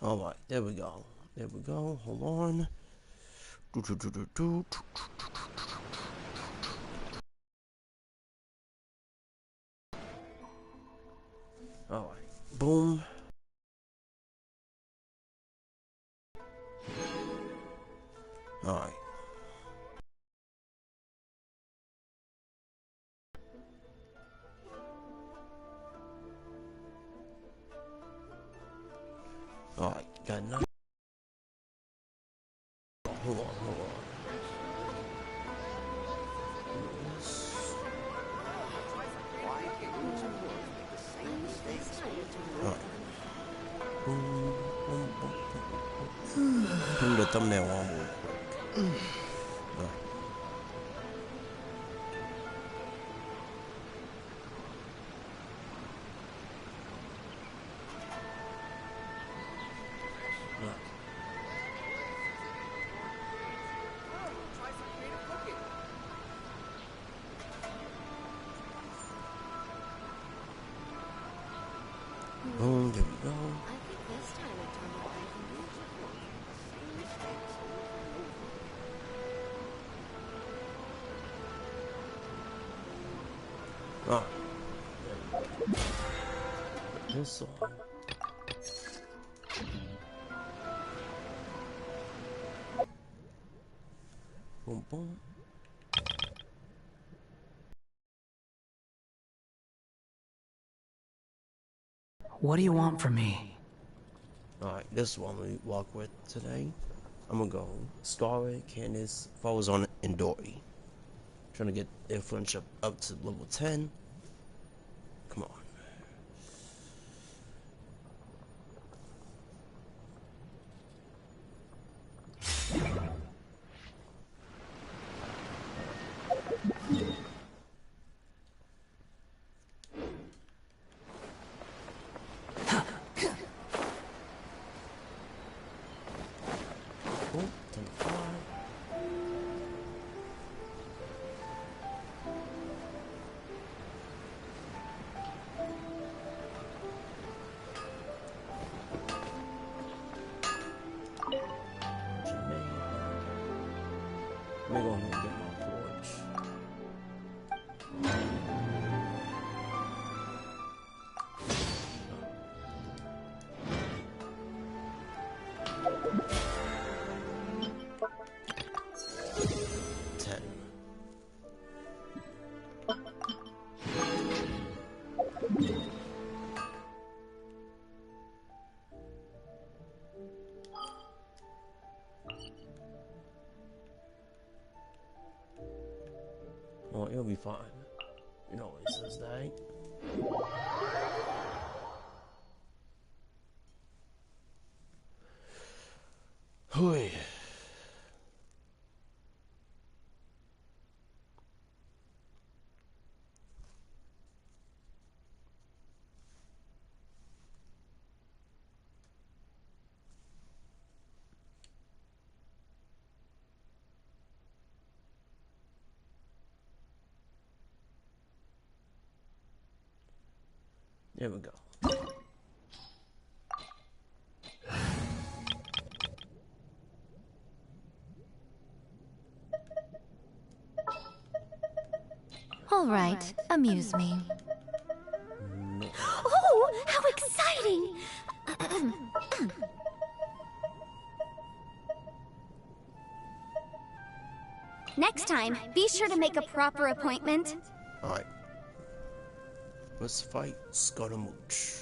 Alright, there we go. There we go. Hold on. Alright. Boom. Alright. Alright, got enough. Hold on. Put the thumbnail on real quick. Boom, there we go. Ah. This one. Boom, boom. What do you want from me? Alright, this one we walk with today. I'm gonna go Scarlet, Candace, follows on Enjoyin. Trying to get their friendship up to level 10. Come on. Let me go ahead and get my forge. Well, it'll be fine. You know what he says, that. Hooey. There we go. All right, amuse me. Oh, how exciting! Next time, be sure to make a proper appointment. Alright. Let's fight Scaramouche.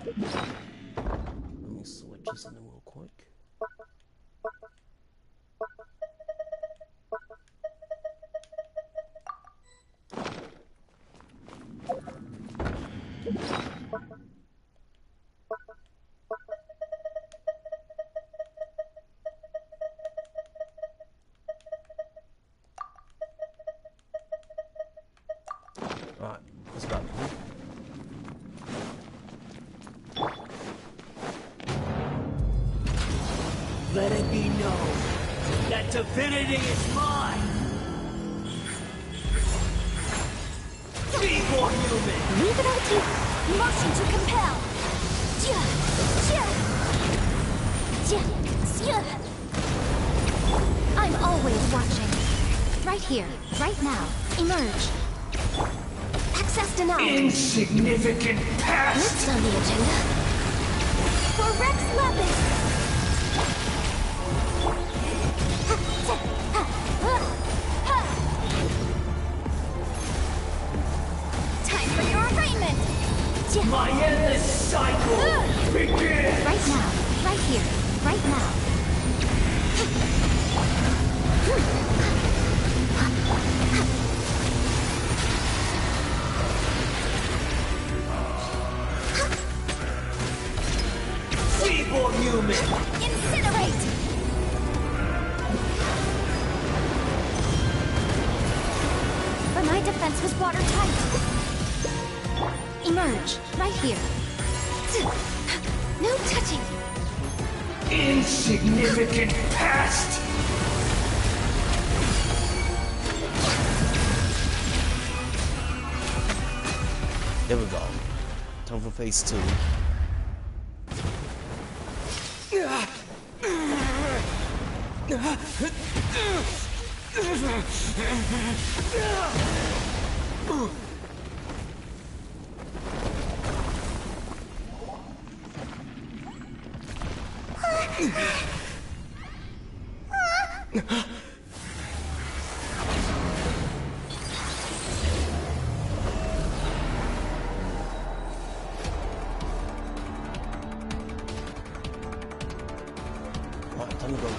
Let me switch this in real quick. Let it be known that divinity is mine! Be more human! Leave it up to motion to compel. I'm always watching. Right here, right now. Emerge. Access denied. Insignificant past! Next on the agenda. For Rex Lapis. Time for your arraignment. My endless cycle begins! Right now, right here, right now. Feeble human! Incinerate! But my defense was watertight. Emerge, right here. No touching. Insignificant past! There we go. Time for phase 2. Alright, time to go.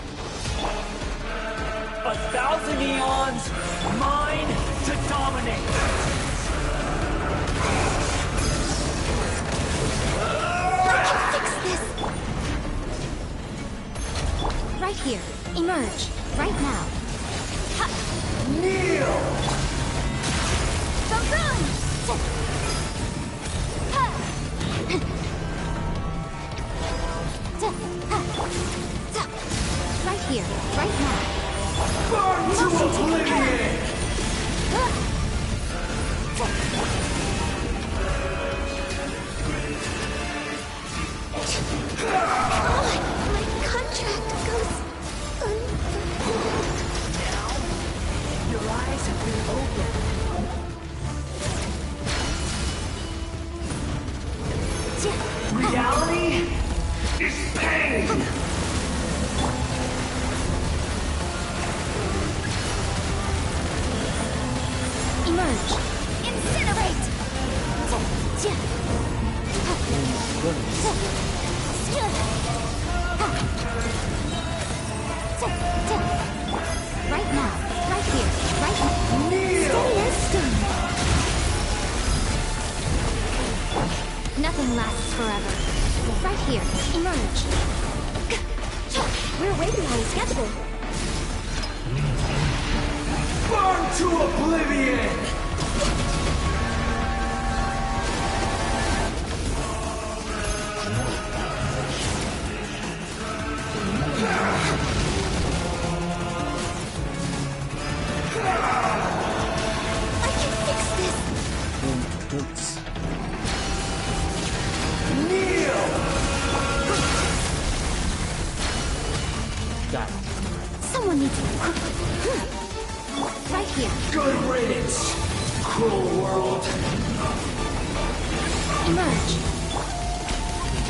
1,000 eons, mine to dominate! Fix this! Right here. Emerge. Right now. Ha! Kneel! The run! Ha! Right here. Right now. Burn to oblivion! My contract goes unfulfilled. Now, your eyes have been opened. Reality is pain! Emerge. Incinerate! Right now. Right here. Right now. Steady as stone. Nothing lasts forever. Right here. Emerge. We're way behind schedule. Burn to oblivion! I can fix this. Thanks. Kneel! Got it. Someone needs right here. Good riddance, cruel world. Emerge.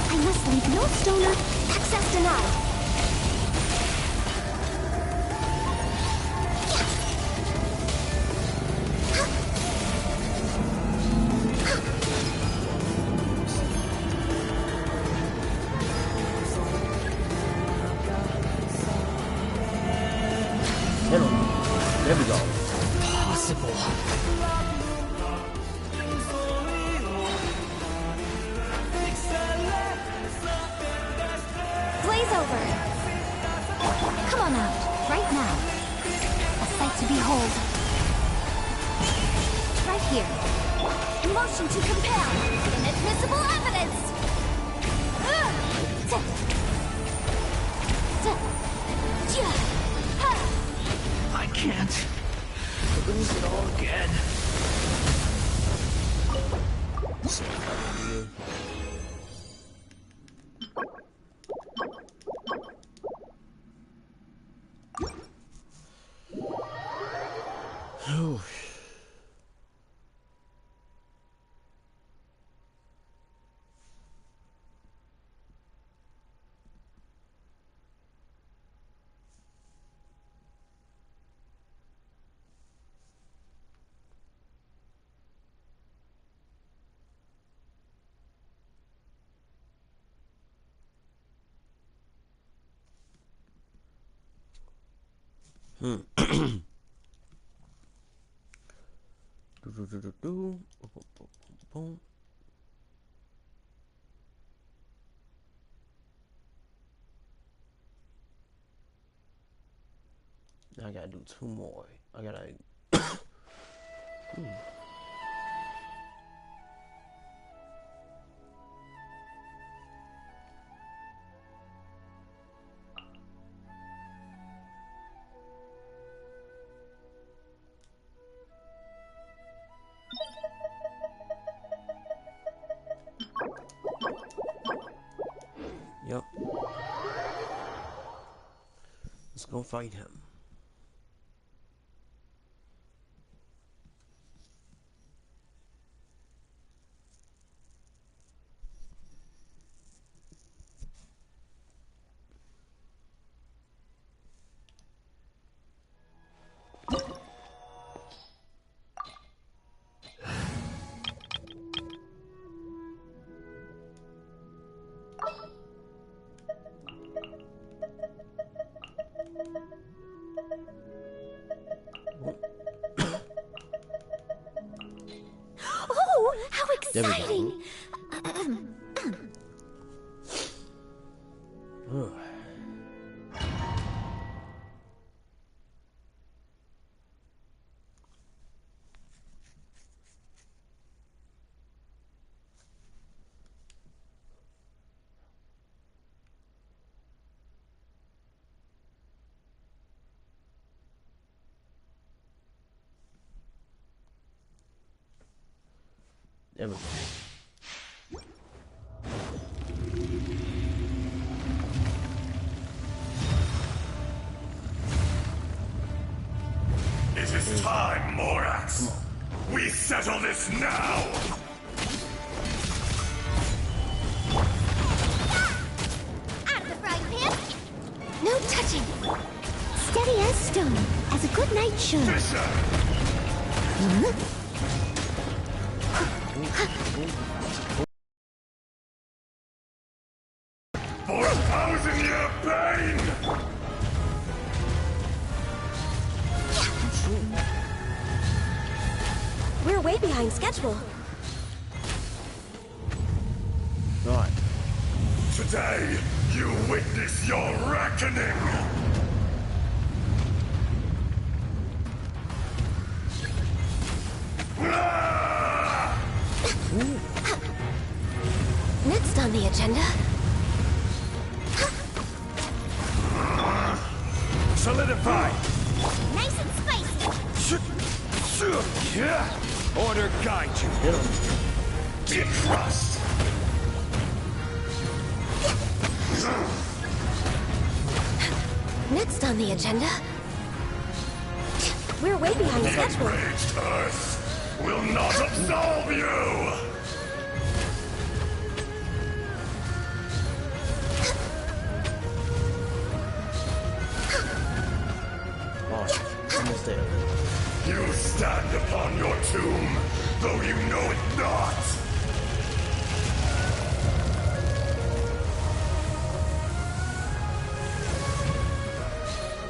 I must leave no stoner. Access denied. Hello. There we go. Possible. Blaze over. Come on out. Right now. A sight to behold. Right here. Motion to compel. Inadmissible evidence. can't lose it all again. So, Whew. Boom. Now I gotta do 2 more. I gotta. Yep. Let's go fight him. Oh, how There we go. exciting! There we go. It is time, Morax. We settle this now. Out of the frying pan! No touching! Steady as stone, as a good knight should. Fisher, for 1,000-year pain. We're way behind schedule. Right. Today, you witness your reckoning. Ah! Next on the agenda. Solidify. Nice and spicy! Order guide you. Hit him. Distrust. Next on the agenda. We're way behind The schedule. enraged Earth will not absolve you. Oh, almost there. You stand upon your tomb, though you know it not.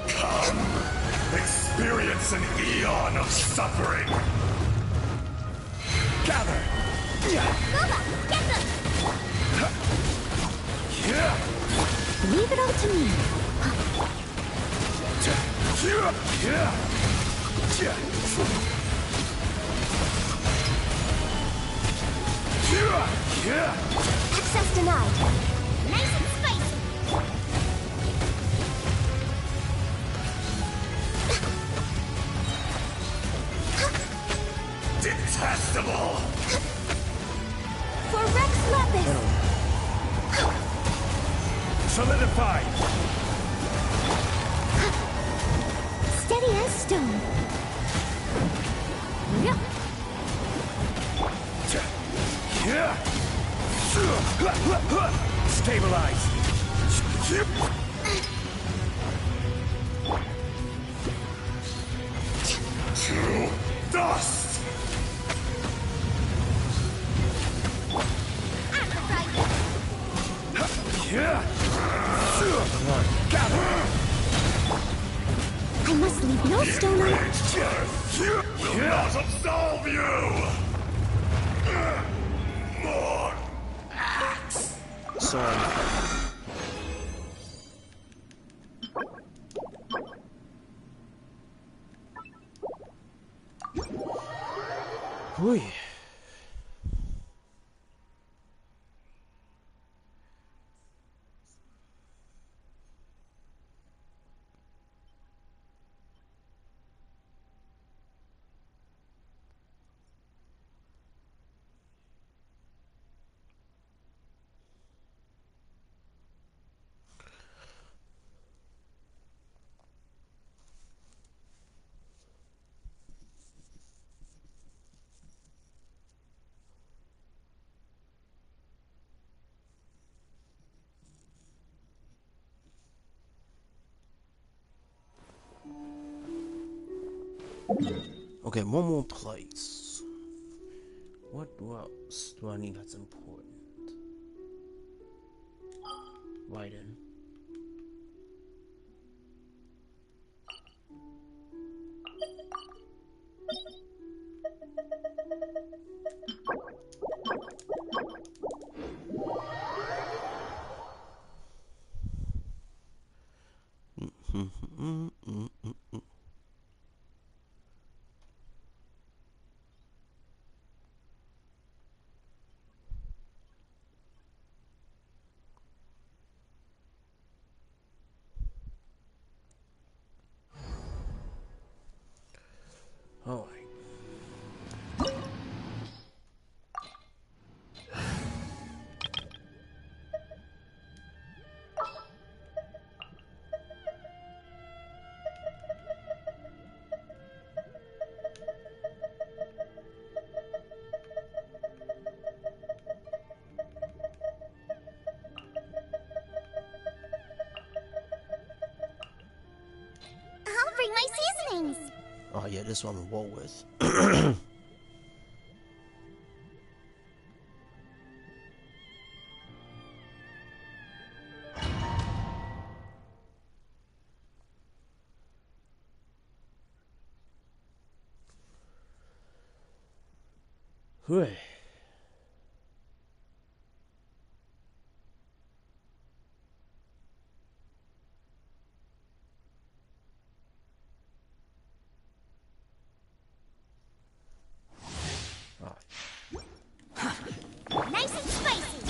Come, experience an eon of suffering. Gather. Boba, get them! Yeah. Leave it all to me. Access denied. Nice and spicy. invincible! For Rex Lapis! Solidify! Steady as stone. Yep. Stabilize! To dust! I must leave no stone unturned. Will not absolve you! More axe! Sorry. Whew. Okay, one more place. What else do I need that's important? Right in. All right. I'll bring my seasonings. Oh yeah, this one I'm roll with. Whew. Nice and spicy.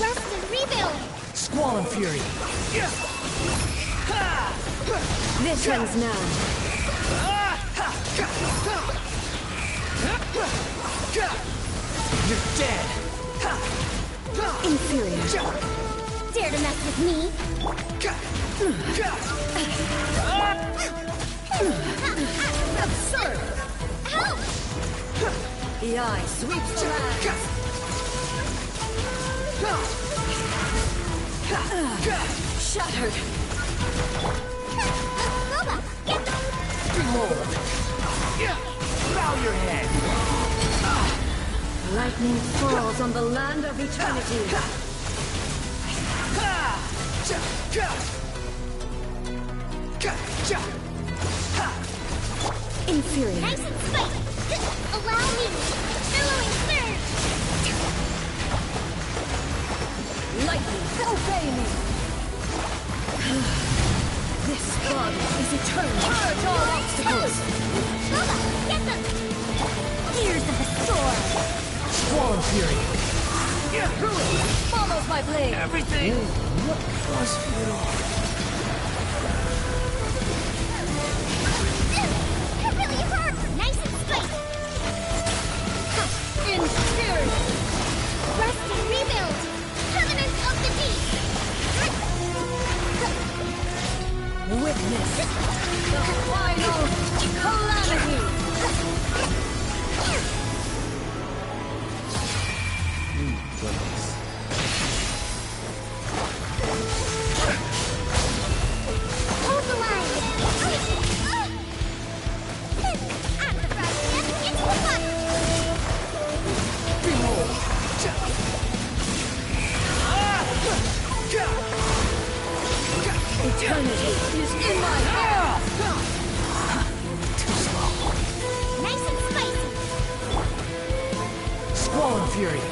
Rest and rebuild. Squall and Fury. This one's now. You're dead. Inferior. Dare to mess with me? Absurd! Help! The eye sweeps the land. Shattered. Loba, get the... Behold. Bow your head. Lightning falls on the land of eternity. Inferior. Nice and spicy. Allow me. Billowing surge. Lightning, obey me. This body is eternal. Purge all obstacles. Loba, get them. Ears of the storm. Squall and Fury. Follows my blade. Everything was futile. It really hurts. Eternity is in my hands! Too slow. Nice and spicy. Squall and Fury.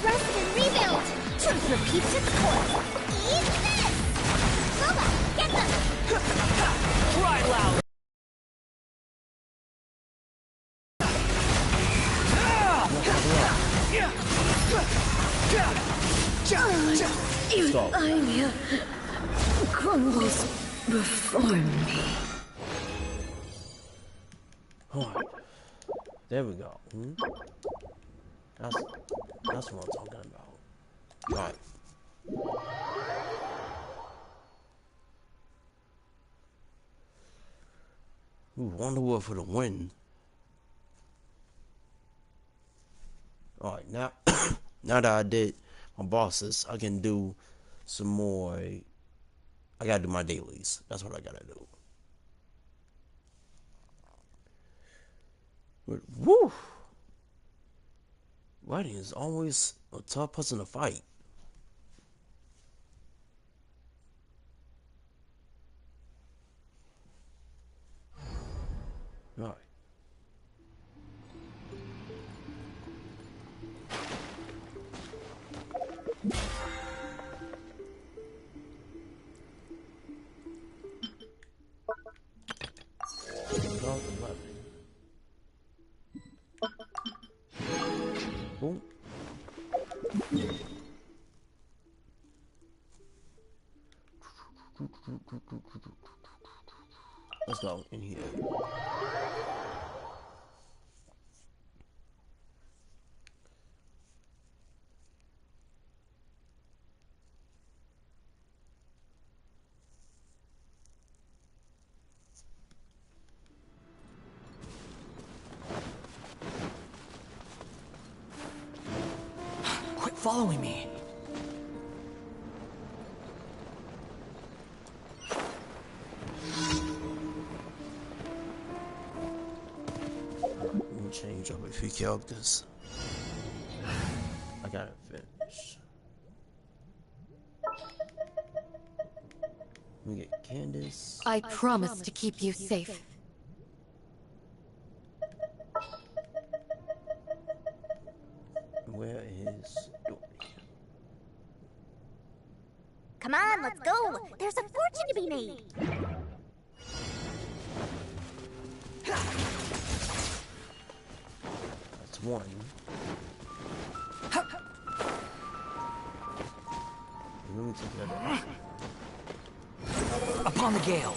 Rest and rebuild. Truth repeats its course. Eat this. Lola, get them. Cry loud. Stop. Anya crumbles before me. Alright. There we go. That's what I'm talking about. Alright. Ooh, Wonder Woman for the win. Alright, now now that I did my bosses, I can do some more. I gotta do my dailies. That's what I gotta do. But, woo! Writing is always a tough person to fight. Alright. Boom. Let's go in here. Quit following me. Let me change up a few characters. I gotta finish. Let me get Candace. I promise to keep you safe. Where is Dory? Come on, let's go. There's a fortune to be made. That's one. Let me take that off. Upon the gale.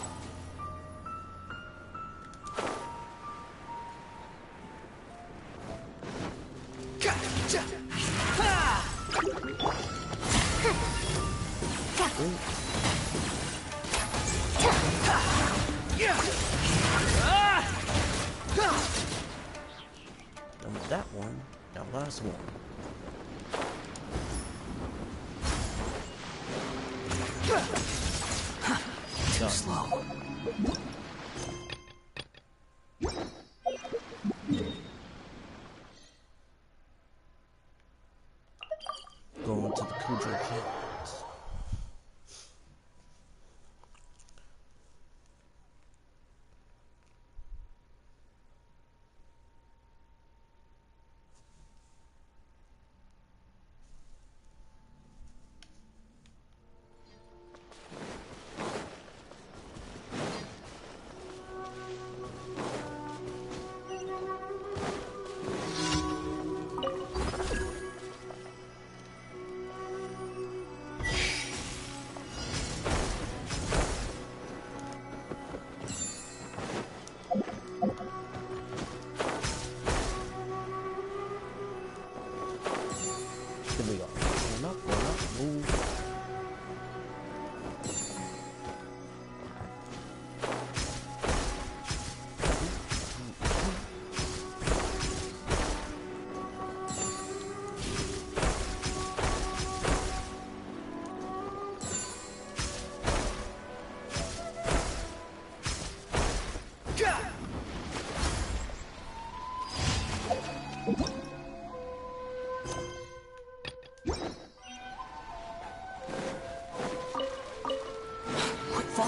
Done with that one. Now last one. Too slow. Going to the Cujo camp.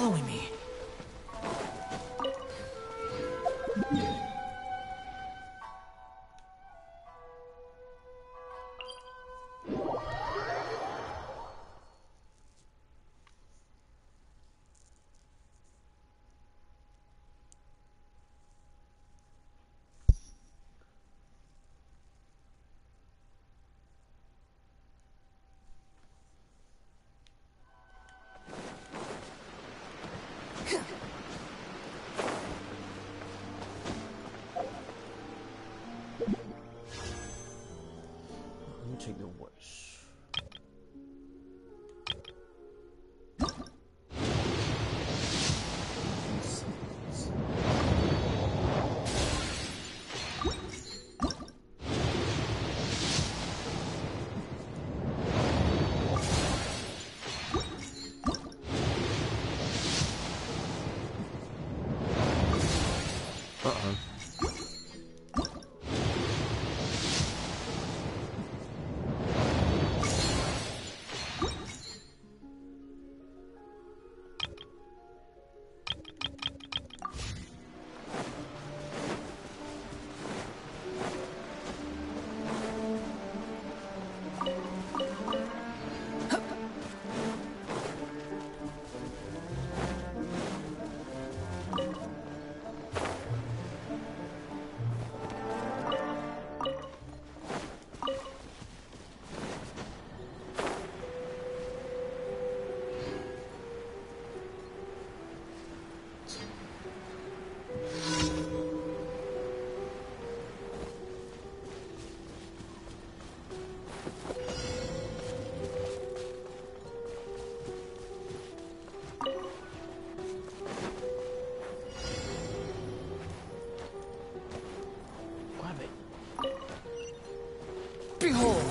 following me. Let me take the worst. Behold!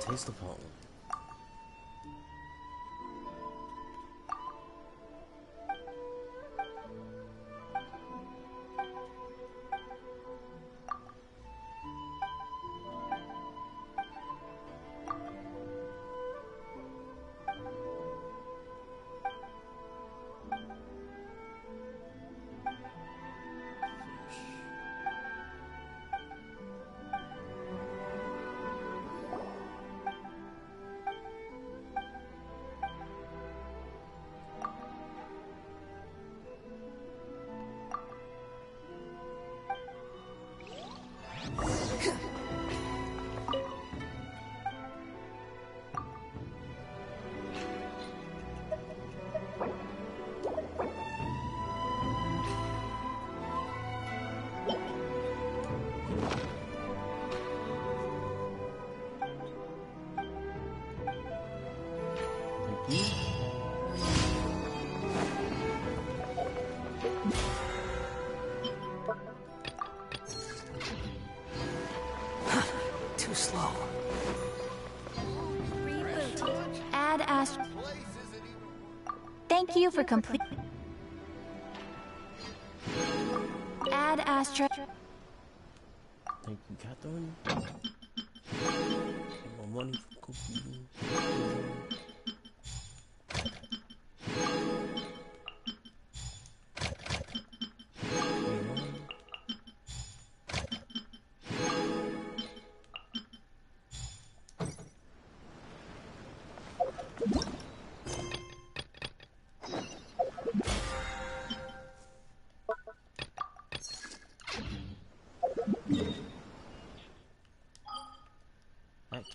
Taste the pollen. Too slow. Reboot. Add Astro. Thank you for complete. Add Astro. Thank you, Catherine. More money for cooking.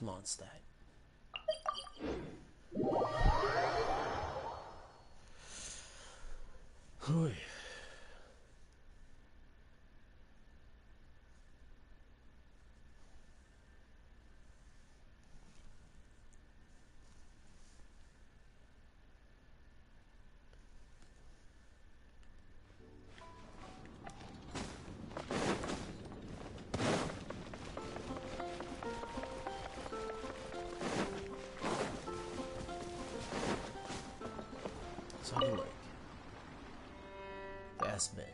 Mondstadt. Whew. So like gas bin.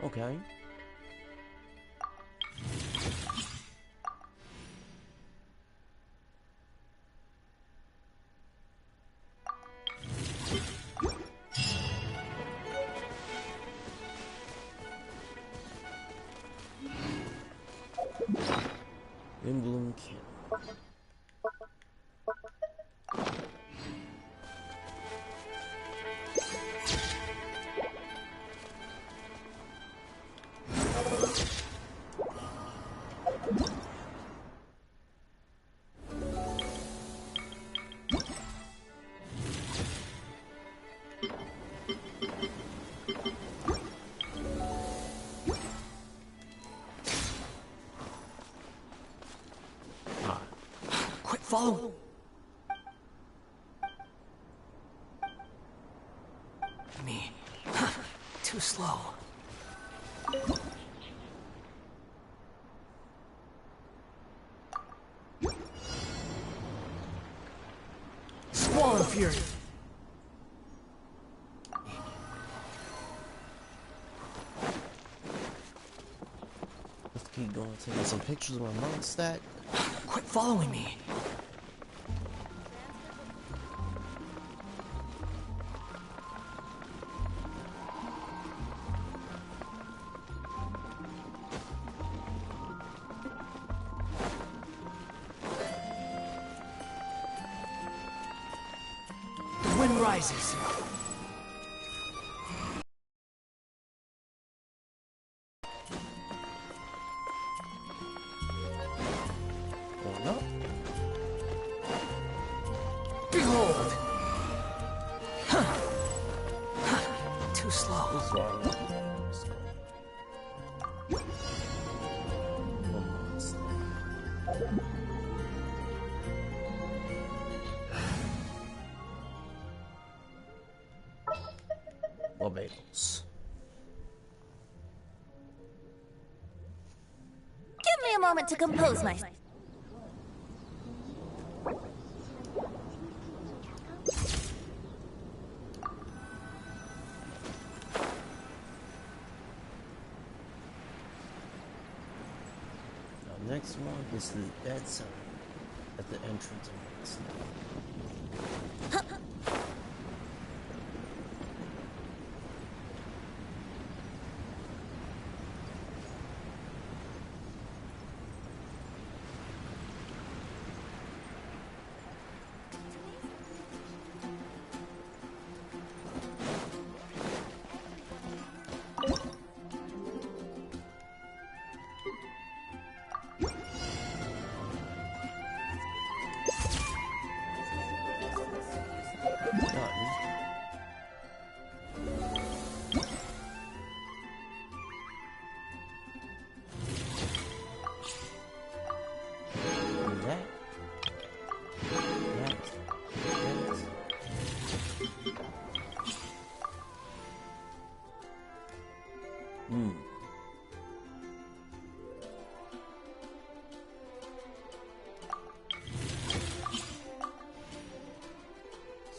Okay. Windbloom Cannon. Quick, follow. Me. Too slow. Squall and Fury. Let's keep going, taking some pictures of my Mondstadt. Quit following me. The wind rises. Going up. Behold! Too slow. This is wrong. Let's go. One Mondstadt. Barbados. Give me a moment to compose myself. Now, next one is the dead zone at the entrance of Mondstadt.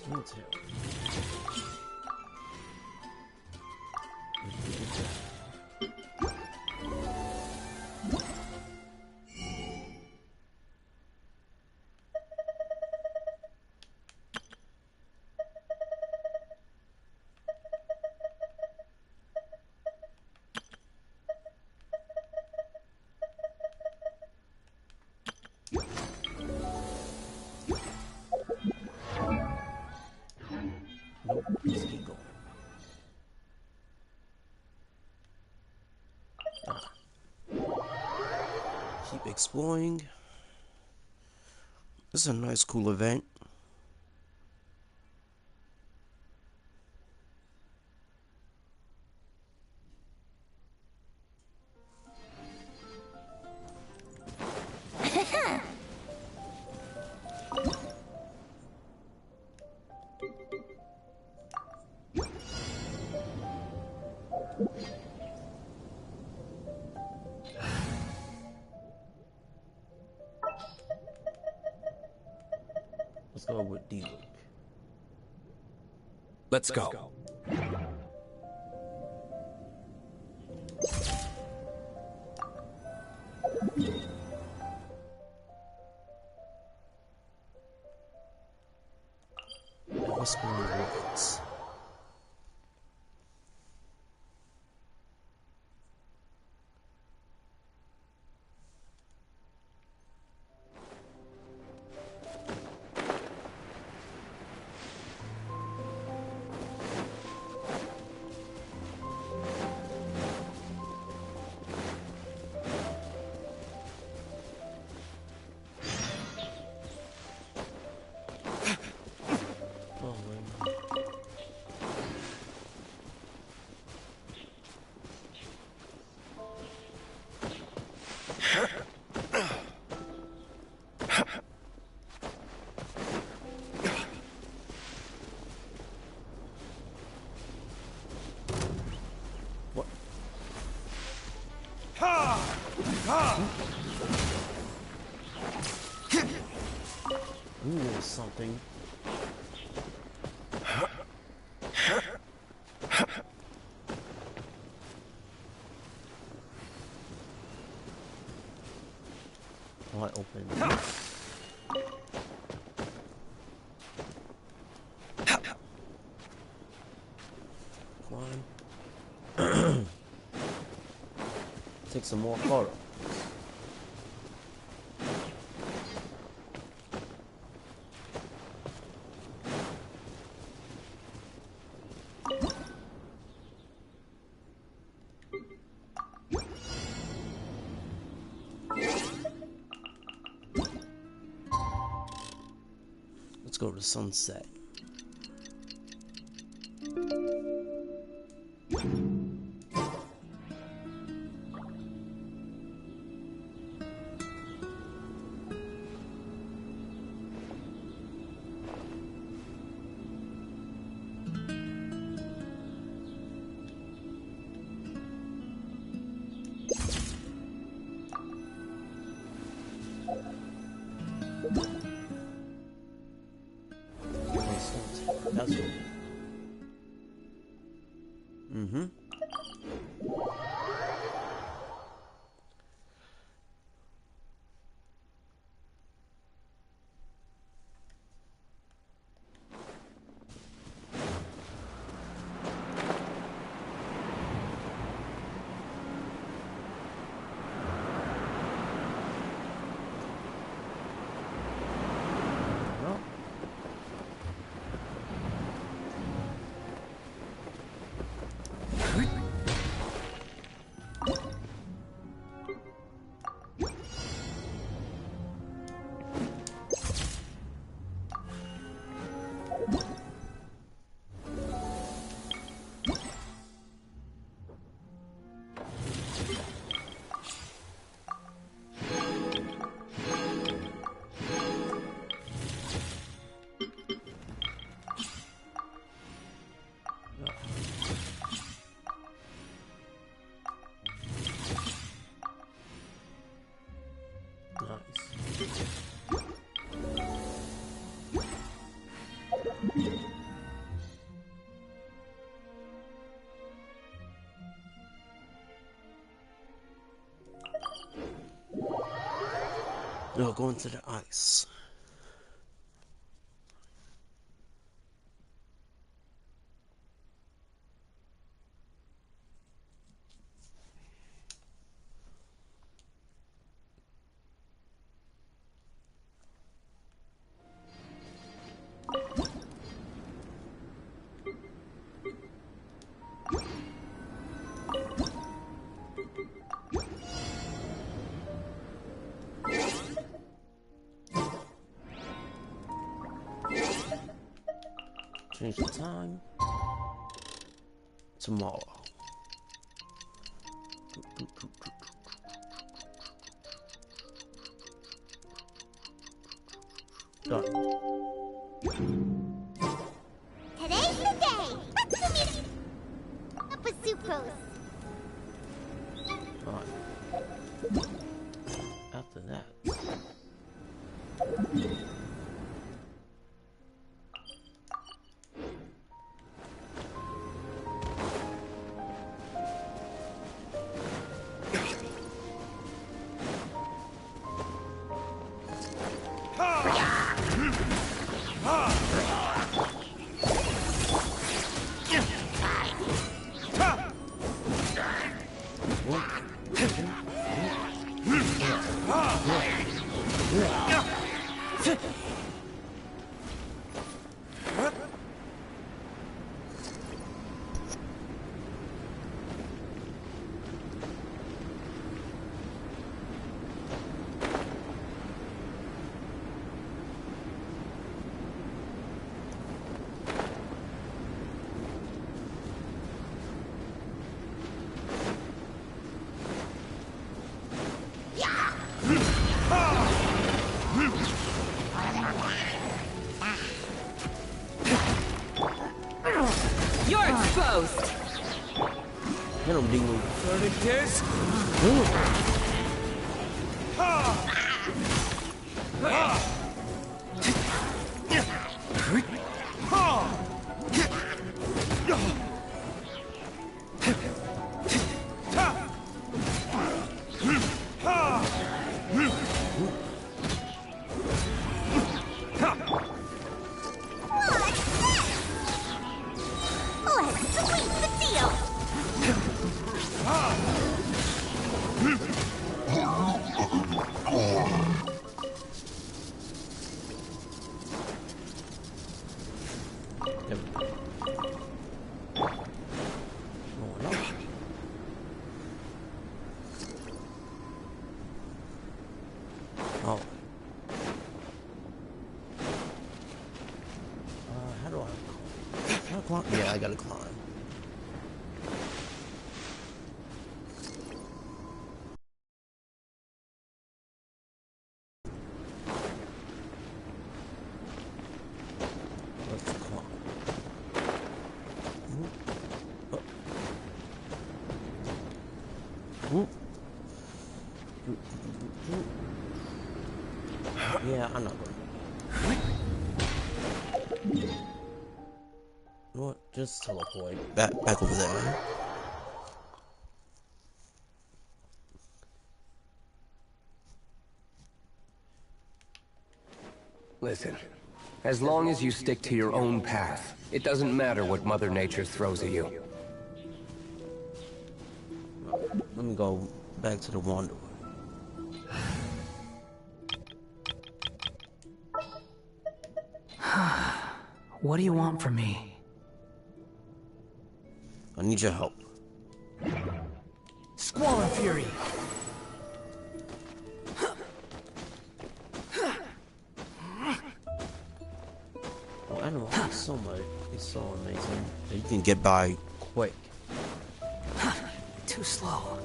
Smooth tail. Nope, let's keep going. Keep exploring. This is a nice, cool event. Let's go with D-Look. Let's go. Whispering Woods. Oh, wait. What? Ooh, something. Oh, I opened. Come on. Take some more photos. Let's go to sunset. That's what. Mm-hmm. No, go into the ice. Change the time. Tomorrow. Done. Today's the day! Up with sucrose. Alright. After that. You're exposed! Get him, demon. Kiss. Let's sweep the deal! Oh. How do I climb? Yeah, I gotta climb. Let's climb. Yeah, I'm not going. You know what? Just teleport back over there. Listen, as long as you stick to your own path, it doesn't matter what Mother Nature throws at you. Let me go back to the Wanderer. What do you want from me? I need your help. Squall and Fury! Oh, animal, it's so much. It's so amazing that you can get by quick. Too slow.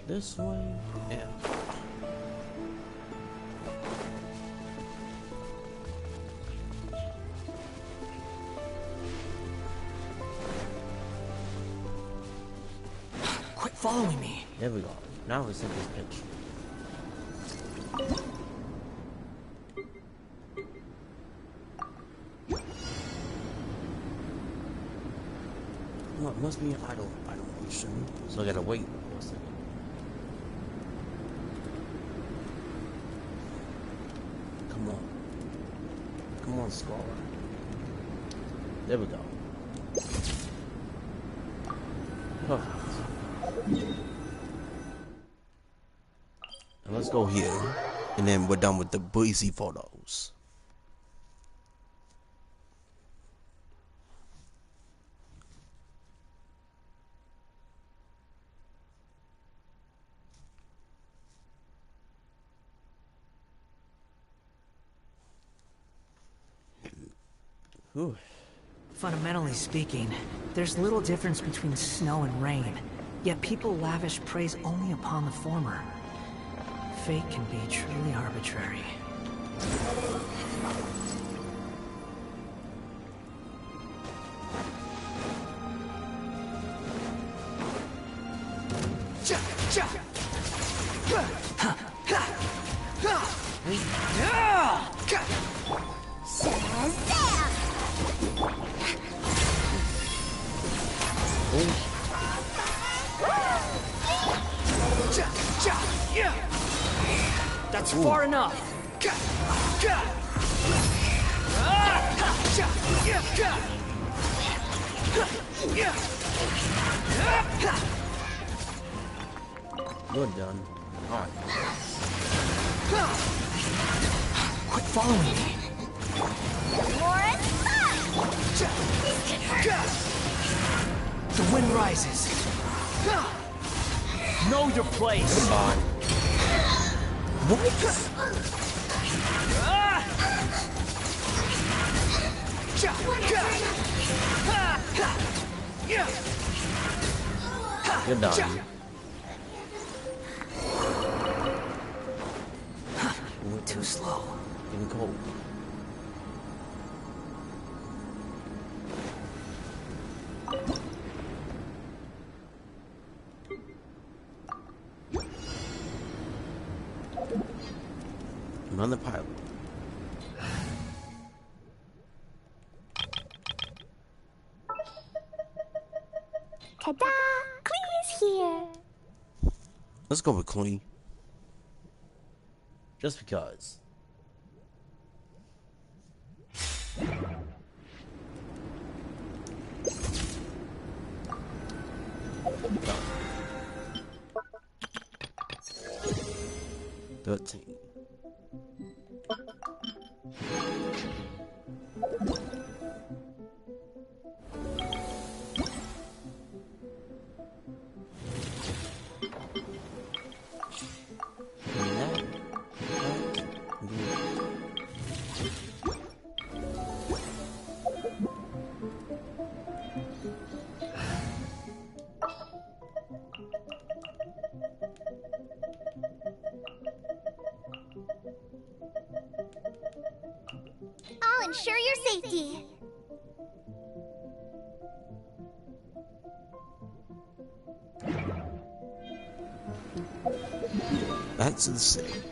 This way, yeah. Quit following me. There we go. Now we see this picture. Well, it must be an idle function, so I gotta wait for a second. Come on. Come on, Scholar. There we go. Perfect. And let's go here, and then we're done with the breezy photos. Whew. Fundamentally speaking, there's little difference between snow and rain, yet people lavish praise only upon the former. Fate can be truly arbitrary. That's far enough. You're done. Alright. Quit following me. The wind rises. Know your place. Goodbye. You're done. Too slow. Getting cold. I'm on the pilot. Ta-da! Clee's here. Let's go with Clee. Just because. No. 13. I'll ensure your safety. Back to the city.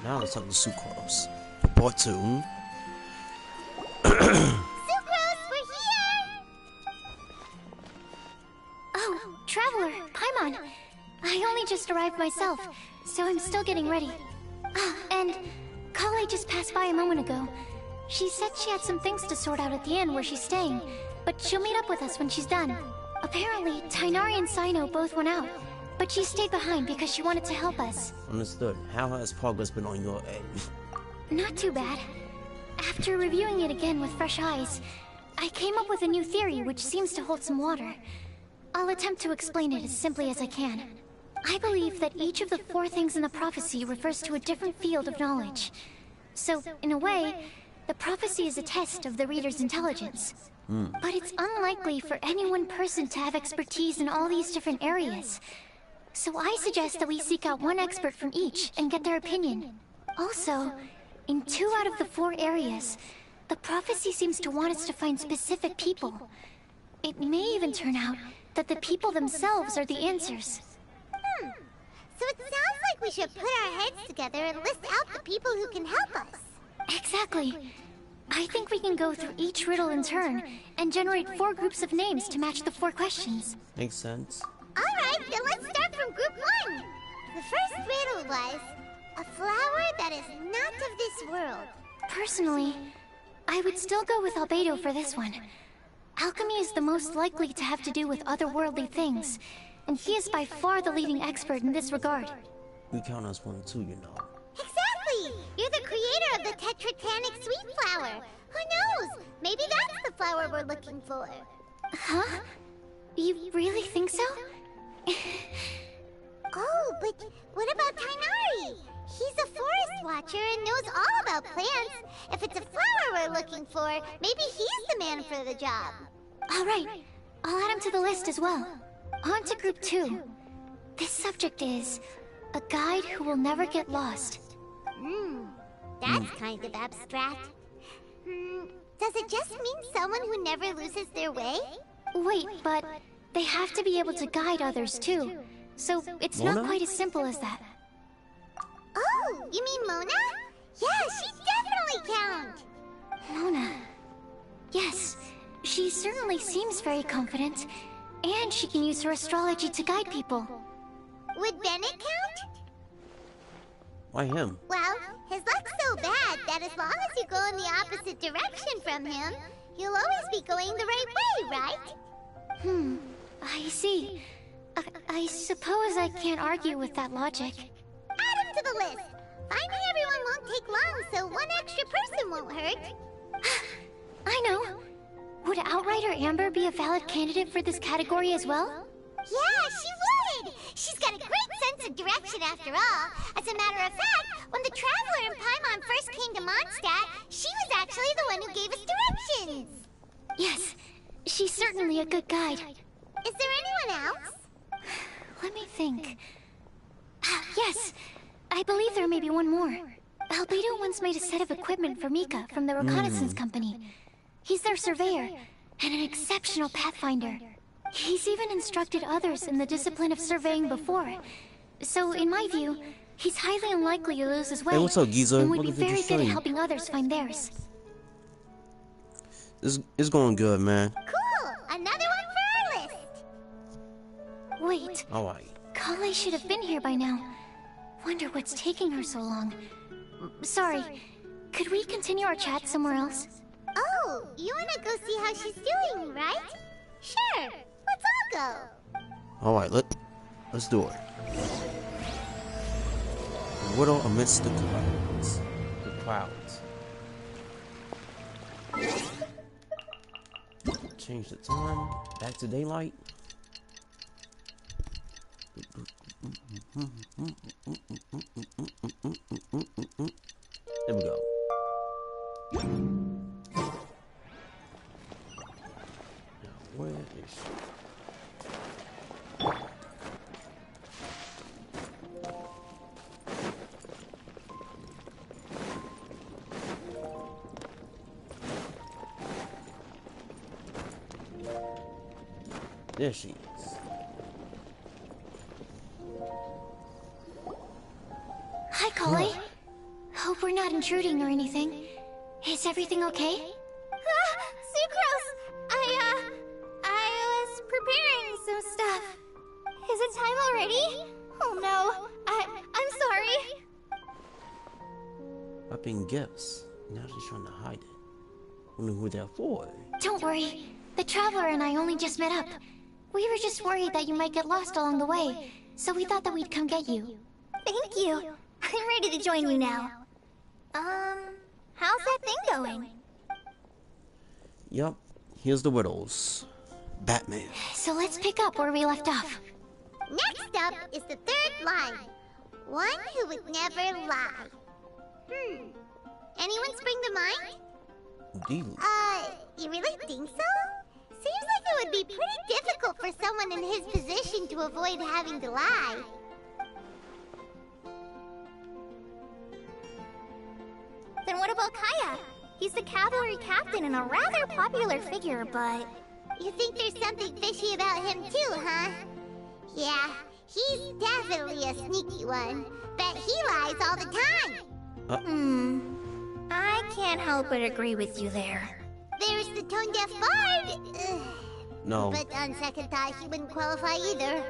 Now let's talk to Sucrose. For part 2. Sucrose, we're here! Oh, Traveler, Paimon. I only just arrived myself, so I'm still getting ready. Ah, and Kale just passed by a moment ago. She said she had some things to sort out at the inn where she's staying, but she'll meet up with us when she's done. Apparently, Tighnari and Sino both went out, but she stayed behind because she wanted to help us. Understood. How has progress been on your end? Not too bad. After reviewing it again with fresh eyes, I came up with a new theory which seems to hold some water. I'll attempt to explain it as simply as I can. I believe that each of the 4 things in the prophecy refers to a different field of knowledge. So, in a way, the prophecy is a test of the reader's intelligence. But it's unlikely for any one person to have expertise in all these different areas. So I suggest that we seek out one expert from each and get their opinion. Also, in 2 out of the 4 areas, the prophecy seems to want us to find specific people. It may even turn out that the people themselves are the answers. So it sounds like we should put our heads together and list out the people who can help us. Exactly. I think we can go through each riddle in turn and generate 4 groups of names to match the 4 questions. Makes sense. Alright, Alright, then let's start from group 1. The first riddle was, a flower that is not of this world. Personally, I would still go with Albedo for this one. Alchemy is the most likely to have to do with otherworldly things, and he is by far the leading expert in this regard. We count us one too, you know. Exactly! You're the creator of the Tetratanic sweet flower. Who knows? Maybe that's the flower we're looking for. Huh? You really think so? Oh, but what about Tainari? He's a forest watcher and knows all about plants. If it's a flower we're looking for, maybe he's the man for the job. Alright, I'll add him to the list as well. On to group 2. This subject is a guide who will never get lost. That's kind of abstract. Does it just mean someone who never loses their way? Wait, but they have to be able to guide others too. So it's Mona? not quite as simple as that. Oh, you mean Mona? Yeah, she definitely counts. Mona. Yes, she certainly seems very confident. And she can use her astrology to guide people. Would Bennett count? Why him? Well, his luck's so bad that as long as you go in the opposite direction from him, you'll always be going the right way, right? I see. I suppose I can't argue with that logic. Add him to the list. Finding everyone won't take long, so one extra person won't hurt. I know. Would Outrider Amber be a valid candidate for this category as well? Yeah, she would! She's got a great sense of direction after all. As a matter of fact, when the Traveler and Paimon first came to Mondstadt, she was actually the one who gave us directions. Yes, she's certainly a good guide. Is there anyone else? Let me think. Yes, I believe there may be one more. Albedo once made a set of equipment for Mika from the reconnaissance company. He's their surveyor, and an exceptional pathfinder. He's even instructed others in the discipline of surveying before. So, in my view, he's highly unlikely to lose his way. Hey, what's up, Giza? And would be Welcome to the very good at stream. helping others find theirs. It's going good, man. Cool! Another one for our list! Wait, Alright. Kale should have been here by now. Wonder what's taking her so long. Sorry, could we continue our chat somewhere else? Oh, you wanna go see how she's doing, right? Sure, let's all go. Alright, let's do it. Riddle amidst the clouds. The clouds. Change the time. Back to daylight. There we go. Now, where is she? There she is. Hi, Kale. Hope we're not intruding or anything. Is everything okay? Sucrose! I was preparing some stuff. Is it time already? Oh no, I'm sorry. Wrapping gifts. Now she's trying to hide it. Wonder who they're for. Don't worry. The Traveler and I only just met up. We were just worried that you might get lost along the way, so we thought that we'd come get you. Thank you. I'm ready to join you now. How's that thing going? Yup. Here's the riddles. Batman. So let's pick up where we left off. Next up is the third line. One who would never lie. Anyone spring to mind? Deal. You really think so? Seems like it would be pretty difficult for someone in his position to avoid having to lie. Then what about Kaya? He's the cavalry captain and a rather popular figure, but... You think there's something fishy about him too, huh? Yeah, he's definitely a sneaky one. Bet he lies all the time. I can't help but agree with you there. There's the tone-deaf bard. No. But on second thought, he wouldn't qualify either.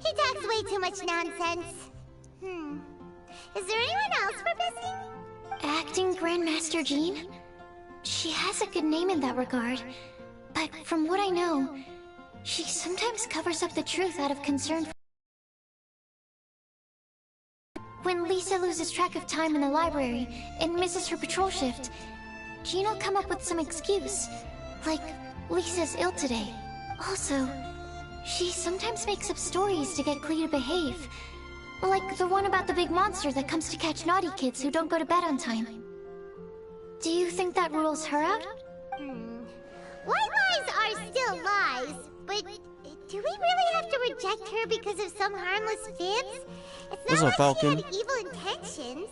He talks way too much nonsense. Is there anyone else we're missing? Acting Grandmaster Jean? She has a good name in that regard. But from what I know, she sometimes covers up the truth out of concern. When Lisa loses track of time in the library and misses her patrol shift, Jean will come up with some excuse. Like, Lisa's ill today. Also, she sometimes makes up stories to get Clee to behave. Like the one about the big monster that comes to catch naughty kids who don't go to bed on time. Do you think that rules her out? White lies are still lies, but do we really have to reject her because of some harmless fibs? It's not like she had evil intentions.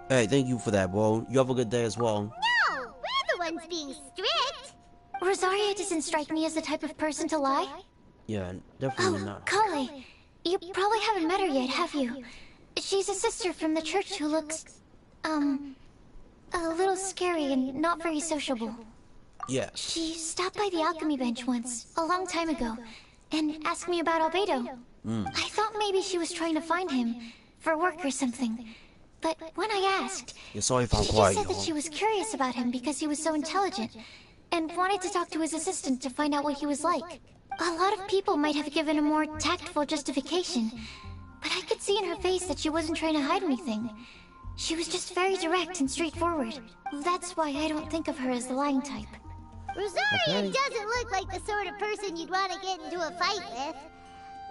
Hey, thank you for that, bro. You have a good day as well. No, we're the ones being strict. Rosaria doesn't strike me as the type of person to lie. Yeah, definitely not. Kale, you probably haven't met her yet, have you? She's a sister from the church who looks, a little scary and not very sociable. Yeah. She stopped by the alchemy bench once, a long time ago, and asked me about Albedo. I thought maybe she was trying to find him, for work or something. But when I asked, You're sorry if I'm she just quiet, said that she was curious about him because he was so intelligent, and wanted to talk to his assistant to find out what he was like. A lot of people might have given a more tactful justification, but I could see in her face that she wasn't trying to hide anything. She was just very direct and straightforward. That's why I don't think of her as the lying type. Rosaria doesn't look like the sort of person you'd want to get into a fight with.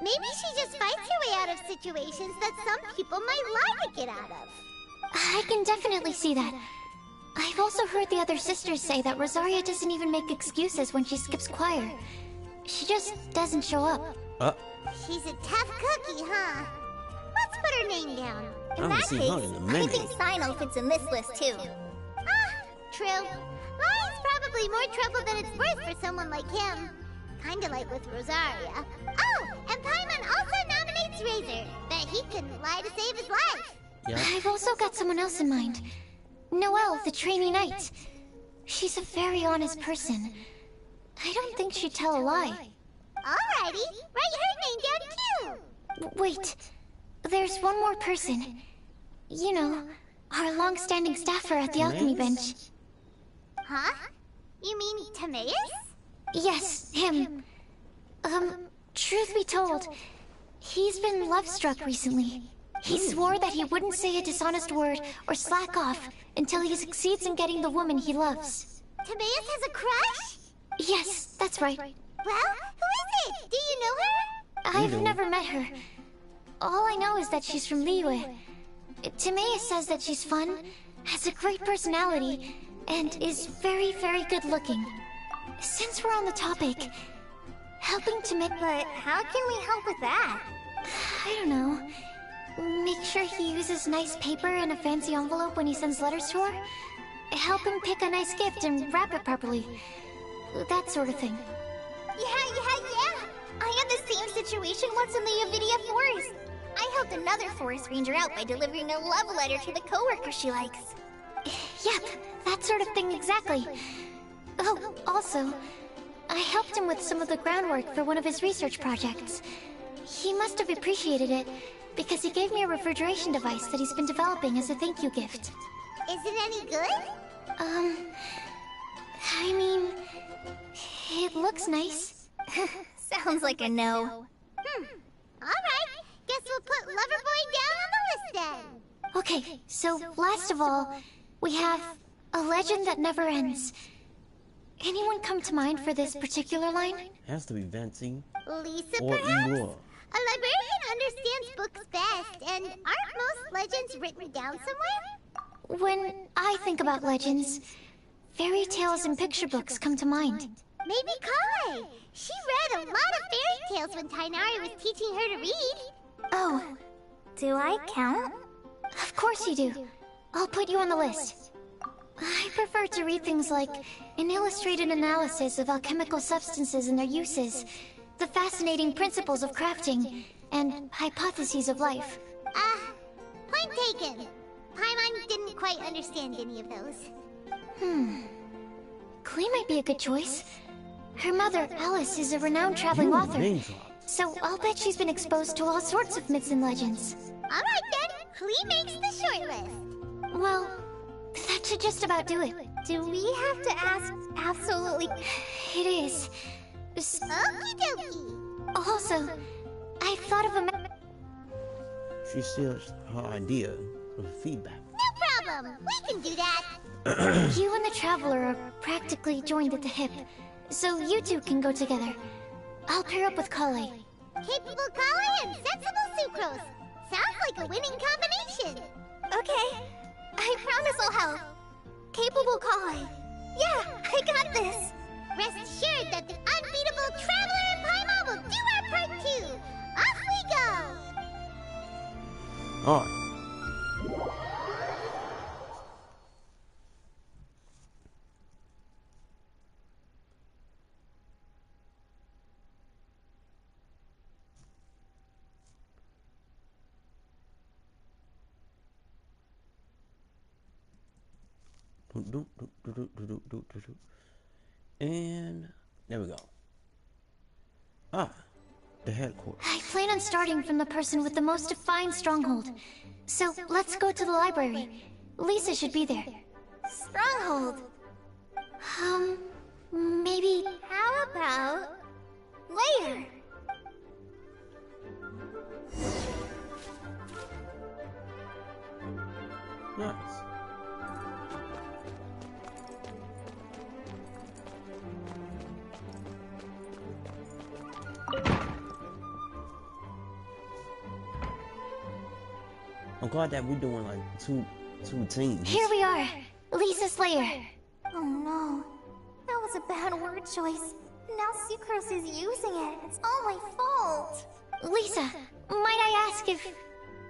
Maybe she just fights her way out of situations that some people might lie to get out of. I can definitely see that. I've also heard the other sisters say that Rosaria doesn't even make excuses when she skips choir. She just doesn't show up. She's a tough cookie, huh? Let's put her name down. In that case, I think Sino fits in this list too. True. Lying's probably more trouble than it's worth for someone like him. Kinda like with Rosaria. Oh, and Paimon also nominates Razor. Bet he couldn't lie to save his life. Yeah. I've also got someone else in mind. Noelle, the trainee knight. She's a very honest person. I don't think she'd tell a lie. Alrighty, write her name down too. Wait, there's one more person. You know, our long-standing staffer at the alchemy bench. Huh? You mean Timeaut? Yes, him. Truth be told, he's been love-struck recently. He swore that he wouldn't say a dishonest word or slack off until he succeeds in getting the woman he loves. Timeaut has a crush? Yes, that's right. Well, who is it? Do you know her? I've never met her. All I know is that she's from Liyue. Timeaut says that she's fun, has a great personality, and is very, very good looking. Since we're on the topic, helping Timeaut... But how can we help with that? I don't know. Make sure he uses nice paper and a fancy envelope when he sends letters to her. Help him pick a nice gift and wrap it properly. That sort of thing. Yeah. I had the same situation once in the Avidia Forest. I helped another forest ranger out by delivering a love letter to the coworker she likes. Yep, that sort of thing exactly. Oh, also, I helped him with some of the groundwork for one of his research projects. He must have appreciated it, because he gave me a refrigeration device that he's been developing as a thank you gift. Is it any good? I mean, it looks nice. Sounds like a no. Alright, guess we'll put Loverboy down on the list then. Okay, so last of all, we have a legend that never ends. Anyone come to mind for this particular line? Has to be Venti. Lisa, or perhaps? Elua. A librarian understands books best, and aren't most legends written down somewhere? When I think about legends, fairy tales and picture books come to mind. Maybe Kai. She read a lot of fairy tales when Tainari was teaching her to read. Oh. Do I count? Of course you do. I'll put you on the list. I prefer to read things like an illustrated analysis of alchemical substances and their uses, the fascinating principles of crafting, and hypotheses of life. Point taken. Paimon didn't quite understand any of those. Klee might be a good choice. Her mother, Alice, is a renowned traveling author. So I'll bet she's been exposed to all sorts of myths and legends. Alright then, Klee makes the short list. Well, that should just about do it. Do we have to ask absolutely... It is. Okie dokie. Also, I thought of a She steals her idea of feedback. No problem, we can do that. You and the Traveler are practically joined at the hip, so you two can go together. I'll pair up with Kale. Capable Kale and sensible Sucrose. Sounds like a winning combination. Okay, I promise I'll help. Capable Kale. Yeah, I got this. Rest assured that the unbeatable Traveler and Paimon will do our part too. Off we go. Alright. And there we go. Ah, the headquarters. I plan on starting from the person with the most defined stronghold. So let's go to the library. Lisa should be there. Stronghold. Maybe... How about... Lair? Nice. I'm glad that we're doing like two teams. Here we are. Lisa's lair. Oh no. That was a bad word choice. Now Sucrose is using it. It's all my fault. Lisa, might I ask if...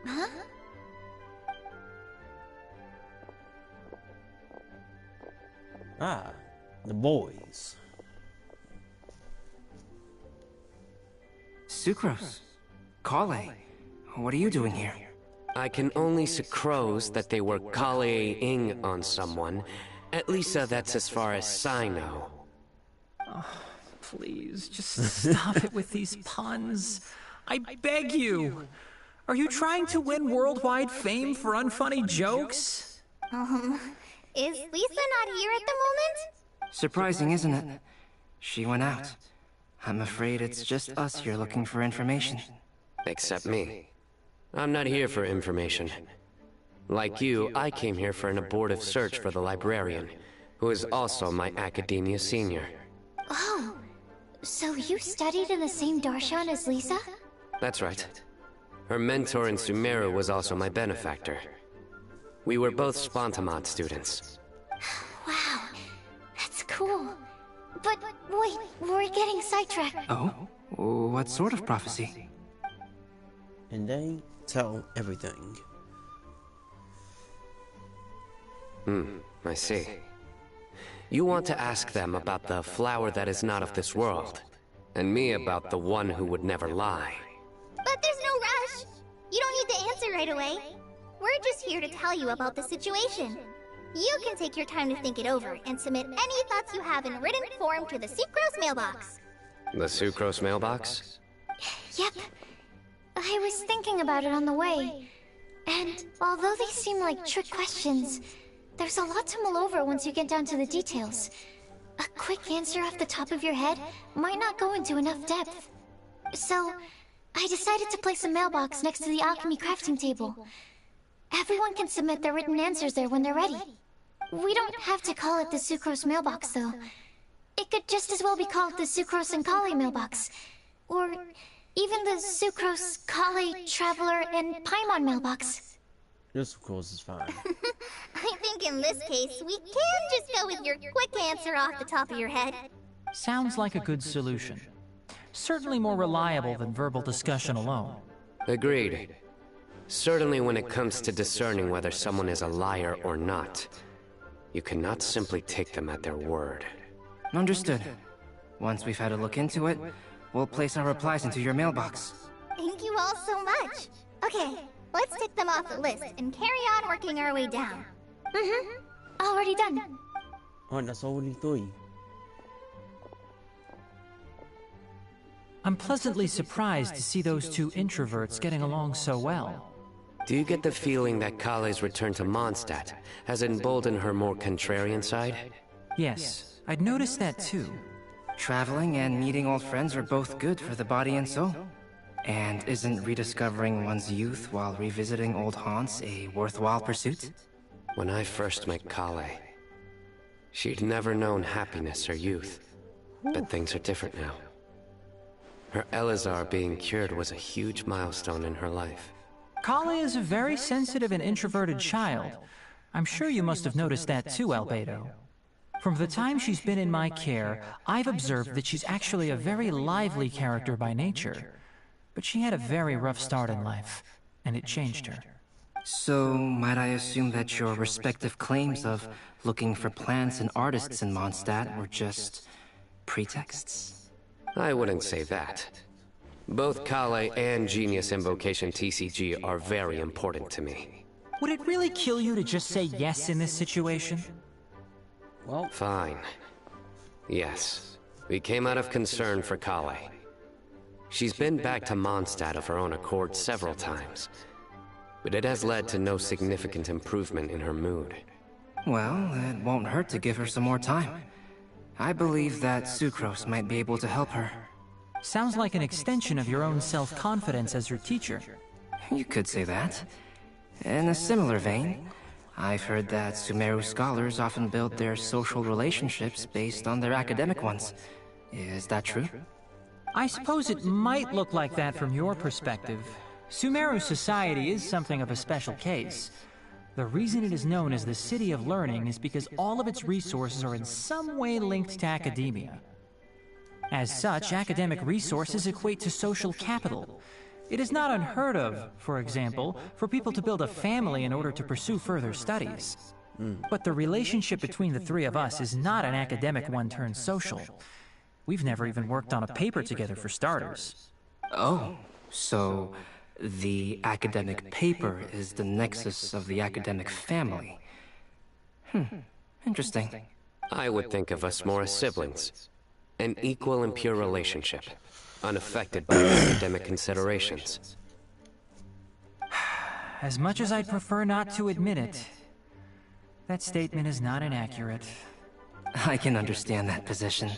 Huh? Ah, the boys. Sucrose. Kale. What are you doing here? I can only sucrose that they were Kale-ing on someone. At least that's as far as I know. Oh, please, just stop it with these puns. I beg you. Are you trying to win worldwide fame for unfunny jokes? Is Lisa not here at the moment? Surprising, isn't it? She went out. I'm afraid it's just us here looking for information. Except me. I'm not here for information. Like you, I came here for an abortive search for the librarian, who is also my academia senior. Oh, so you studied in the same darshan as Lisa? That's right. Her mentor in Sumeru was also my benefactor. We were both Spontamod students. Wow, that's cool. But wait, we're getting sidetracked. Oh? What sort of prophecy? And they tell everything. I see. You want to ask them about the flower that is not of this world, and me about the one who would never lie. But there's no rush. You don't need to answer right away. We're just here to tell you about the situation. You can take your time to think it over and submit any thoughts you have in written form to the Sucrose mailbox. The Sucrose mailbox? Yep. I was thinking about it on the way. And although they seem like trick questions, there's a lot to mull over once you get down to the details. A quick answer off the top of your head might not go into enough depth. So, I decided to place a mailbox next to the alchemy crafting table. Everyone can submit their written answers there when they're ready. We don't have to call it the Sucrose mailbox, though. It could just as well be called the Sucrose and Kale mailbox. Or even the Sucrose, Kale, Traveler, and Paimon mailbox. This, of course, is fine. I think in this case, we can just go with your quick answer off the top of your head. Sounds like a good solution. Certainly more reliable than verbal discussion alone. Agreed. Certainly when it comes to discerning whether someone is a liar or not, you cannot simply take them at their word. Understood. Once we've had a look into it, we'll place our replies into your mailbox. Thank you all so much. Okay, let's tick them off the list and carry on working our way down. Already done. Alright, that's already 3. I'm pleasantly surprised to see those two introverts getting along so well. Do you get the feeling that Kale's return to Mondstadt has emboldened her more contrarian side? Yes, I'd noticed that too. Traveling and meeting old friends are both good for the body and soul. And isn't rediscovering one's youth while revisiting old haunts a worthwhile pursuit? When I first met Kale, she'd never known happiness or youth. But things are different now. Her Elazar being cured was a huge milestone in her life. Kale is a very sensitive and introverted child. I'm sure you must have noticed that too, Albedo. From the time she's been in my care, I've observed that she's actually a very lively character by nature. But she had a very rough start in life, and it changed her. So, might I assume that your respective claims of looking for plants and artists in Mondstadt were just pretexts? I wouldn't say that. Both Kale and Genius Invocation TCG are very important to me. Would it really kill you to just say yes in this situation? Well, fine. Yes. We came out of concern for Kale. She's been back to Mondstadt of her own accord several times, but it has led to no significant improvement in her mood. Well, it won't hurt to give her some more time. I believe that Sucrose might be able to help her. Sounds like an extension of your own self-confidence as her teacher. You could say that. In a similar vein, I've heard that Sumeru scholars often build their social relationships based on their academic ones. Is that true? I suppose it might look like that from your perspective. Sumeru society is something of a special case. The reason it is known as the City of Learning is because all of its resources are in some way linked to academia. As such, academic resources equate to social capital. It is not unheard of, for example, for people to build a family in order to pursue further studies. But the relationship between the three of us is not an academic one turned social. We've never even worked on a paper together for starters. Oh, so the academic paper is the nexus of the academic family. Interesting. I would think of us more as siblings. An equal and pure relationship, unaffected by academic considerations. As much as I'd prefer not to admit it, that statement is not inaccurate. I can understand that position.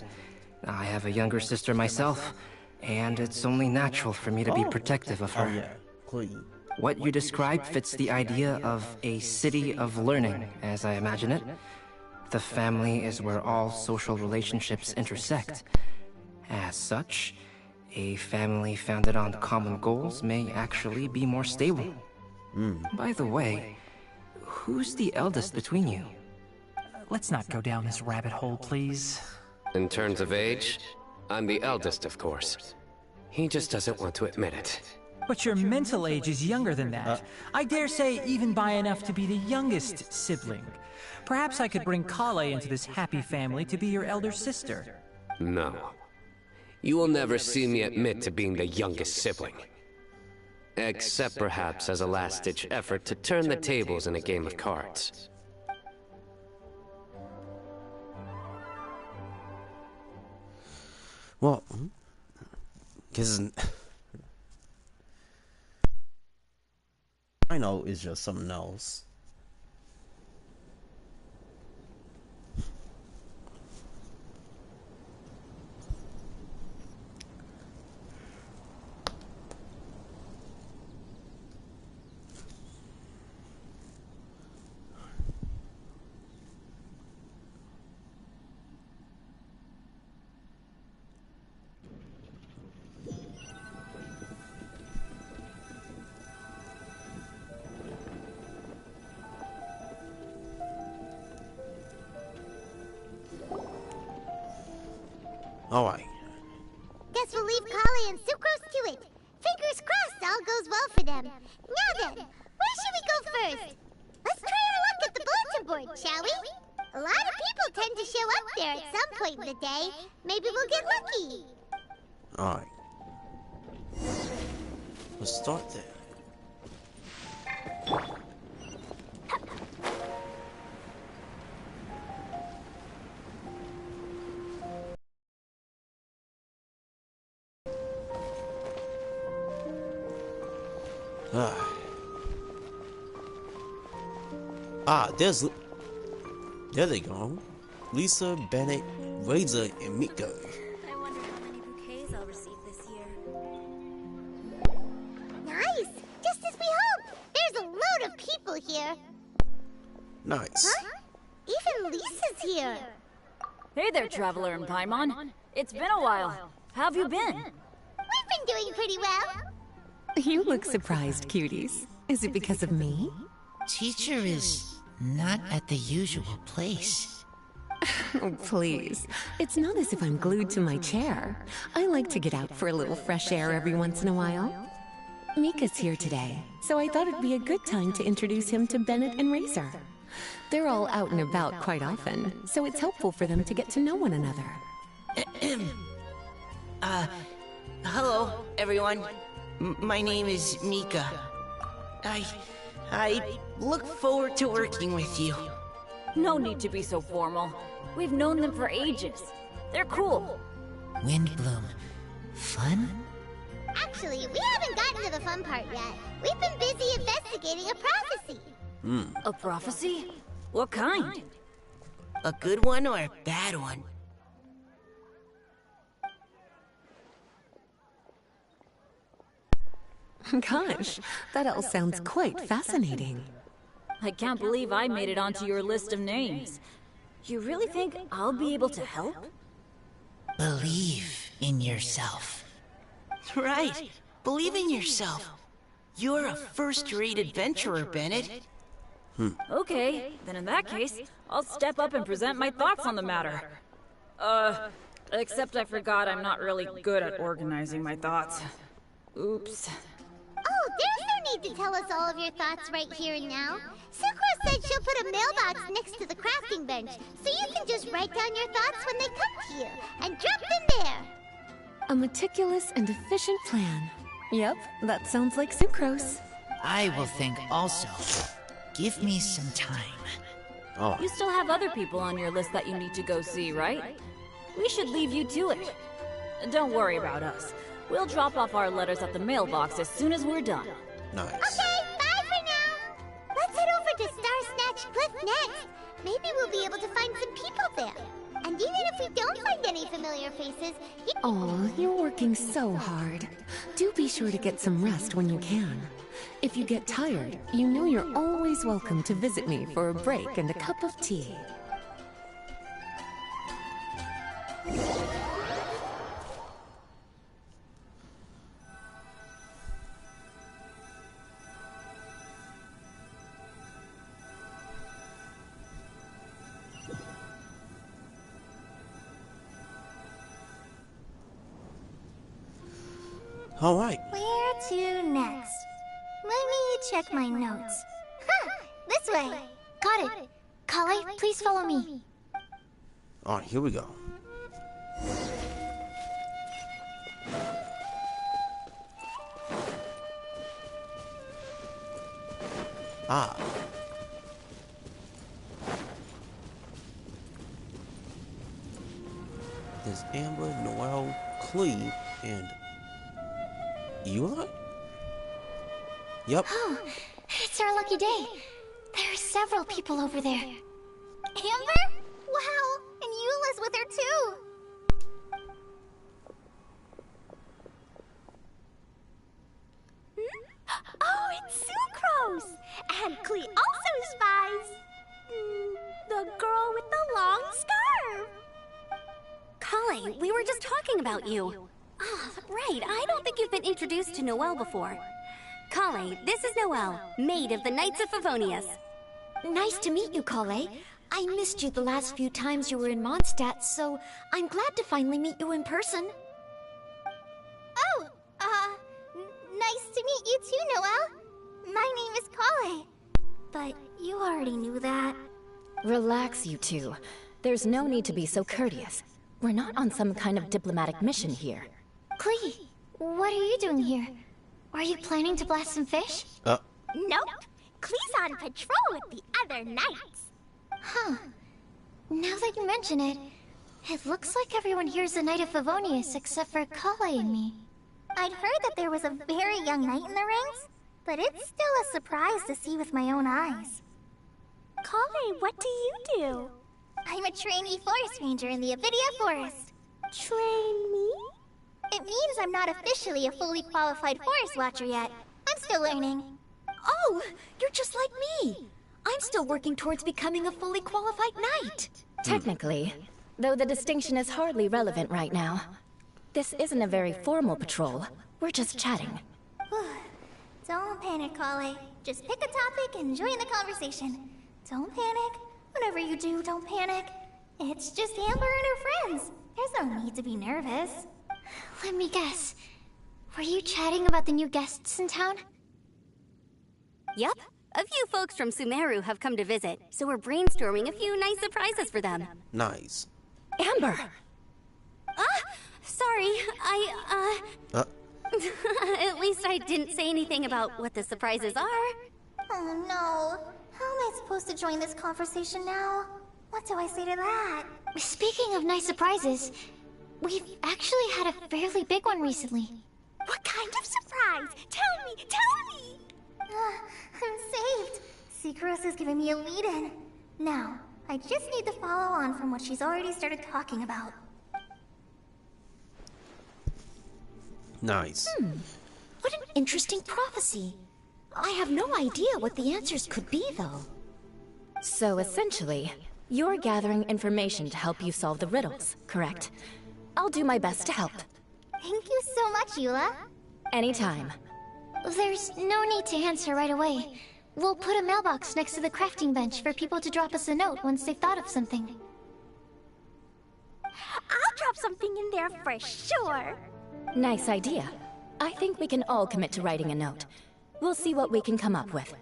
I have a younger sister myself, and it's only natural for me to be protective of her. oh yeah, please. What you describe fits the idea of a city of learning, as I imagine it. The family is where all social relationships intersect. As such, a family founded on common goals may actually be more stable. By the way, who's the eldest between you? Let's not go down this rabbit hole, please. In terms of age, I'm the eldest, of course. He just doesn't want to admit it. But your mental age is younger than that. I dare say even by enough to be the youngest sibling. Perhaps I could bring Kale into this happy family to be your elder sister. No. You will never see me admit to being the youngest sibling. Except perhaps as a last-ditch effort to turn the tables in a game of cards. Well, because I know it's just something else. Alright. Guess we'll leave Kale and Sucrose to it. Fingers crossed all goes well for them. Now then, where should we go first? Let's try our luck at the bulletin board, shall we? A lot of people tend to show up there at some point in the day. Maybe we'll get lucky. Alright. Let's start there. There they go. Lisa, Bennett, Razor, and Mika. I wonder how many bouquets I'll receive this year. Nice! Just as we hoped! There's a load of people here. Nice. Huh? Even Lisa's here. Hey there, Traveler and Paimon. It's been a while. How have you been? We've been doing pretty well. You look surprised, cuties. Is it because of me? Teacher is not at the usual place. Oh, please. It's not as if I'm glued to my chair. I like to get out for a little fresh air every once in a while. Mika's here today, so I thought it'd be a good time to introduce him to Bennett and Razor. They're all out and about quite often, so it's helpful for them to get to know one another. Hello, everyone. My name is Mika. I look forward to working with you. No need to be so formal. We've known them for ages. They're cool. Windbloom. Fun? Actually, we haven't gotten to the fun part yet. We've been busy investigating a prophecy. A prophecy? What kind? A good one or a bad one? Gosh, that all sounds quite fascinating. I can't believe I made it onto your list of names. You really think I'll be able to help? Believe in yourself. Right. Believe in yourself. You're a first-rate adventurer, Bennett. Okay, then in that case, I'll step up and present my thoughts on the matter. Except I forgot I'm not really good at organizing my thoughts. Oops. Oh, there's no need to tell us all of your thoughts right here and now. Sucro said she'll put a mailbox next to the crafting bench, so you can just write down your thoughts when they come to you, and drop them there. A meticulous and efficient plan. Yep, that sounds like Sucrose. I will think also. Give me some time. Oh. You still have other people on your list that you need to go see, right? We should leave you to it. Don't worry about us. We'll drop off our letters at the mailbox as soon as we're done. Nice. Okay, bye for now. Let's head over to Star Snatch Cliff next. Maybe we'll be able to find some people there. And even if we don't find any familiar faces, Aw, you're working so hard. Do be sure to get some rest when you can. If you get tired, you know you're always welcome to visit me for a break and a cup of tea. All right. where to next? Let me check my notes. Huh, this way. Got it. Kale, please follow me. All right, here we go. Ah. There's Amber, Noelle, Clee, and Eli? Yep. Oh, it's our lucky day. There are several people over there. Amber? Wow, and Eula's with her too. Oh, it's Sucrose! And Clee also spies. The girl with the long scarf. Kale, we were just talking about you. Ah, right. I don't think you've been introduced to Noelle before. Kale, this is Noelle, maid of the Knights of Favonius. Nice to meet you, Kale. I missed you the last few times you were in Mondstadt, so I'm glad to finally meet you in person. Oh, nice to meet you too, Noelle. My name is Kale. But you already knew that. Relax, you two. There's no need to be so courteous. We're not on some kind of diplomatic mission here. Clee, what are you doing here? Are you planning to blast some fish? Nope. Clee's on patrol with the other knights. Huh. Now that you mention it, it looks like everyone here's a Knight of Favonius except for Kale and me. I'd heard that there was a very young knight in the ranks. but it's still a surprise to see with my own eyes. Kale, what do you do? I'm a trainee forest ranger in the Avidia Forest. Trainee? It means I'm not officially a fully qualified forest watcher yet. I'm still learning. Oh, you're just like me. I'm still working towards becoming a fully qualified knight. Technically, though the distinction is hardly relevant right now. This isn't a very formal patrol. We're just chatting. Don't panic, Kale. Just pick a topic and join the conversation. Don't panic. Whatever you do, don't panic. It's just Amber and her friends. There's no need to be nervous. Let me guess. Were you chatting about the new guests in town? Yep. A few folks from Sumeru have come to visit, so we're brainstorming a few nice surprises for them. Nice. Amber! Sorry, At least I didn't say anything about what the surprises are. Oh no. How am I supposed to join this conversation now? What do I say to that? Speaking of nice surprises, we've actually had a fairly big one recently. What kind of surprise? Tell me! I'm saved. Secros is giving me a lead-in. Now, I just need to follow on from what she's already started talking about. Nice. What an interesting prophecy. I have no idea what the answers could be, though. So essentially, you're gathering information to help you solve the riddles, correct? I'll do my best to help. Thank you so much, Eula. Anytime. There's no need to answer right away. We'll put a mailbox next to the crafting bench for people to drop us a note once they've thought of something. I'll drop something in there for sure. Nice idea. I think we can all commit to writing a note. We'll see what we can come up with.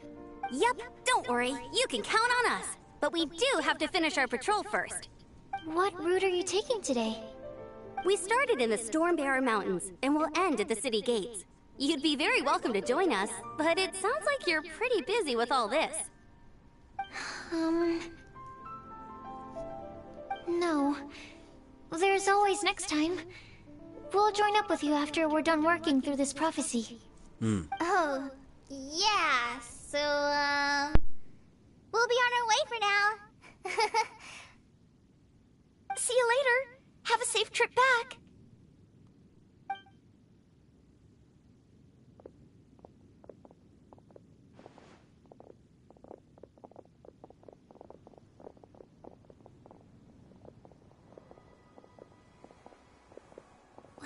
Yep, don't worry. You can count on us. But we do have to finish our patrol first. What route are you taking today? We started in the Stormbearer Mountains, and we'll end at the city gates. You'd be very welcome to join us, but it sounds like you're pretty busy with all this. No. There's always next time. We'll join up with you after we're done working through this prophecy. Oh, yeah, so, we'll be on our way for now. See you later. Have a safe trip back.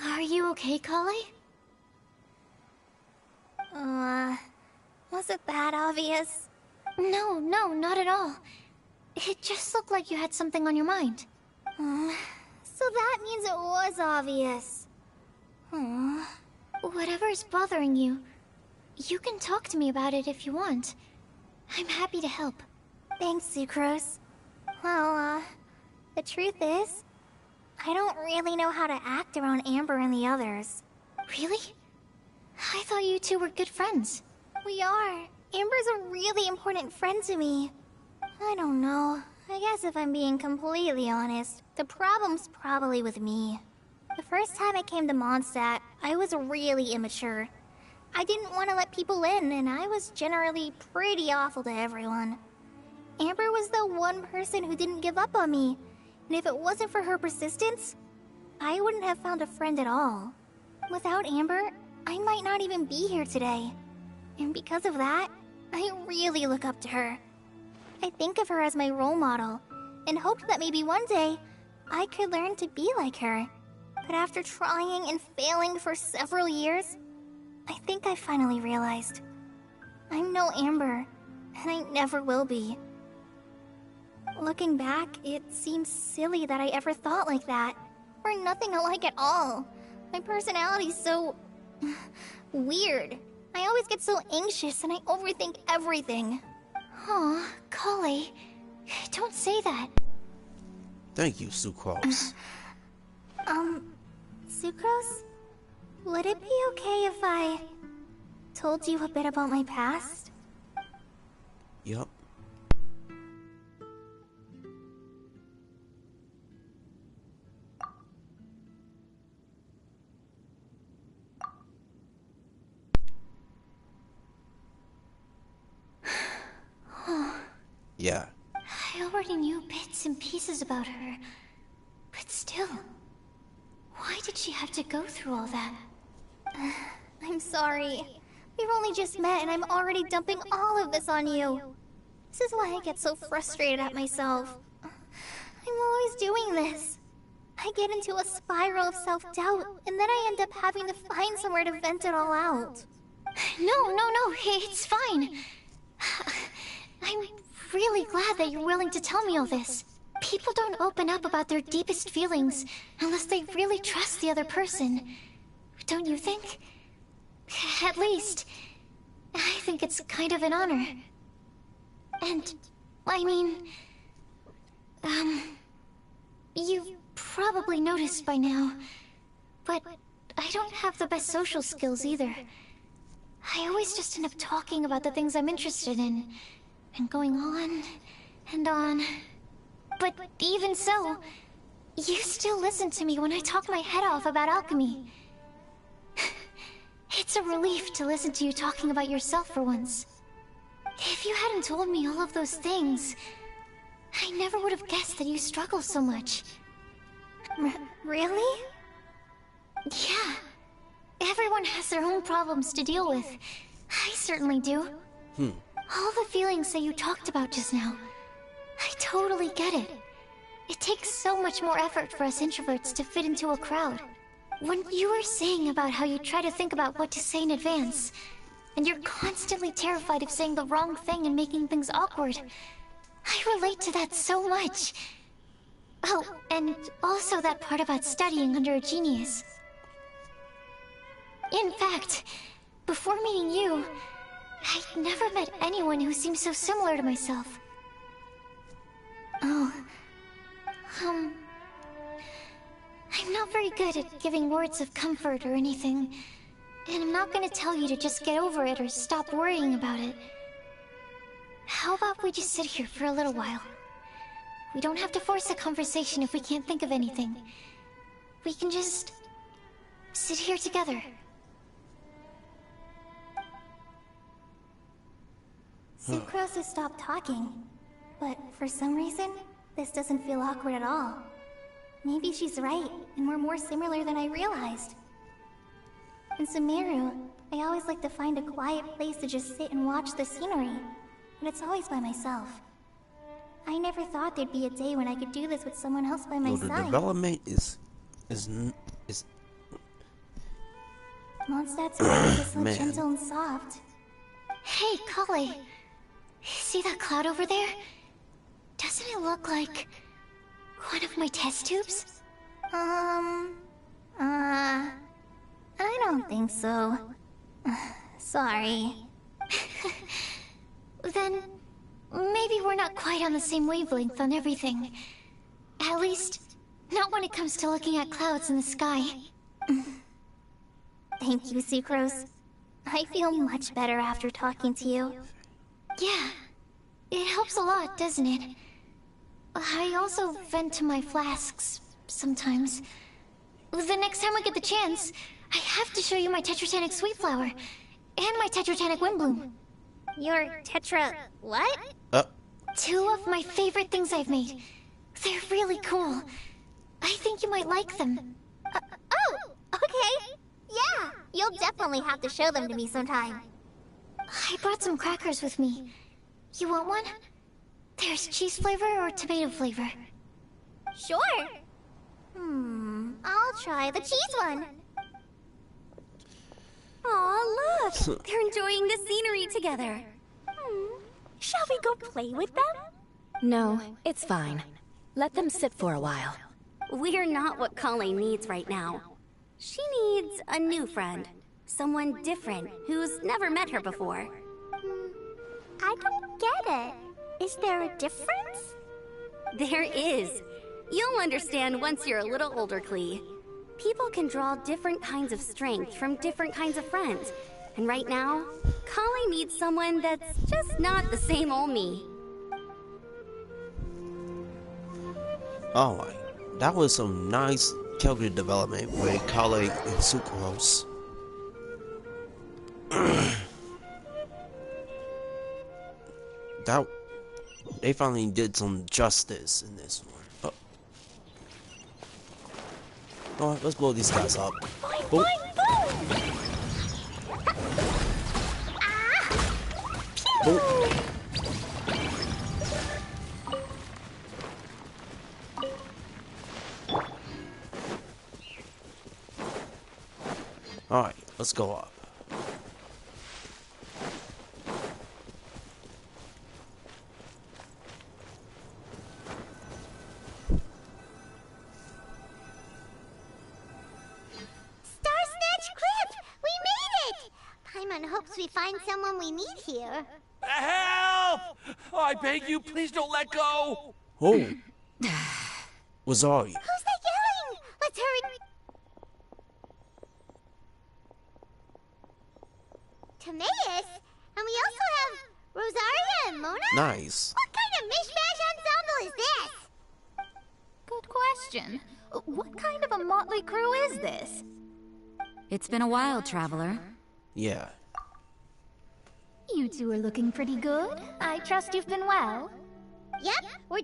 Are you okay, Kale? Was it that obvious? No, not at all. It just looked like you had something on your mind. So that means it was obvious. Whatever's bothering you, you can talk to me about it if you want. I'm happy to help. Thanks, Sucrose. Well, the truth is, I don't really know how to act around Amber and the others. Really? I thought you two were good friends. We are. Amber's a really important friend to me. I don't know. I guess if I'm being completely honest, the problem's probably with me. The first time I came to Mondstadt, I was really immature. I didn't want to let people in, and I was generally pretty awful to everyone. Amber was the one person who didn't give up on me, and if it wasn't for her persistence, I wouldn't have found a friend at all. Without Amber, I might not even be here today. And because of that, I really look up to her. I think of her as my role model, and hoped that maybe one day, I could learn to be like her. But after trying and failing for several years, I think I finally realized. I'm no Amber, and I never will be. Looking back, it seems silly that I ever thought like that. We're nothing alike at all. My personality's so... weird. I always get so anxious and I overthink everything. Aw, Kale. Don't say that. Thank you, Sucrose. Sucrose? Would it be okay if I told you a bit about my past? Yup. Yeah. I already knew bits and pieces about her. But still, why did she have to go through all that? I'm sorry. We've only just met and I'm already dumping all of this on you. This is why I get so frustrated at myself. I'm always doing this. I get into a spiral of self-doubt, and then I end up having to find somewhere to vent it all out. No, it's fine. I'm really glad that you're willing to tell me all this. People don't open up about their deepest feelings unless they really trust the other person. Don't you think? At least, I think it's kind of an honor. And, I mean... You've probably noticed by now, but I don't have the best social skills either. I always just end up talking about the things I'm interested in, and going on and on. But even so, you still listen to me when I talk my head off about alchemy. It's a relief to listen to you talking about yourself for once. If you hadn't told me all of those things, I never would have guessed that you struggle so much. Really? Yeah. Everyone has their own problems to deal with. I certainly do. All the feelings that you talked about just now, I totally get it. It takes so much more effort for us introverts to fit into a crowd. When you were saying about how you try to think about what to say in advance, and you're constantly terrified of saying the wrong thing and making things awkward, I relate to that so much. Oh, and also that part about studying under a genius. In fact, before meeting you, I'd never met anyone who seemed so similar to myself. Oh, I'm not very good at giving words of comfort or anything, and I'm not gonna tell you to just get over it or stop worrying about it. How about we just sit here for a little while? We don't have to force a conversation if we can't think of anything. We can just sit here together. Sucrose has stopped talking, but for some reason, this doesn't feel awkward at all. Maybe she's right, and we're more similar than I realized. In Sumeru, I always like to find a quiet place to just sit and watch the scenery, but it's always by myself. I never thought there'd be a day when I could do this with someone else by my The side. development is Mondstadt's voice is so Man. gentle and soft. Hey, Kale. See that cloud over there? Doesn't it look like one of my test tubes? I don't think so. Sorry. Then maybe we're not quite on the same wavelength on everything. At least, not when it comes to looking at clouds in the sky. Thank you, Sucrose. I feel much better after talking to you. Yeah, it helps a lot, doesn't it? I also vent to my flasks sometimes. The next time I get the chance, I have to show you my Tetratanic Sweet Flower and my Tetratanic Windbloom. Your Tetra... what? Two of my favorite things I've made. They're really cool. I think you might like them. Oh, okay. Yeah, you'll definitely have to show them to me sometime. I brought some crackers with me. You want one? There's cheese flavor or tomato flavor. Sure. I'll try the cheese one. Aw, look! They're enjoying the scenery together. Shall we go play with them? No, it's fine. Let them sit for a while. We're not what Colleen needs right now. She needs a new friend. Someone different, who's never met her before. I don't get it. Is there a difference? There is. You'll understand once you're a little older, Klee. People can draw different kinds of strength from different kinds of friends. And right now, Colleen needs someone that's just not the same old me. Alright, that was some nice character development with Kale and Sucrose. They finally did some justice in this one. Oh. Alright, let's blow these guys up. Boom. Boom. Alright, let's go up. Hopes we find someone we need here. Help! Oh, I beg you, please don't let go! Oh. Was Ari? Who's that yelling? Let's hurry. Timaeus? And we also have Rosaria and Mona? Nice. What kind of mishmash ensemble is this? Good question. What kind of a motley crew is this? It's been a while, Traveler. Yeah. You two are looking pretty good. I trust you've been well. Yep, we're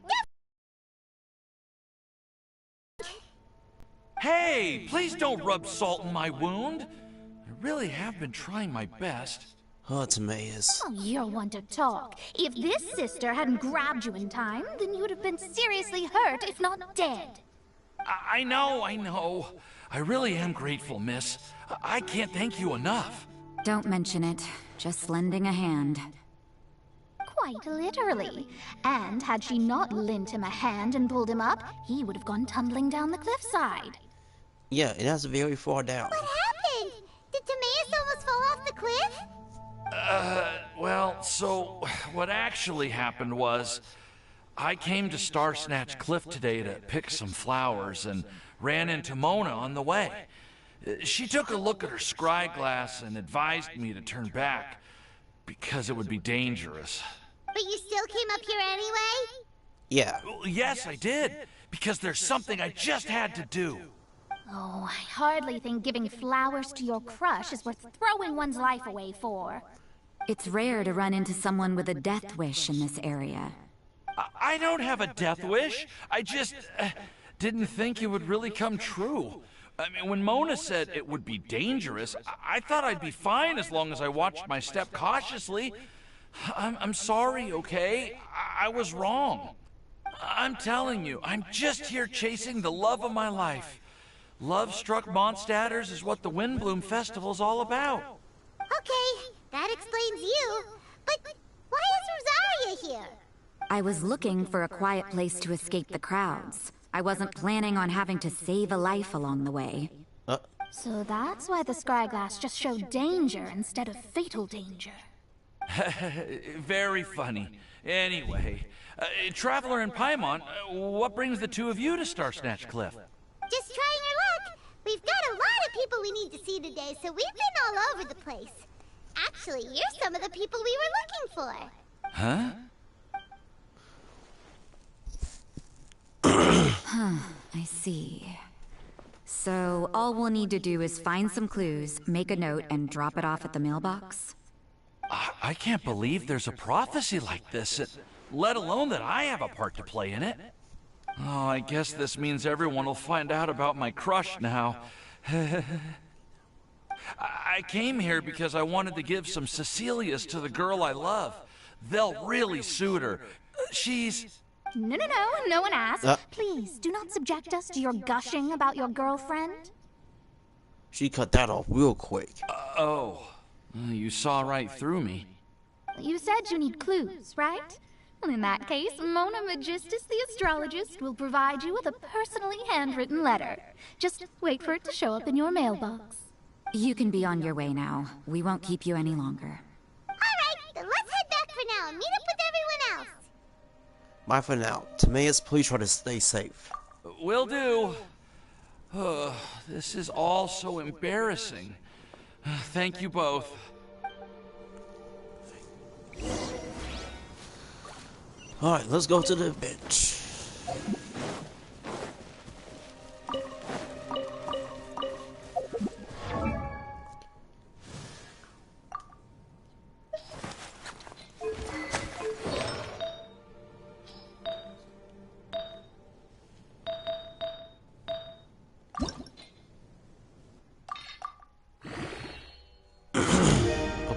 Hey, please don't rub salt in my wound. I really have been trying my best. Oh, Timaeus. Oh, you're one to talk. If this sister hadn't grabbed you in time, then you'd have been seriously hurt, if not dead. I know. I really am grateful, miss. I can't thank you enough. Don't mention it. Just lending a hand. Quite literally. And had she not lent him a hand and pulled him up, he would have gone tumbling down the cliffside. Yeah, and that's very far down. What happened? Did Timaeus almost fall off the cliff? Well, so what actually happened was I came to Star Snatch Cliff today to pick some flowers and ran into Mona on the way. She took a look at her scry glass and advised me to turn back because it would be dangerous. But you still came up here anyway? Yeah. Yes, I did. Because there's something I just had to do. Oh, I hardly think giving flowers to your crush is worth throwing one's life away for. It's rare to run into someone with a death wish in this area. I don't have a death wish. I just didn't think it would really come true. I mean, when Mona said it would be dangerous, I thought I'd be fine as long as I watched my step cautiously. I'm sorry, okay? I was wrong. I'm telling you, I'm just here chasing the love of my life. Love-struck Mondstadters is what the Windbloom Festival's all about. Okay, that explains you. But why is Rosaria here? I was looking for a quiet place to escape the crowds. I wasn't planning on having to save a life along the way. So that's why the scryglass just showed danger instead of fatal danger. Very funny. Anyway, Traveler and Paimon, what brings the two of you to Star Snatch Cliff? Just trying our luck. We've got a lot of people we need to see today, so we've been all over the place. Actually, you're some of the people we were looking for. Huh? I see. So, all we'll need to do is find some clues, make a note, and drop it off at the mailbox? I can't believe there's a prophecy like this, let alone that I have a part to play in it. Oh, I guess this means everyone will find out about my crush now. I came here because I wanted to give some Cecilias to the girl I love. They'll really suit her. She's... No one asked. Please, do not subject us to your gushing about your girlfriend. She cut that off real quick. You saw right through me. You said you need clues, right? Well, in that case, Mona Magistus the astrologist will provide you with a personally handwritten letter. Just wait for it to show up in your mailbox. You can be on your way now. We won't keep you any longer. Alright, then let's head back for now and meet up with everyone else. Bye for now. Timaeus, please try to stay safe. Will do. This is all so embarrassing. Thank you both. Alright, let's go to the bench.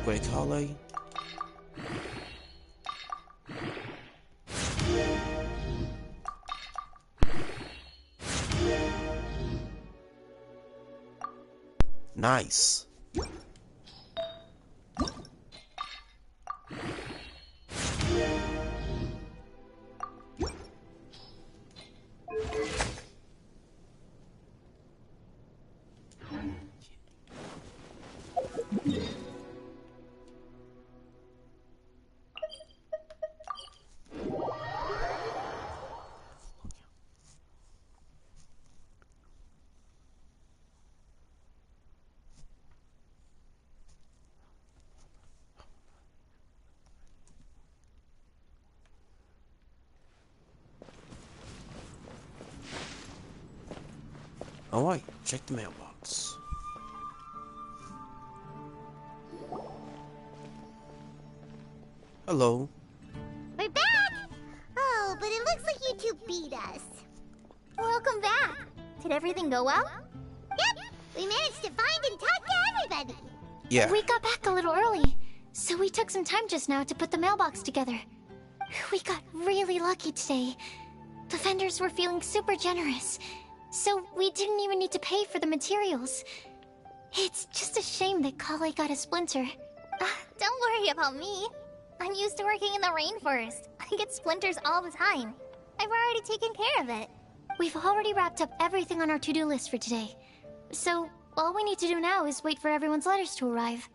upgrade Kale. Nice. Alright, check the mailbox. Hello. We're back! Oh, but it looks like you two beat us. Welcome back. Did everything go well? Yep! We managed to find and talk to everybody. Yeah. We got back a little early, so we took some time just now to put the mailbox together. We got really lucky today. The vendors were feeling super generous, so we didn't even need to pay for the materials. It's just a shame that Kale got a splinter. Don't worry about me. I'm used to working in the rainforest. I get splinters all the time. I've already taken care of it. We've already wrapped up everything on our to-do list for today. So, all we need to do now is wait for everyone's letters to arrive.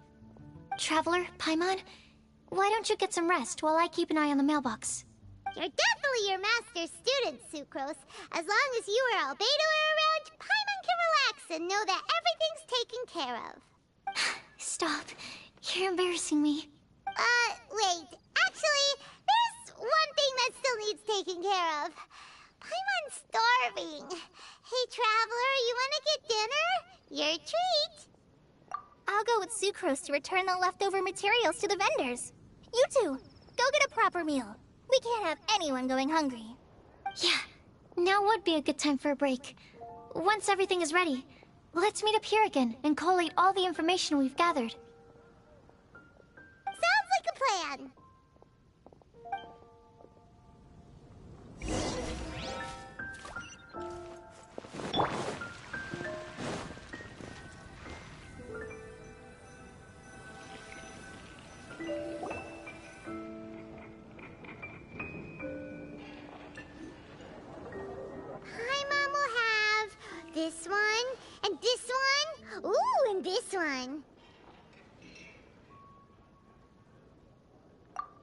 Traveler, Paimon, why don't you get some rest while I keep an eye on the mailbox? You're definitely your master's student, Sucrose. As long as you or Albedo are around, Paimon can relax and know that everything's taken care of. Stop. You're embarrassing me. Wait. Actually, there's one thing that still needs taking care of. Paimon's starving. Hey, Traveler, you wanna get dinner? Your treat. I'll go with Sucrose to return the leftover materials to the vendors. You two, go get a proper meal. We can't have anyone going hungry. Yeah, now would be a good time for a break. Once everything is ready, let's meet up here again and collate all the information we've gathered. Sounds like a plan. Paimon will have this one, and this one, ooh, and this one.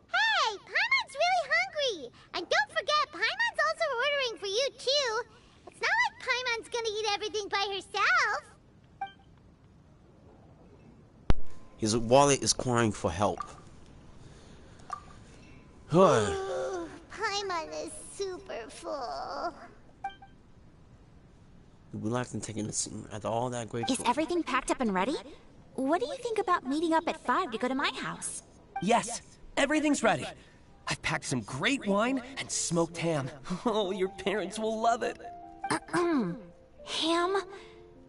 Hey, Paimon's really hungry! And don't forget, Paimon's also ordering for you, too. It's not like Paimon's gonna eat everything by herself. His wallet is crying for help. Ooh, Paimon is super full. We like to take in the scene after all that great. Is everything packed up and ready? What do you think about meeting up at 5 to go to my house? Yes, everything's ready. I've packed some great wine and smoked ham. Oh, your parents will love it. Ham?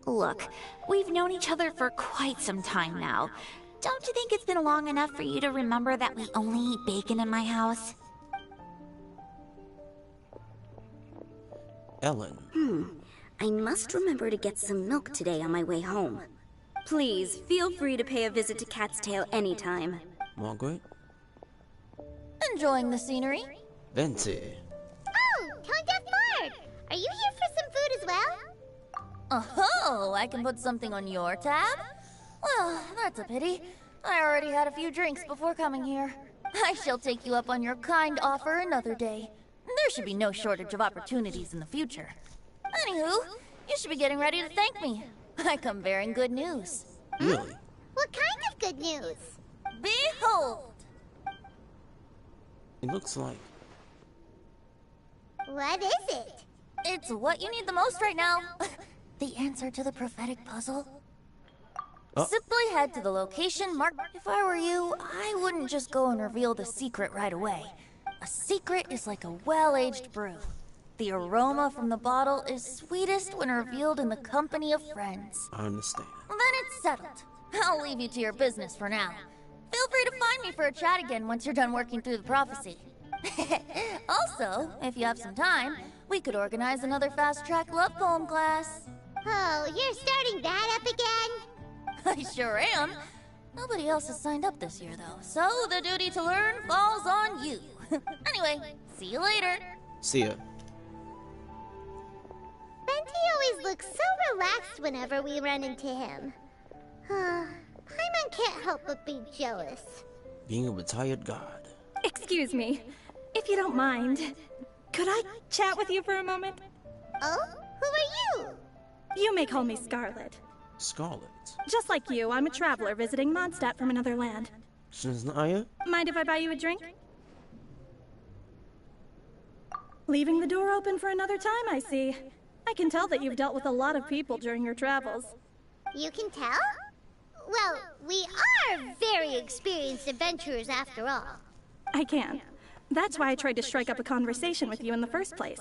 Look, we've known each other for quite some time now. Don't you think it's been long enough for you to remember that we only eat bacon in my house? Ellen. I must remember to get some milk today on my way home. Please, feel free to pay a visit to Cat's Tail anytime. Margaret. Enjoying the scenery? Venti. Oh, Tone Deaf Bard! Are you here for some food as well? Oh, I can put something on your tab? Well, that's a pity. I already had a few drinks before coming here. I shall take you up on your kind offer another day. There should be no shortage of opportunities in the future. Anywho, you should be getting ready to thank me. I come bearing good news. Really? What kind of good news? Behold! It looks like. What is it? It's what you need the most right now. The answer to the prophetic puzzle. Simply head to the location marked. If I were you, I wouldn't just go and reveal the secret right away. A secret is like a well-aged brew. The aroma from the bottle is sweetest when revealed in the company of friends. I understand. Then it's settled. I'll leave you to your business for now. Remind me for a chat again once you're done working through the prophecy. Also, if you have some time, we could organize another fast-track love poem class. Oh, you're starting that up again? I sure am. Nobody else has signed up this year, though, so the duty to learn falls on you. Anyway, see you later. See ya. Venti always looks so relaxed whenever we run into him. Paimon can't help but be jealous. Being a retired god. Excuse me, if you don't mind, could I chat with you for a moment? Oh? Who are you? You may call me Scarlet. Scarlet. Just like you, I'm a traveler visiting Mondstadt from another land. Shiznaya? Mind if I buy you a drink? Leaving the door open for another time, I see. I can tell that you've dealt with a lot of people during your travels. You can tell? Well, we are very experienced adventurers after all. I can. That's why I tried to strike up a conversation with you in the first place.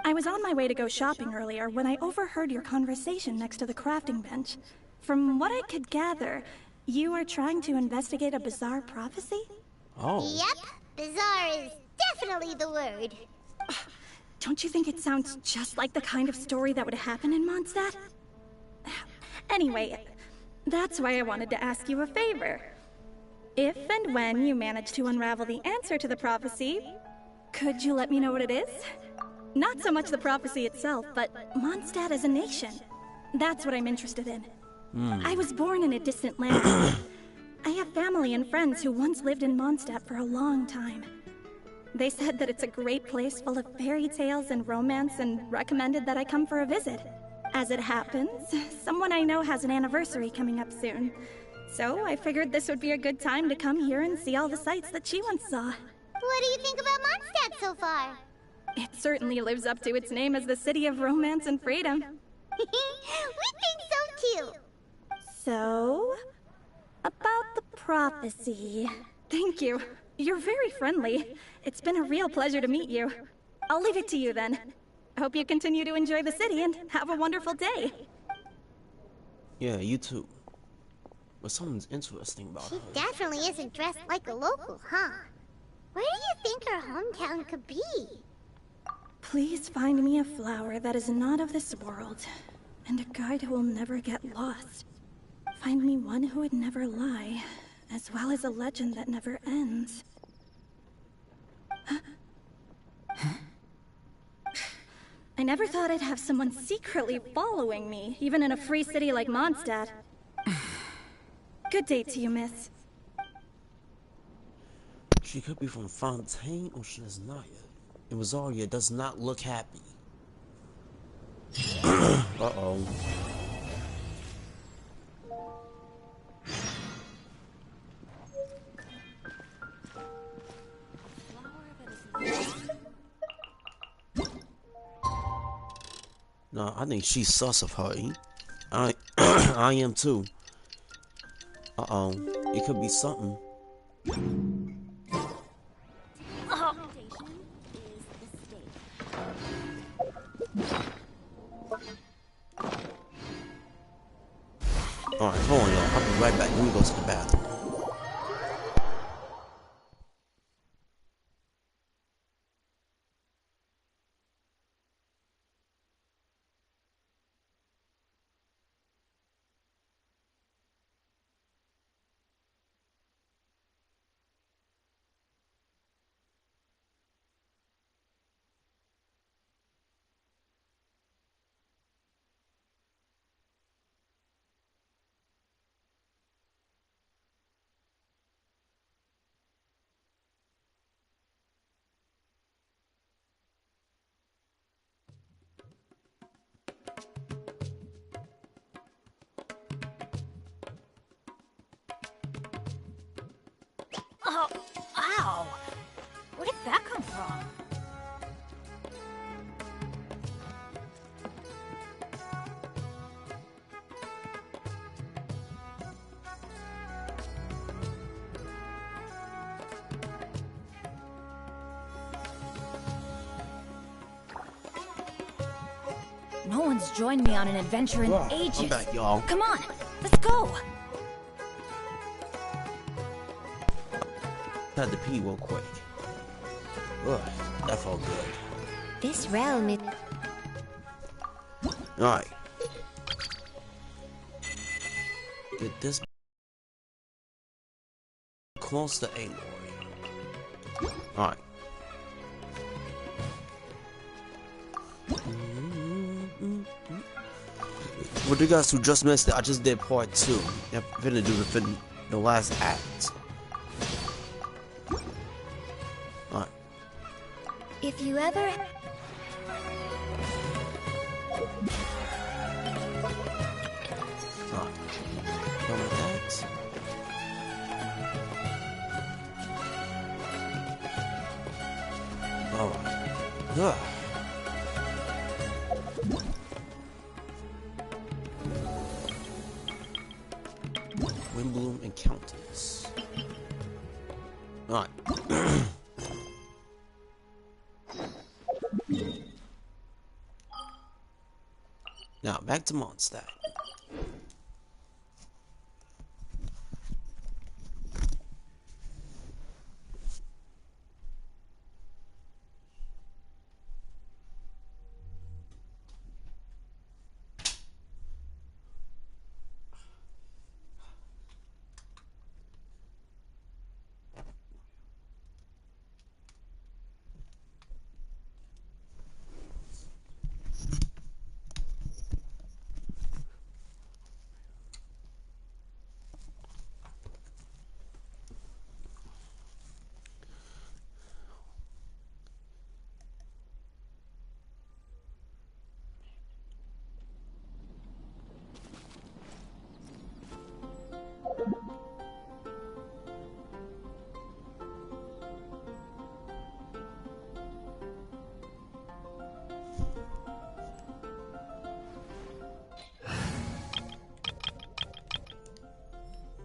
I was on my way to go shopping earlier when I overheard your conversation next to the crafting bench. From what I could gather, you are trying to investigate a bizarre prophecy? Oh. Yep, bizarre is definitely the word. Don't you think it sounds just like the kind of story that would happen in Mondstadt? Anyway, that's why I wanted to ask you a favor. If and when you manage to unravel the answer to the prophecy, could you let me know what it is? Not so much the prophecy itself, but Mondstadt as a nation. That's what I'm interested in. I was born in a distant land. I have family and friends who once lived in Mondstadt for a long time. They said that it's a great place full of fairy tales and romance and recommended that I come for a visit. As it happens, someone I know has an anniversary coming up soon. So I figured this would be a good time to come here and see all the sights that she once saw. What do you think about Mondstadt so far? It certainly lives up to its name as the city of romance and freedom. We think so too. So, about the prophecy. Thank you. You're very friendly. It's been a real pleasure to meet you. I'll leave it to you then. Hope you continue to enjoy the city and have a wonderful day. Yeah, you too. But something's interesting about her. She definitely isn't dressed like a local, huh? Where do you think her hometown could be? Please find me a flower that is not of this world, and a guide who will never get lost. Find me one who would never lie, as well as a legend that never ends. I never thought I'd have someone secretly following me, even in a free city like Mondstadt. Good day to you, miss. She could be from Fontaine or Shiznaya. And Rosaria does not look happy. Uh-oh. No, I think she's sus of her. I am too. Uh-oh. It could be something. Alright, hold on, y'all. I'll be right back. Let me go to the bathroom. Oh, ow! Where did that come from? No one's joined me on an adventure in ages. I'm back, y'all. Come on, let's go. Had to pee real quick. Ugh, that felt good. This realm is... Alright. Get this close to Aloy. Alright. For you guys who just missed it, I just did part 2. I'm finna do the last act. Alright. If you ever... Alright. Done with that. Alright. Ugh. Windbloom encounters. Alright. Now back to Mondstadt.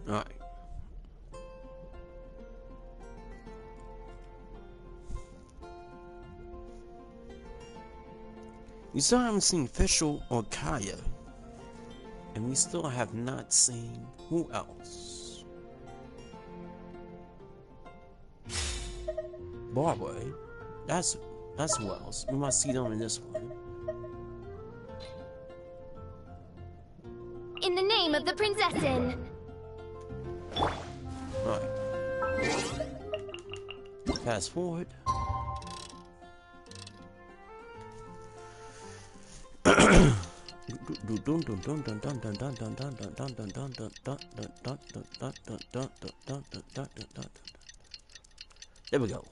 Alright. We still haven't seen Fischl or Kaya. And we still have not seen who else? Barbara. That's who else. We might see them in this one. In the name of the Prinzessin! Alright. Fast forward. There we go.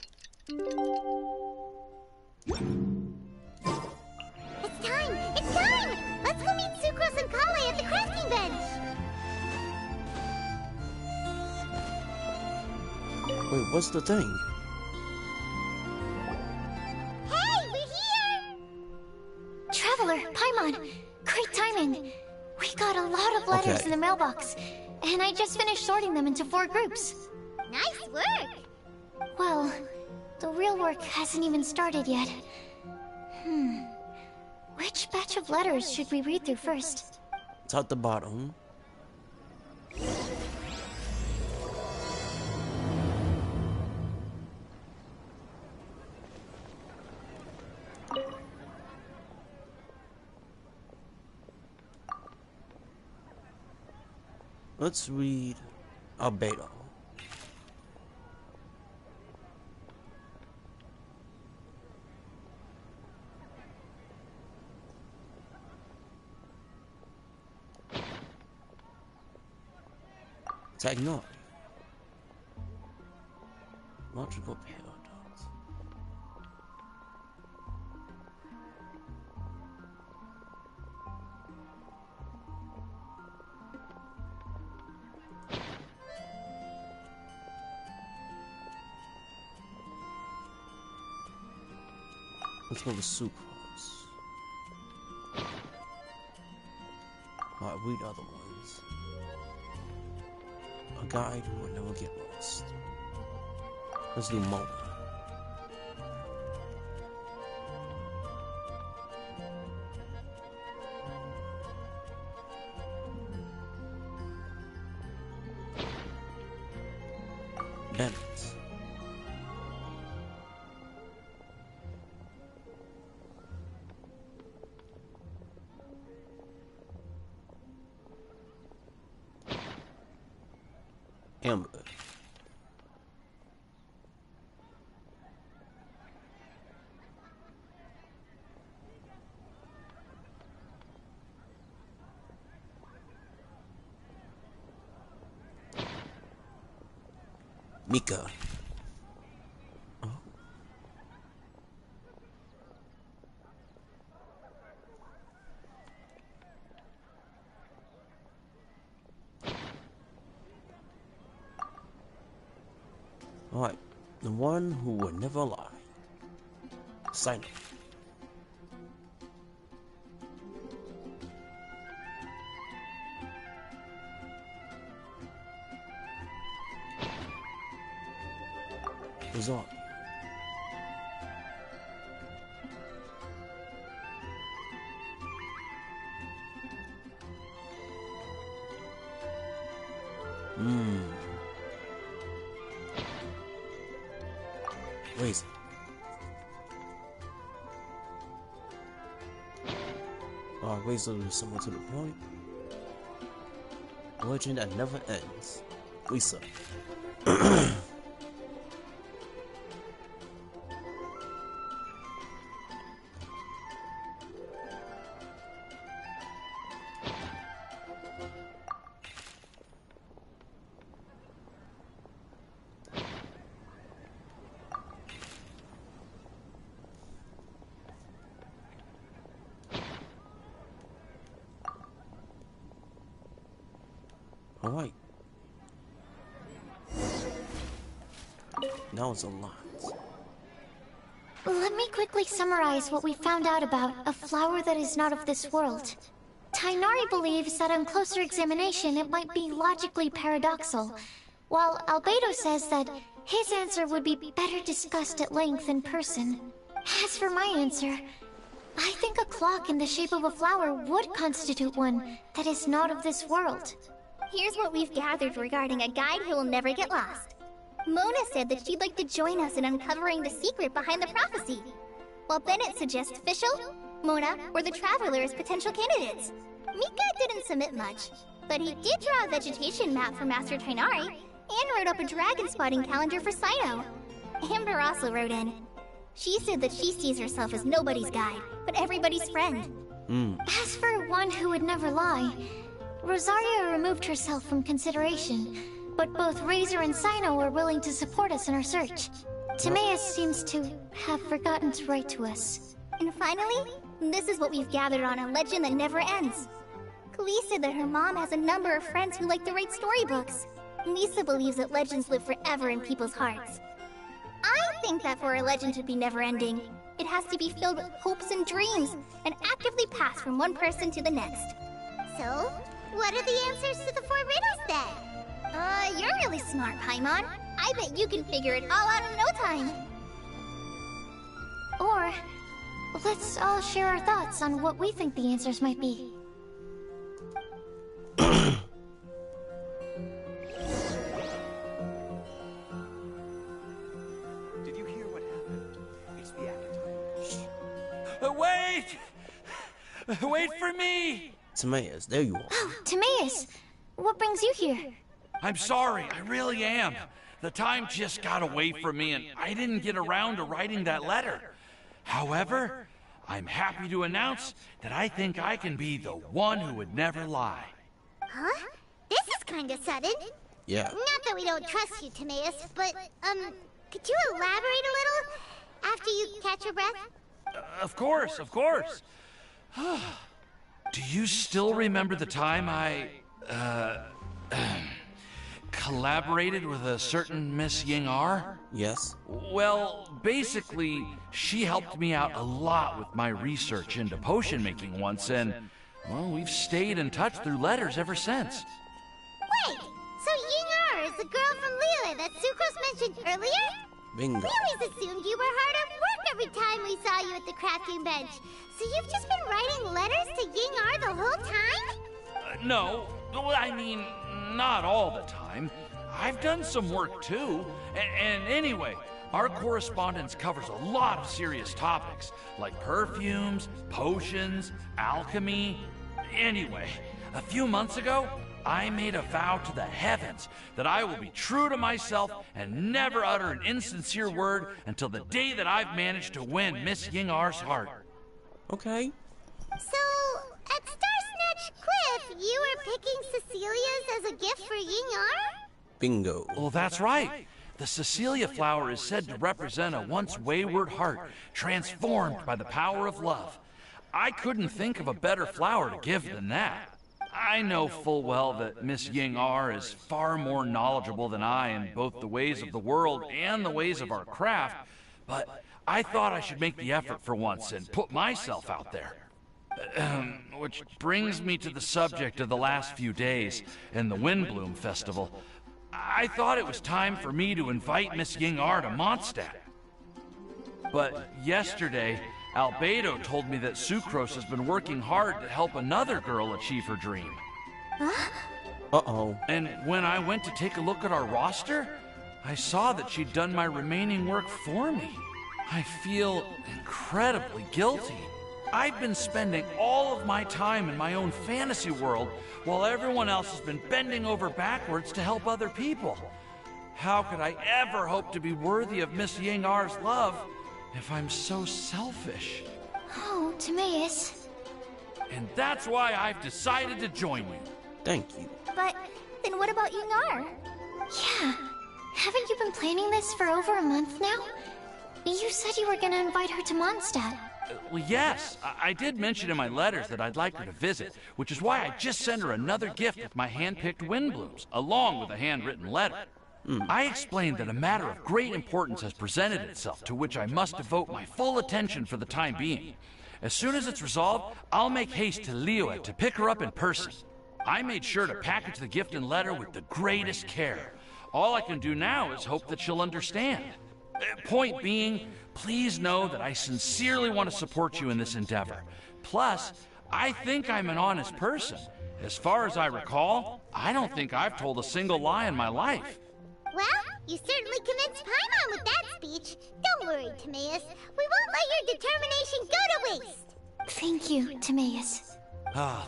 It's time! It's time! Let's go meet Sucrose and Kale at the crafting bench! Wait, what's the thing? Hey, we're here! Traveler, Paimon, great timing. We got a lot of letters in the mailbox, and I just finished sorting them into 4 groups. Nice work! Well, the real work hasn't even started yet. Which batch of letters should we read through first? It's at the bottom. Let's read Albedo. Tagnori. Logical paradox. Let's go with Sucrose. Alright, read other ones. A guide who will never get lost. Let's do Mona. Bennett. Amber. Mika. Oh. Alright, the one who would never lie. Sign up. Who's on? Wait. Wait, so there's someone to the point. A legend that never ends. Lisa. Alright. That was a lot. Let me quickly summarize what we found out about a flower that is not of this world. Tighnari believes that on closer examination it might be logically paradoxal, while Albedo says that his answer would be better discussed at length in person. As for my answer, I think a clock in the shape of a flower would constitute one that is not of this world. Here's what we've gathered regarding a guide who will never get lost. Mona said that she'd like to join us in uncovering the secret behind the prophecy, while Bennett suggests Fischl, Mona, or the Traveler as potential candidates. Mika didn't submit much, but he did draw a vegetation map for Master Tighnari, and wrote up a dragon spotting calendar for Cyno. Amber also wrote in. She said that she sees herself as nobody's guide, but everybody's friend. As for one who would never lie, Rosaria removed herself from consideration, but both Razor and Cyno are willing to support us in our search. Timaeus seems to have forgotten to write to us. And finally, this is what we've gathered on a legend that never ends. Klee said that her mom has a number of friends who like to write storybooks. Lisa believes that legends live forever in people's hearts. I think that for a legend to be never-ending, it has to be filled with hopes and dreams, and actively pass from one person to the next. So, what are the answers to the 4 riddles then? You're really smart, Paimon. I bet you can figure it all out in no time. Or, let's all share our thoughts on what we think the answers might be. Did you hear what happened? It's the Wait! Wait for me! Timaeus, there you are. Oh, Timaeus! What brings you here? I'm sorry, I really am. The time just got away from me and I didn't get around to writing that letter. However, I'm happy to announce that I think I can be the one who would never lie. Huh? This is kinda sudden. Yeah. Not that we don't trust you, Timaeus, but, could you elaborate a little after you catch your breath? Of course, of course. Do you still remember the time I, collaborated with a certain Miss Ying-R? Yes. Well, basically, she helped me out a lot with my research into potion making once, and, well, we've stayed in touch through letters ever since. Wait! So Ying-R is the girl from Liyue that Sucrose mentioned earlier? Bingo. We always assumed you were hard at work every time we saw you at the crafting bench. So you've just been writing letters to Ying-R the whole time? No, I mean, not all the time. I've done some work too. And anyway, our correspondence covers a lot of serious topics, like perfumes, potions, alchemy. Anyway, a few months ago, I made a vow to the heavens that I will be true to myself and never utter an insincere word until the day that I've managed to win Miss Ying-Ar's heart. Okay. So, at Star Snatch Cliff, you were picking Cecilia's as a gift for Ying-Ar? Bingo. Well, that's right. The Cecilia flower is said to represent a once wayward heart, transformed by the power of love. I couldn't think of a better flower to give than that. I know full well that Miss Ying-Ar is far more knowledgeable than I in both the ways of the world and the ways of our craft, but I thought I should make the effort for once and put myself out there. Which brings me to the subject of the last few days and the Windbloom Festival. I thought it was time for me to invite Miss Ying-Ar to Mondstadt. But yesterday, Albedo told me that Sucrose has been working hard to help another girl achieve her dream. Huh? Uh-oh. And when I went to take a look at our roster, I saw that she'd done my remaining work for me. I feel incredibly guilty. I've been spending all of my time in my own fantasy world while everyone else has been bending over backwards to help other people. How could I ever hope to be worthy of Miss Ying-Ar's love if I'm so selfish? Oh, Timaeus. And that's why I've decided to join you. Thank you. But then what about Ying-Ar? Yeah. Haven't you been planning this for over a month now? You said you were gonna invite her to Mondstadt. Well, yes. I did mention in my letters that I'd like her to visit, which is why I just sent her another gift with my hand-picked Windblooms, along with a handwritten letter. I explained that a matter of great importance has presented itself, to which I must devote my full attention for the time being. As soon as it's resolved, I'll make haste to Liyue to pick her up in person. I made sure to package the gift and letter with the greatest care. All I can do now is hope that she'll understand. Point being, please know that I sincerely want to support you in this endeavor. Plus, I think I'm an honest person. As far as I recall, I don't think I've told a single lie in my life. Well, you certainly convinced Paimon with that speech. Don't worry, Timaeus. We won't let your determination go to waste. Thank you, Timaeus.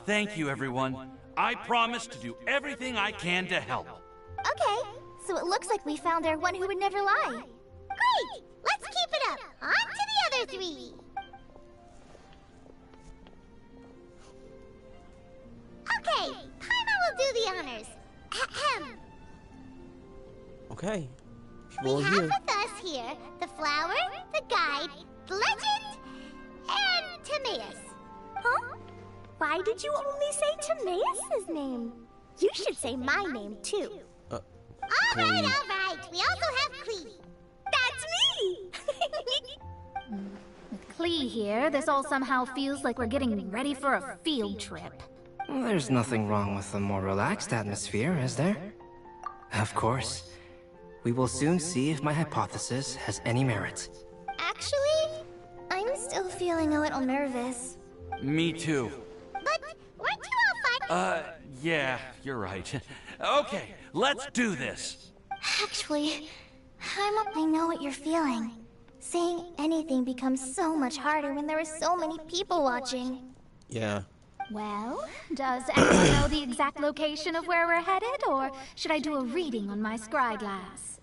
Thank you, everyone. I promise to do everything I can to help. Okay, so it looks like we found our one who would never lie. Great! Let's keep it up. On to the other three. Okay, Paimon will do the honors. Ahem. Okay. We have with us here the flower, the guide, the legend, and Timaeus. Huh? Why did you only say Timaeus' name? You should say my name, too. All right. We also have Clee. That's me! With Klee here, this all somehow feels like we're getting ready for a field trip. There's nothing wrong with a more relaxed atmosphere, is there? Of course. We will soon see if my hypothesis has any merit. Actually, I'm still feeling a little nervous. Me too. But weren't you all fun? Yeah, you're right. Okay, let's do this. Actually, I know what you're feeling. Saying anything becomes so much harder when there are so many people watching. Yeah. Well, does anyone know the exact location of where we're headed, or should I do a reading on my scry glass?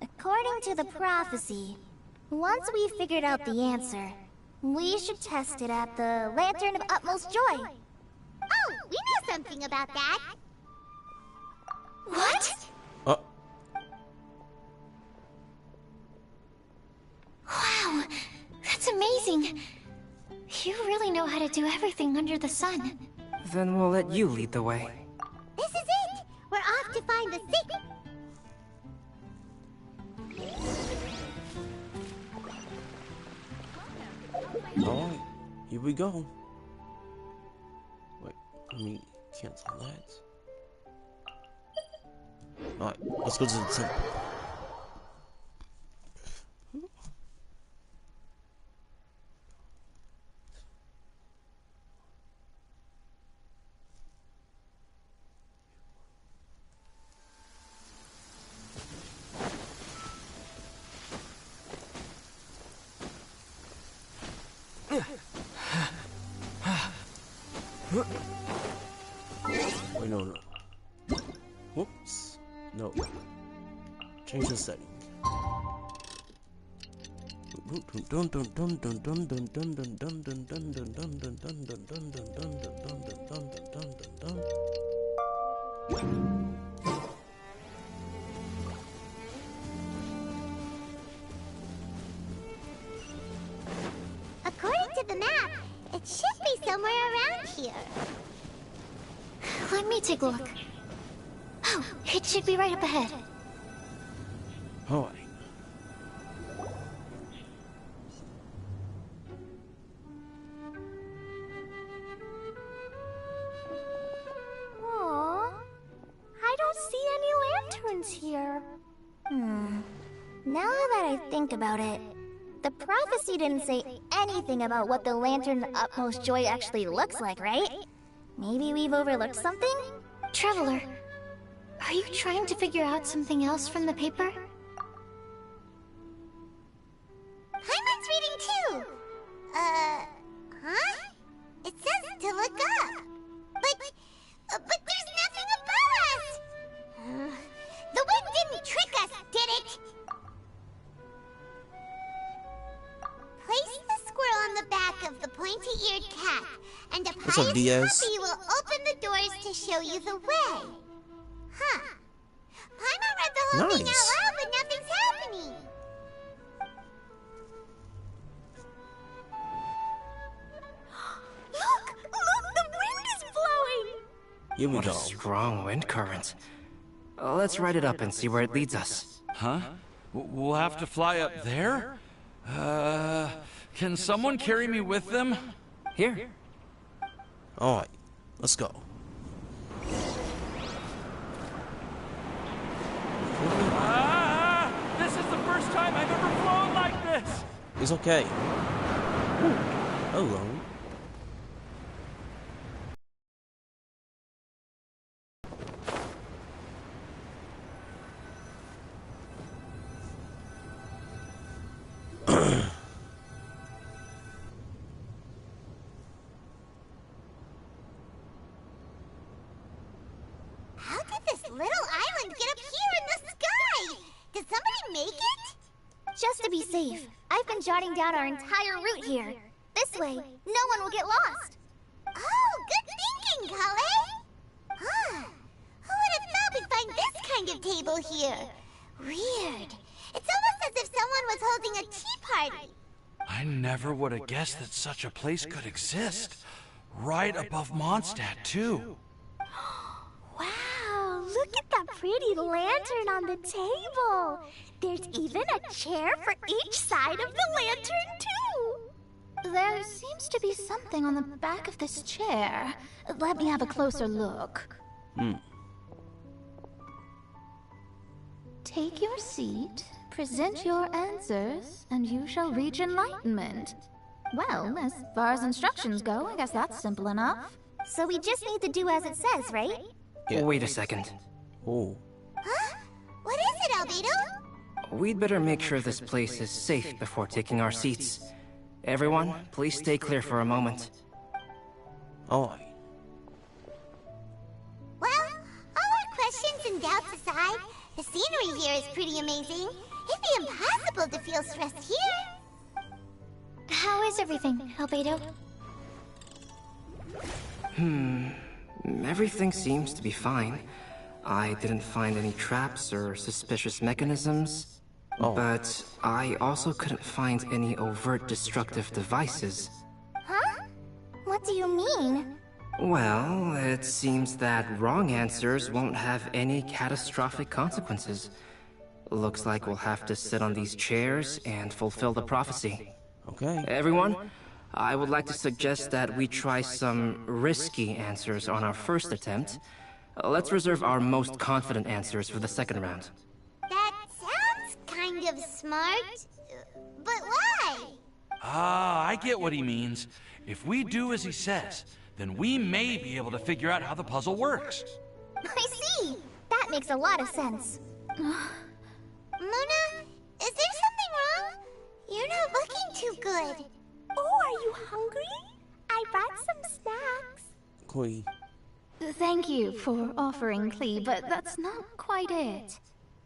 According to the prophecy, once we figured out the answer, we should test it at the Lantern of Utmost Joy. Oh, we know something about that. What? Wow, that's amazing. You really know how to do everything under the sun. Then we'll let you lead the way. This is it! We're off to find the secret. Alright, here we go. Wait, let me cancel that. Alright, let's go to the temple. No. Change the setting. According to the map, it should be somewhere around here. Let me take a look. Oh, it should be right up ahead. Alright. Aww. I don't see any lanterns here. Now that I think about it, the prophecy didn't say anything about what the Lantern Utmost Joy actually looks like, right? Maybe we've overlooked something? Traveler, are you trying to figure out something else from the paper? Paimon's reading too! Huh? It says to look up. But there's nothing above us! The wind didn't trick us, did it? Place the squirrel on the back of the pointy-eared cat, and a What's up, pious Diaz? puppy will open the doors to show you the way. Huh. Paimon read the whole thing out Nice. loud, but nothing's happening. Look, the wind is blowing! Here we What go. a strong wind current. Let's write it up and see where it leads us. Huh? We'll have to fly up there? Can someone carry me with them? Here. Alright, let's go. Ah! This is the first time I've ever flown like this! It's okay. Hello. How did this little island get up here in the sky? Did somebody make it? Just to be safe, I've been jotting down our entire route here. This way, no one will get lost. Oh, good thinking, Kale. Huh. Who would have thought we'd find this kind of table here? Weird. It's almost as if someone was holding a tea party. I never would have guessed that such a place could exist. Right above Mondstadt, too. Wow, look at that pretty lantern on the table. There's even a chair for each side of the lantern, too. There seems to be something on the back of this chair. Let me have a closer look. Take your seat, present your answers, and you shall reach enlightenment. Well, as far as instructions go, I guess that's simple enough. So we just need to do as it says, right? Yeah. Wait a second. Oh. Huh? What is it, Albedo? We'd better make sure this place is safe before taking our seats. Everyone, please stay clear for a moment. Alright. Well, all our questions and doubts aside, the scenery here is pretty amazing. It'd be impossible to feel stressed here. How is everything, Albedo? Everything seems to be fine. I didn't find any traps or suspicious mechanisms. But I also couldn't find any overt destructive devices. Huh? What do you mean? Well, it seems that wrong answers won't have any catastrophic consequences. Looks like we'll have to sit on these chairs and fulfill the prophecy. Okay. Everyone, I would like to suggest that we try some risky answers on our first attempt. Let's reserve our most confident answers for the second round. That sounds kind of smart. But why? Ah, I get what he means. If we do as he says, then we may be able to figure out how the puzzle works. I see. That makes a lot of sense. Muna, is there something wrong? You're not looking too good. Oh, are you hungry? I brought some snacks. Koi. Thank you for offering Klee, but that's not quite it.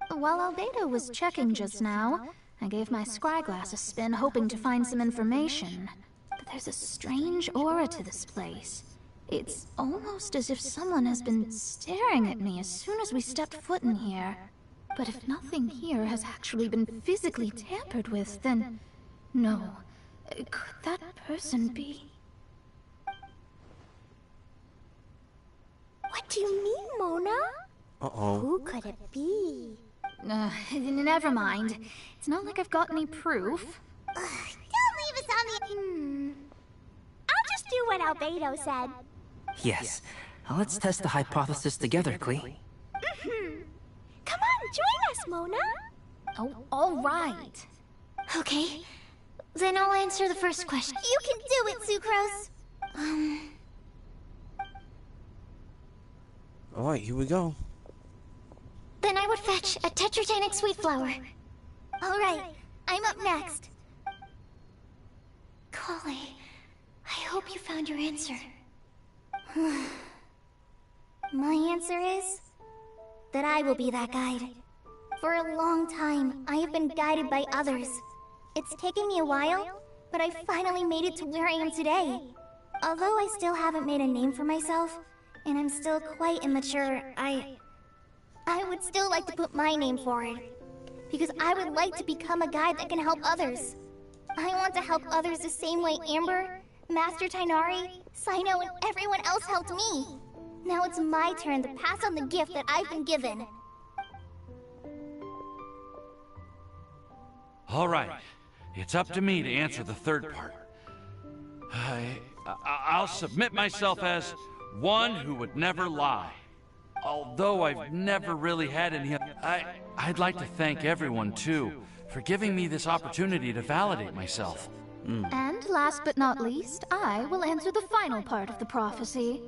While Albedo was checking just now, I gave my scryglass a spin hoping to find some information. But there's a strange aura to this place. It's almost as if someone has been staring at me as soon as we stepped foot in here. But if nothing here has actually been physically tampered with, then... no. Could that person be... What do you mean, Mona? Uh-oh. Who could it be? Never mind. It's not like I've got any proof. Don't leave us on the... I'll just do what Albedo said. Yes. Let's test the hypothesis together, Klee. Come on, join us, Mona. Oh, all right. Okay. Then I'll answer the first question. You can do it, Sucrose. Alright, here we go. Then I would fetch a tetratanic sweet flower. Alright, I'm up next. Kale, I hope you found your answer. My answer is that I will be that guide. For a long time, I have been guided by others. It's taken me a while, but I finally made it to where I am today. Although I still haven't made a name for myself, and I'm still quite immature, I would still like to put my name forward. Because I would like to become a guide that can help others. I want to help others the same way Amber, Master Tainari, Sino, and everyone else helped me. Now it's my turn to pass on the gift that I've been given. All right. It's up to me to answer the third part. I'll submit myself as one who would never lie. Although I've never really had any... I'd like to thank everyone, too, for giving me this opportunity to validate myself. And last but not least, I will answer the final part of the prophecy.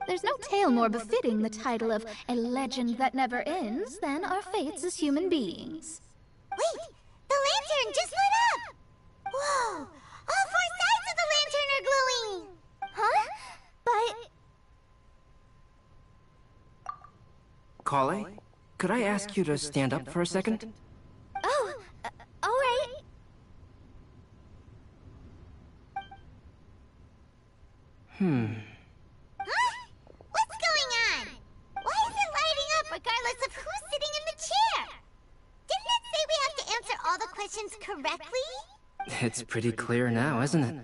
There's no tale more befitting the title of a legend that never ends than our fates as human beings. Wait! The lantern just lit up! Whoa! All four sides of the lantern are glowing! Huh? But... Kale, could I ask you to stand up for a second? Oh, alright. Huh? What's going on? Why is it lighting up regardless of who's sitting in the chair? Didn't it say we have to answer all the questions correctly? It's pretty clear now, isn't it?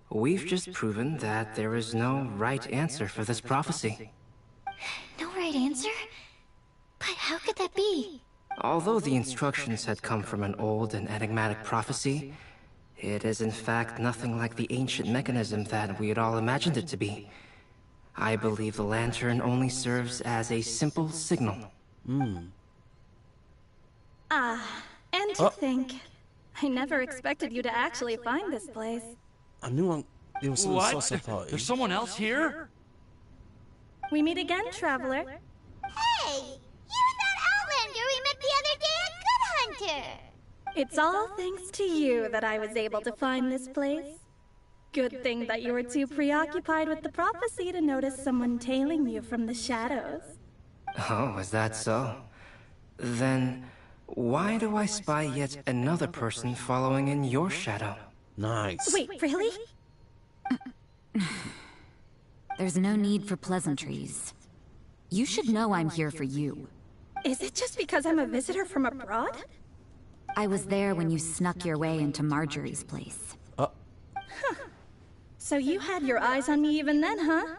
We've just proven that there is no right answer for this prophecy. No right answer? But how could that be? Although the instructions had come from an old and enigmatic prophecy, it is in fact nothing like the ancient mechanism that we had all imagined it to be. I believe the lantern only serves as a simple signal. And to think, I never expected you to actually find this place. I knew there was something What? sus about it. There's someone else here? We meet again, traveler. Hey! You're that Outlander we met the other day at Good Hunter! It's all thanks to you that I was able to find this place. Good thing that you were too preoccupied with the prophecy to notice someone tailing you from the shadows. Oh, is that so? Then, why do I spy yet another person following in your shadow? Nice. Wait, really? There's no need for pleasantries. You should know I'm here for you. Is it just because I'm a visitor from abroad? I was there when you snuck your way into Marjorie's place. So you had your eyes on me even then, huh?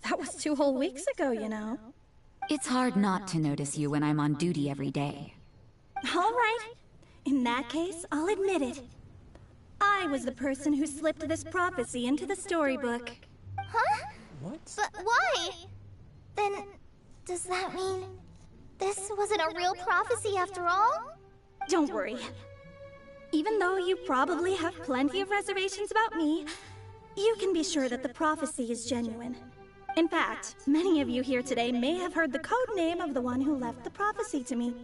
That was 2 whole weeks ago, you know. It's hard not to notice you when I'm on duty every day. All right. In that case, I'll admit it. I was the person who slipped this prophecy into the storybook. Huh? What? But why? Then, does that mean this wasn't a real prophecy after all? Don't worry. Even though you probably have plenty of reservations about me, you can be sure that the prophecy is genuine. In fact, many of you here today may have heard the code name of the one who left the prophecy to me.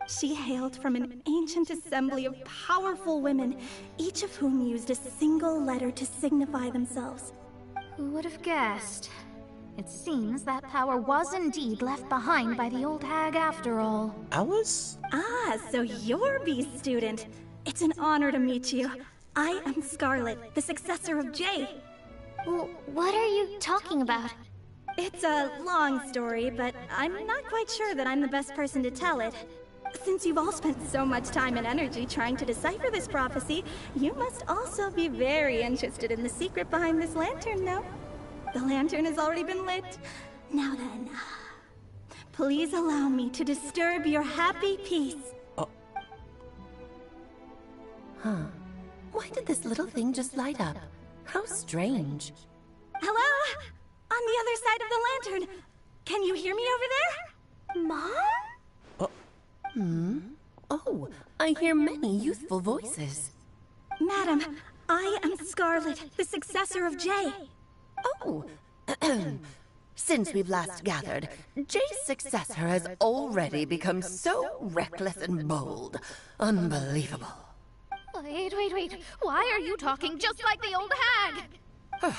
She hailed from an ancient assembly of powerful women, each of whom used a single letter to signify themselves. Who would have guessed? It seems that power was indeed left behind by the old hag after all. Alice? Ah, so you're B's student. It's an honor to meet you. I am Scarlet, the successor of Jay. Well, what are you talking about? It's a long story, but I'm not quite sure that I'm the best person to tell it. Since you've all spent so much time and energy trying to decipher this prophecy, you must also be very interested in the secret behind this lantern, no? The lantern has already been lit. Now then, please allow me to disturb your happy peace. Huh. Why did this little thing just light up? How strange. Hello? On the other side of the lantern. Can you hear me over there? Mom? Oh, I hear many youthful voices. Madam, I am Scarlet, the successor of Jay. Oh, since we've last gathered, Jay's successor has already become so reckless and bold. Unbelievable. Wait. Why are you talking just like the old hag?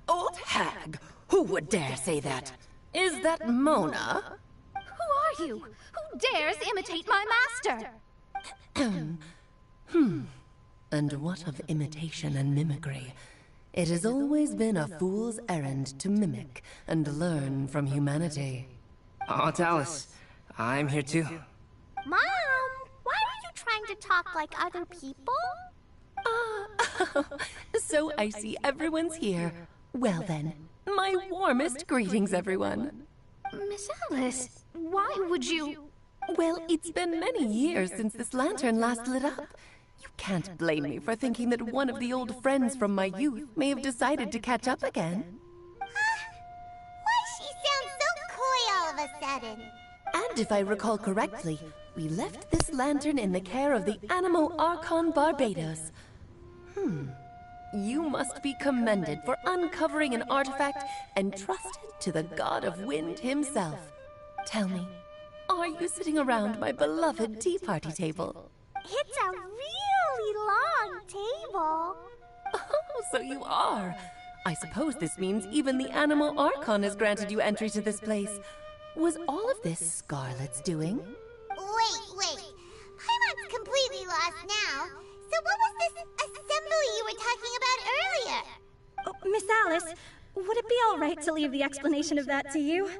Old hag? Who would dare say that? Is that Mona? Who are you? Who dares imitate my master? And what of imitation and mimicry? It has always been a fool's errand to mimic and learn from humanity. Oh, it's Alice. I'm here too. Mom, why are you trying to talk like other people? So I see everyone's here. Well then, my warmest greetings, everyone. Miss Alice, why would you... Well, it's been many years since this lantern last lit up. You can't blame me for thinking that one of the old friends from my youth may have decided to catch up again. Why she sounds so coy all of a sudden? And if I recall correctly, we left this lantern in the care of the Animo Archon Barbados. You must be commended for uncovering an artifact entrusted to the god of wind himself. Tell me, are you sitting around my beloved tea party table? It's a really long table. Oh, so you are. I suppose this means even the Animo Archon has granted you entry to this place. Was all of this Scarlet's doing? Wait. I'm completely lost now. So what was this assembly you were talking about earlier? Oh, Miss Alice, would it be all right to leave the explanation of that to you?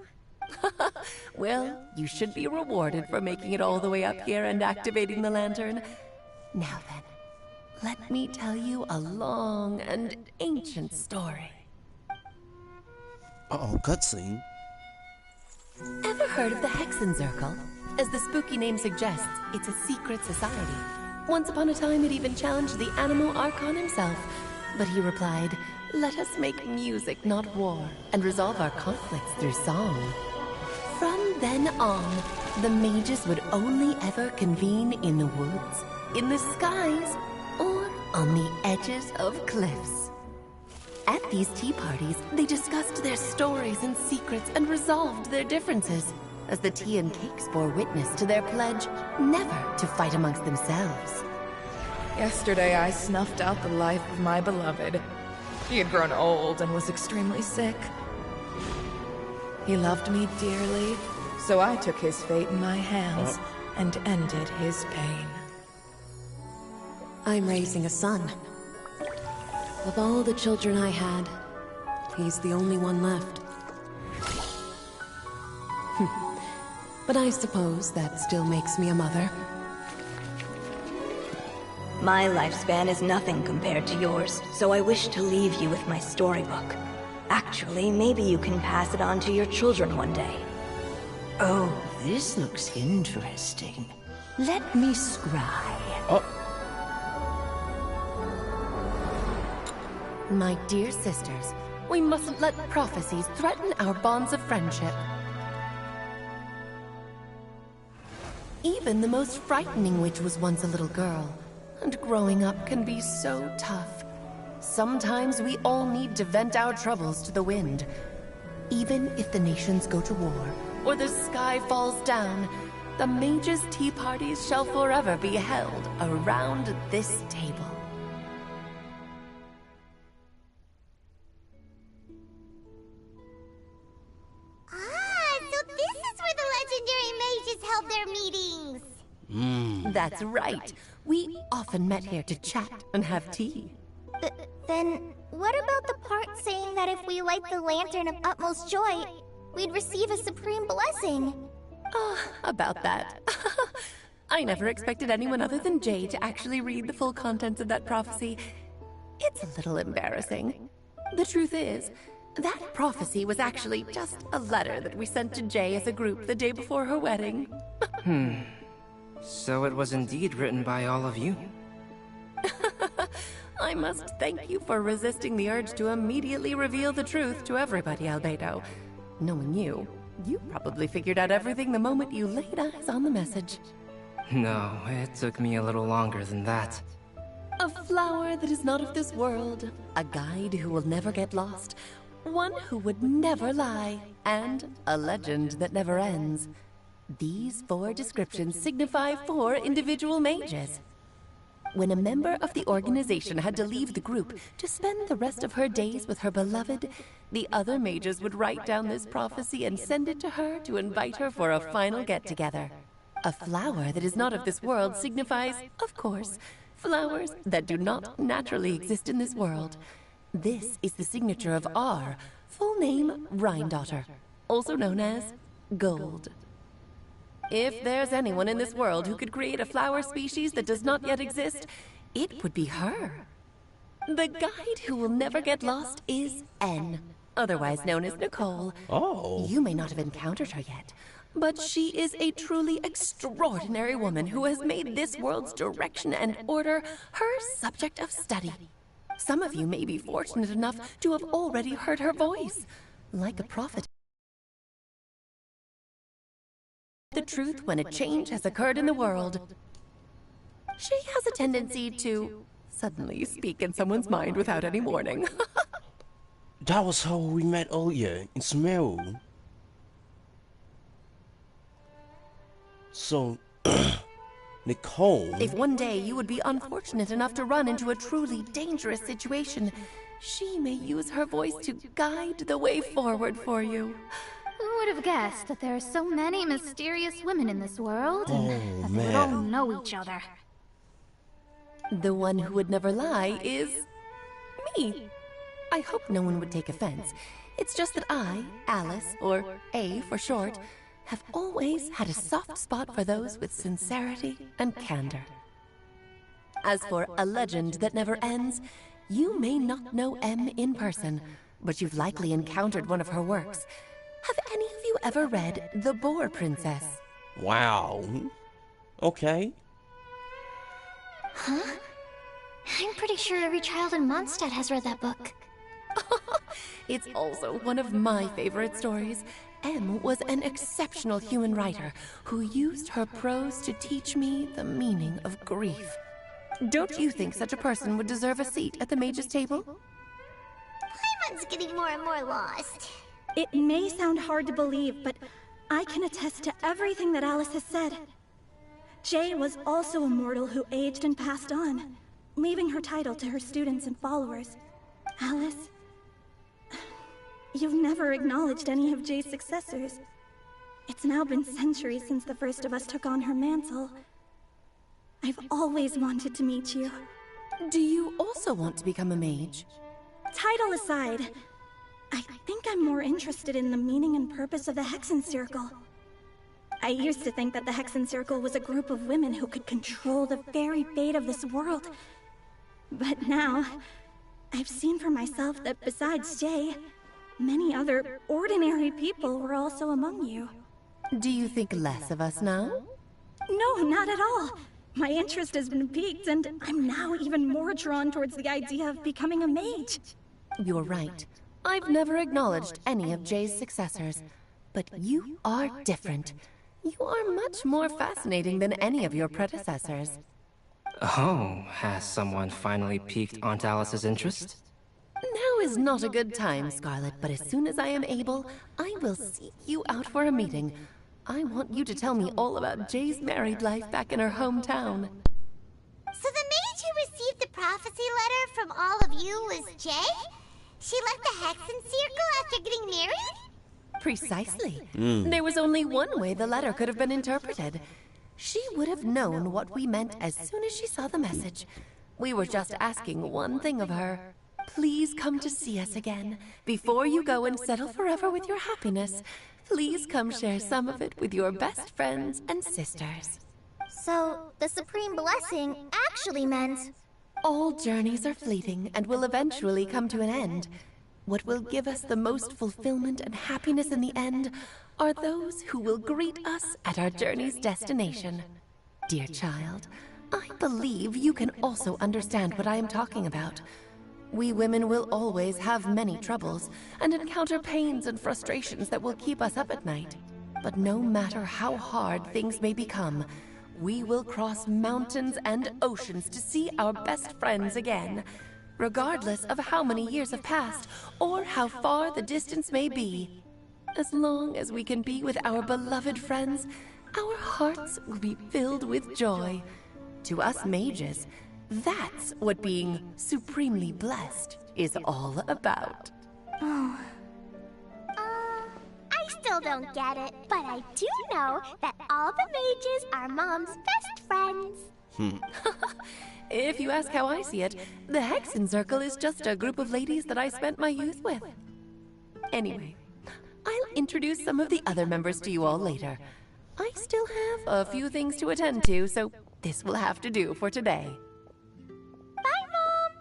Well, you should be rewarded for making it all the way up here and activating the lantern. Now then, let me tell you a long and ancient story. Uh-oh, cutscene. Ever heard of the Hexenzirkel? As the spooky name suggests, it's a secret society. Once upon a time, it even challenged the Animo Archon himself. But he replied, "Let us make music, not war, and resolve our conflicts through song." From then on, the mages would only ever convene in the woods, in the skies, or on the edges of cliffs. At these tea parties, they discussed their stories and secrets and resolved their differences, as the tea and cakes bore witness to their pledge never to fight amongst themselves. Yesterday, I snuffed out the life of my beloved. He had grown old and was extremely sick. He loved me dearly, so I took his fate in my hands and ended his pain. I'm raising a son. Of all the children I had, he's the only one left. But I suppose that still makes me a mother. My lifespan is nothing compared to yours, so I wish to leave you with my storybook. Actually, maybe you can pass it on to your children one day. Oh, this looks interesting. Let me scry. My dear sisters, we mustn't let prophecies threaten our bonds of friendship. Even the most frightening witch was once a little girl, and growing up can be so tough. Sometimes we all need to vent our troubles to the wind. Even if the nations go to war, or the sky falls down, the mages' tea parties shall forever be held around this table. That's right. We often met here to chat and have tea. Then, what about the part saying that if we light the lantern of utmost joy, we'd receive a supreme blessing? About that. I never expected anyone other than Jay to actually read the full contents of that prophecy. It's a little embarrassing. The truth is, that prophecy was actually just a letter that we sent to Jay as a group the day before her wedding. So it was indeed written by all of you. I must thank you for resisting the urge to immediately reveal the truth to everybody, Albedo. Knowing you, you probably figured out everything the moment you laid eyes on the message. No, it took me a little longer than that. A flower that is not of this world, a guide who will never get lost, one who would never lie, and a legend that never ends. These 4 descriptions signify 4 individual mages. When a member of the organization had to leave the group to spend the rest of her days with her beloved, the other mages would write down this prophecy and send it to her to invite her for a final get-together. A flower that is not of this world signifies, of course, flowers that do not naturally exist in this world. This is the signature of our full name, Rhine-daughter, also known as Gold. If there's anyone in this world who could create a flower species that does not yet exist, it would be her. The guide who will never get lost is N, otherwise known as Nicole. Oh. You may not have encountered her yet, but she is a truly extraordinary woman who has made this world's direction and order her subject of study. Some of you may be fortunate enough to have already heard her voice, like a prophet. The truth when a change has occurred in the world. She has a tendency to suddenly speak in someone's mind without any warning. That was how we met earlier in Sumeru. So, Nicole... If one day you would be unfortunate enough to run into a truly dangerous situation, she may use her voice to guide the way forward for you. Who would have guessed that there are so many mysterious women in this world, and that they would man. all know each other? The one who would never lie is... me. I hope no one would take offense. It's just that I, Alice, or A for short, have always had a soft spot for those with sincerity and candor. As for a legend that never ends, you may not know M in person, but you've likely encountered one of her works. Have any of you ever read The Boar Princess? Wow. Okay. Huh? I'm pretty sure every child in Mondstadt has read that book. It's also one of my favorite stories. M was an exceptional human writer who used her prose to teach me the meaning of grief. Don't you think such a person would deserve a seat at the mage's table? Paimon's getting more and more lost. It may sound hard to believe, but I can attest to everything that Alice has said. Jay was also a mortal who aged and passed on, leaving her title to her students and followers. Alice, you've never acknowledged any of Jay's successors. It's now been centuries since the first of us took on her mantle. I've always wanted to meet you. Do you also want to become a mage? Title aside, I think I'm more interested in the meaning and purpose of the Hexen Circle. I used to think that the Hexen Circle was a group of women who could control the very fate of this world. But now, I've seen for myself that besides Jay, many other ordinary people were also among you. Do you think less of us now? No, not at all. My interest has been piqued, and I'm now even more drawn towards the idea of becoming a mage. You're right. I've never acknowledged any of Jay's successors, but you are different. You are much more fascinating than any of your predecessors. Oh, has someone finally piqued Aunt Alice's interest? Now is not a good time, Scarlet, but as soon as I am able, I will seek you out for a meeting. I want you to tell me all about Jay's married life back in her hometown. So the mage who received the prophecy letter from all of you was Jay? She left the Hexen Circle after getting married? Precisely. There was only one way the letter could have been interpreted. She would have known what we meant as soon as she saw the message. We were just asking one thing of her. Please come to see us again. Before you go and settle forever with your happiness, please come share some of it with your best friends and sisters. So, the Supreme Blessing actually meant... All journeys are fleeting and will eventually come to an end. What will give us the most fulfillment and happiness in the end are those who will greet us at our journey's destination. Dear child, I believe you can also understand what I am talking about. We women will always have many troubles and encounter pains and frustrations that will keep us up at night. But no matter how hard things may become, we will cross mountains and oceans to see our best friends again, regardless of how many years have passed or how far the distance may be. As long as we can be with our beloved friends, our hearts will be filled with joy. To us mages, that's what being supremely blessed is all about. Oh. I still don't get it, but I do know that all the mages are Mom's best friends. If you ask how I see it, the Hexen Circle is just a group of ladies that I spent my youth with. Anyway, I'll introduce some of the other members to you all later. I still have a few things to attend to, so this will have to do for today. Bye, Mom!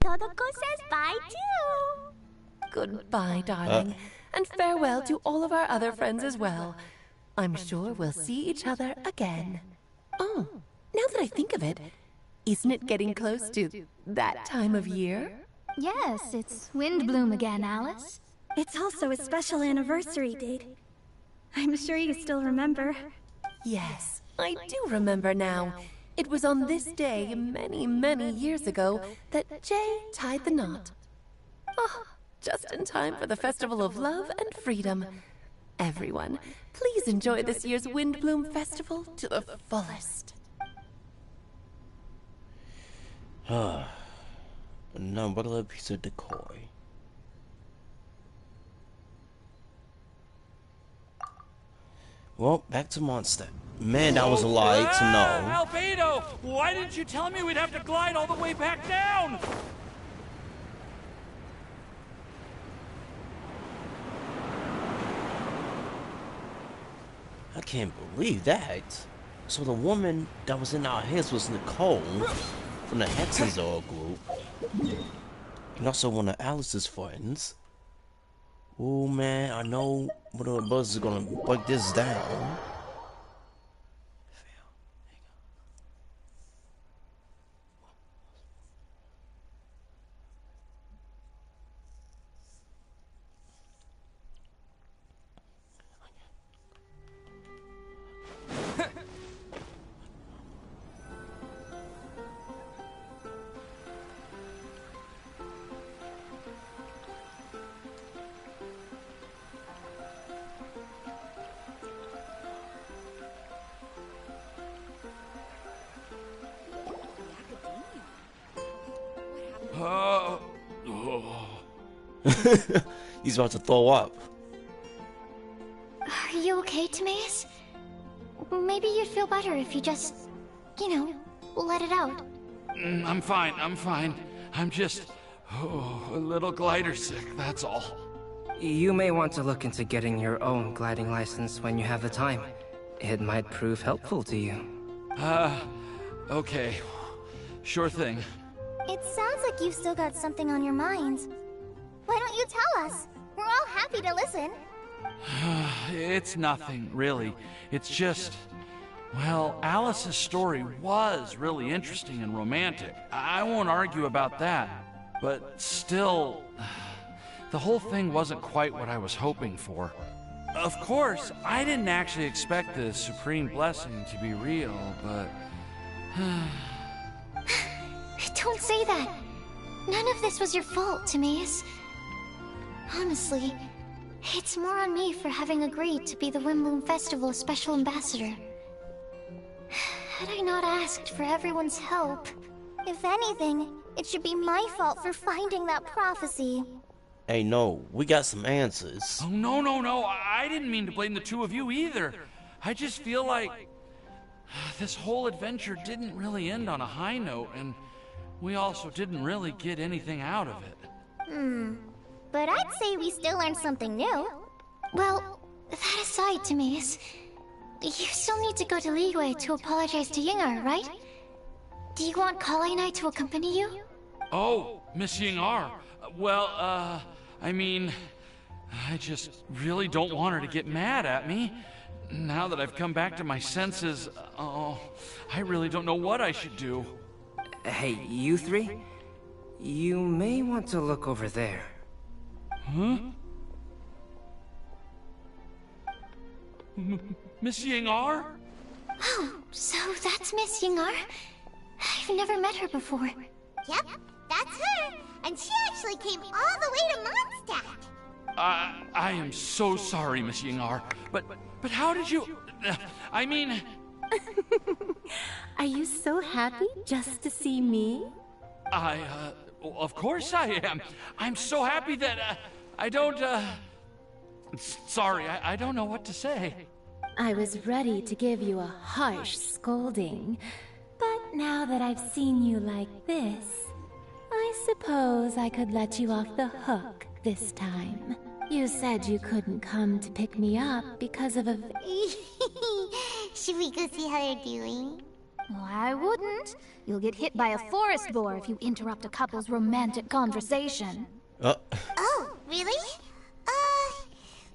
Todoko says bye, too! Goodbye, darling, and farewell to all of our other friends as well. I'm sure we'll see each other again. Oh, now that I think of it, isn't it getting close to that time of year? Yes, it's wind bloom again, Alice. It's also a special anniversary date. I'm sure you still remember. Yes, I do remember now. It was on this day many, many years ago that Jay tied the knot. Oh, just in time for the Festival of Love and Freedom. Everyone, please enjoy this year's Wind Bloom Festival to the fullest. Another piece of decoy. Well, back to Mondstadt. Man, that was a lie to know. Albedo! Why didn't you tell me we'd have to glide all the way back down? I can't believe that. So the woman that was in our heads was Nicole from the Hexenzor group. And also one of Alice's friends. Oh man, I know one of the brothers is gonna break this down. He's about to throw up. Are you okay, Timaeus? Maybe you'd feel better if you just, let it out. I'm fine, I'm just a little glider sick, that's all. You may want to look into getting your own gliding license when you have the time. It might prove helpful to you. Okay. Sure thing. It sounds like you've still got something on your minds. Why don't you tell us? We're all happy to listen. It's nothing, really. It's just... Well, Alice's story was really interesting and romantic. I won't argue about that. But still... The whole thing wasn't quite what I was hoping for. Of course, I didn't actually expect the Supreme Blessing to be real, but... Don't say that. None of this was your fault, Timaeus. Honestly, it's more on me for having agreed to be the Wimbloom Festival's special ambassador. Had I not asked for everyone's help... If anything, it should be my fault for finding that prophecy. Hey, no, we got some answers. Oh, no. I didn't mean to blame the two of you either. I just feel like... this whole adventure didn't really end on a high note, and we also didn't really get anything out of it. But I'd say we still learned something new. Well, that aside, Timaeus, you still need to go to Liyue to apologize to Yingar, right? Do you want Kale and I to accompany you? Oh, Miss Yingar. Well, I mean, I just really don't want her to get mad at me. Now that I've come back to my senses, I really don't know what I should do. Hey, you three? You may want to look over there. Huh? Miss Yingar? Oh, so that's Miss Yingar? I've never met her before. Yep, that's her. And she actually came all the way to Mondstadt. I am so sorry, Miss Yingar. But how did you... I mean... Are you so happy just to see me? Of course I am. I'm so happy that, I don't, Sorry, I don't know what to say. I was ready to give you a harsh scolding, but now that I've seen you like this, I suppose I could let you off the hook this time. You said you couldn't come to pick me up because of a... Should we go see how they're doing? Well, I wouldn't. You'll get hit by a forest boar if you interrupt a couple's romantic conversation. Oh, really?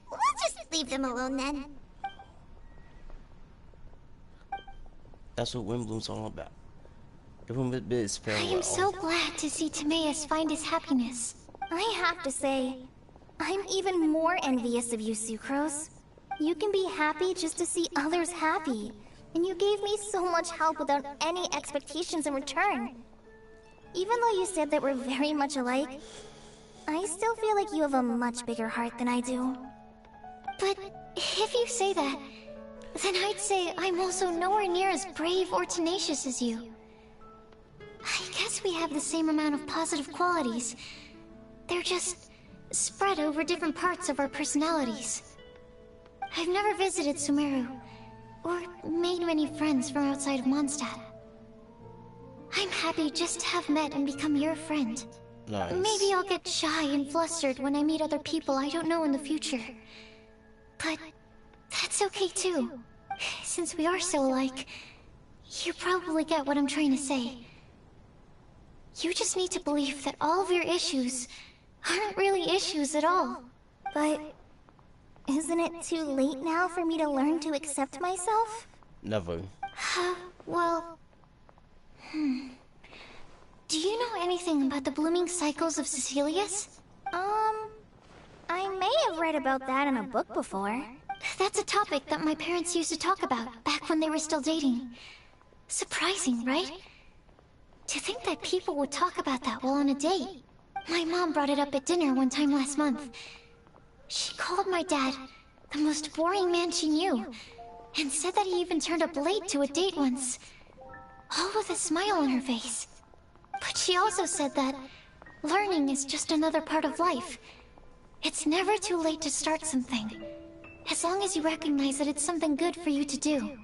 We'll just leave them alone then. That's what Windbloom's all about. Give him a bit of farewell. I am so glad to see Timaeus find his happiness. I have to say, I'm even more envious of you, Sucrose. You can be happy just to see others happy. And you gave me so much help without any expectations in return. Even though you said that we're very much alike, I still feel like you have a much bigger heart than I do. But if you say that, then I'd say I'm also nowhere near as brave or tenacious as you. I guess we have the same amount of positive qualities. They're just spread over different parts of our personalities. I've never visited Sumeru, or made many friends from outside of Mondstadt. I'm happy just to have met and become your friend. Nice. Maybe I'll get shy and flustered when I meet other people I don't know in the future. But that's okay too. Since we are so alike, you probably get what I'm trying to say. You just need to believe that all of your issues aren't really issues at all. But isn't it too late now for me to learn to accept myself? Never. Well... Do you know anything about the blooming cycles of Cecilius? I may have read about that in a book before. That's a topic that my parents used to talk about back when they were still dating. Surprising, right? To think that people would talk about that while on a date. My mom brought it up at dinner one time last month. She called my dad the most boring man she knew, and said that he even turned up late to a date once, all with a smile on her face. But she also said that learning is just another part of life. It's never too late to start something, as long as you recognize that it's something good for you to do.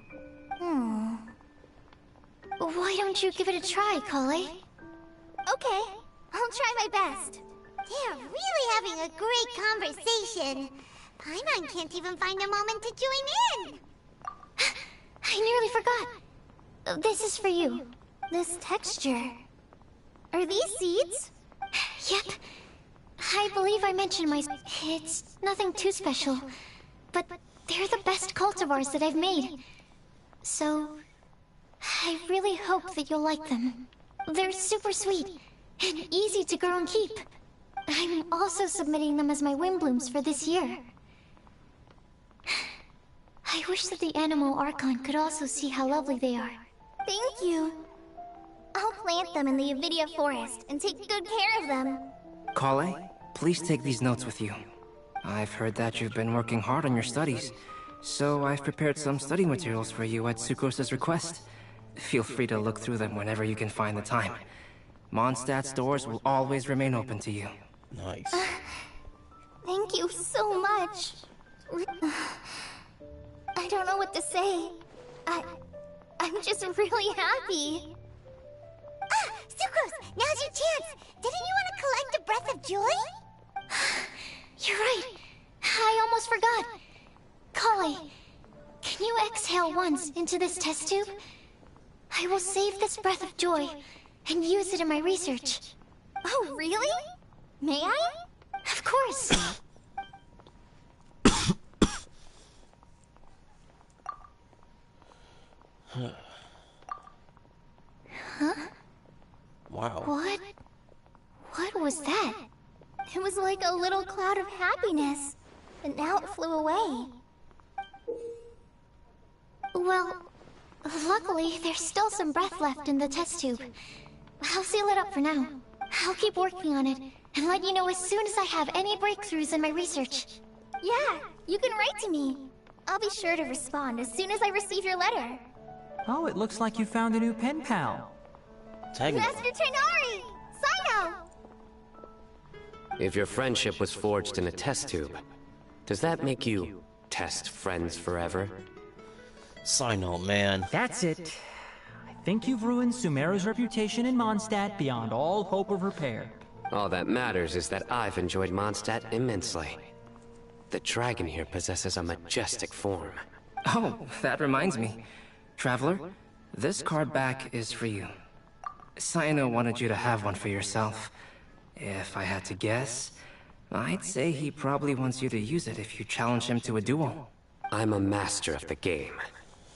Why don't you give it a try, Kale? Okay, I'll try my best. They're really having a great conversation. Paimon can't even find a moment to join in. I nearly forgot. This is for you. This texture. Are these seeds? Yep. I believe I mentioned my... It's nothing too special, but they're the best cultivars that I've made. So, I really hope that you'll like them. They're super sweet, and easy to grow and keep. I'm also submitting them as my Windblooms for this year. I wish that the Animo Archon could also see how lovely they are. Thank you. I'll plant them in the Avidia forest and take good care of them. Kale, please take these notes with you. I've heard that you've been working hard on your studies, so I've prepared some study materials for you at Sucrose's request. Feel free to look through them whenever you can find the time. Mondstadt's doors will always remain open to you. Nice. Thank you so much. I don't know what to say. I'm just really happy. Ah, Sucrose, now's your chance. Didn't you want to collect a breath of joy? You're right. I almost forgot. Kali, can you exhale once into this test tube? I will save this breath of joy and use it in my research. Oh, really? May I? Of course. Huh? Wow. What was that? It was like a little cloud of happiness, but now it flew away. Well, luckily there's still some breath left in the test tube. I'll seal it up for now. I'll keep working on it and let you know as soon as I have any breakthroughs in my research. Yeah, you can write to me. I'll be sure to respond as soon as I receive your letter. Oh, it looks like you found a new pen pal. Master Tainari! Sino! If your friendship was forged in a test tube, does that make you test friends forever? Sino, man. That's it. I think you've ruined Sumeru's reputation in Mondstadt beyond all hope of repair. All that matters is that I've enjoyed Mondstadt immensely. The dragon here possesses a majestic form. Oh, that reminds me. Traveler, this card back is for you. Sino wanted you to have one for yourself. If I had to guess, I'd say he probably wants you to use it if you challenge him to a duel. I'm a master of the game.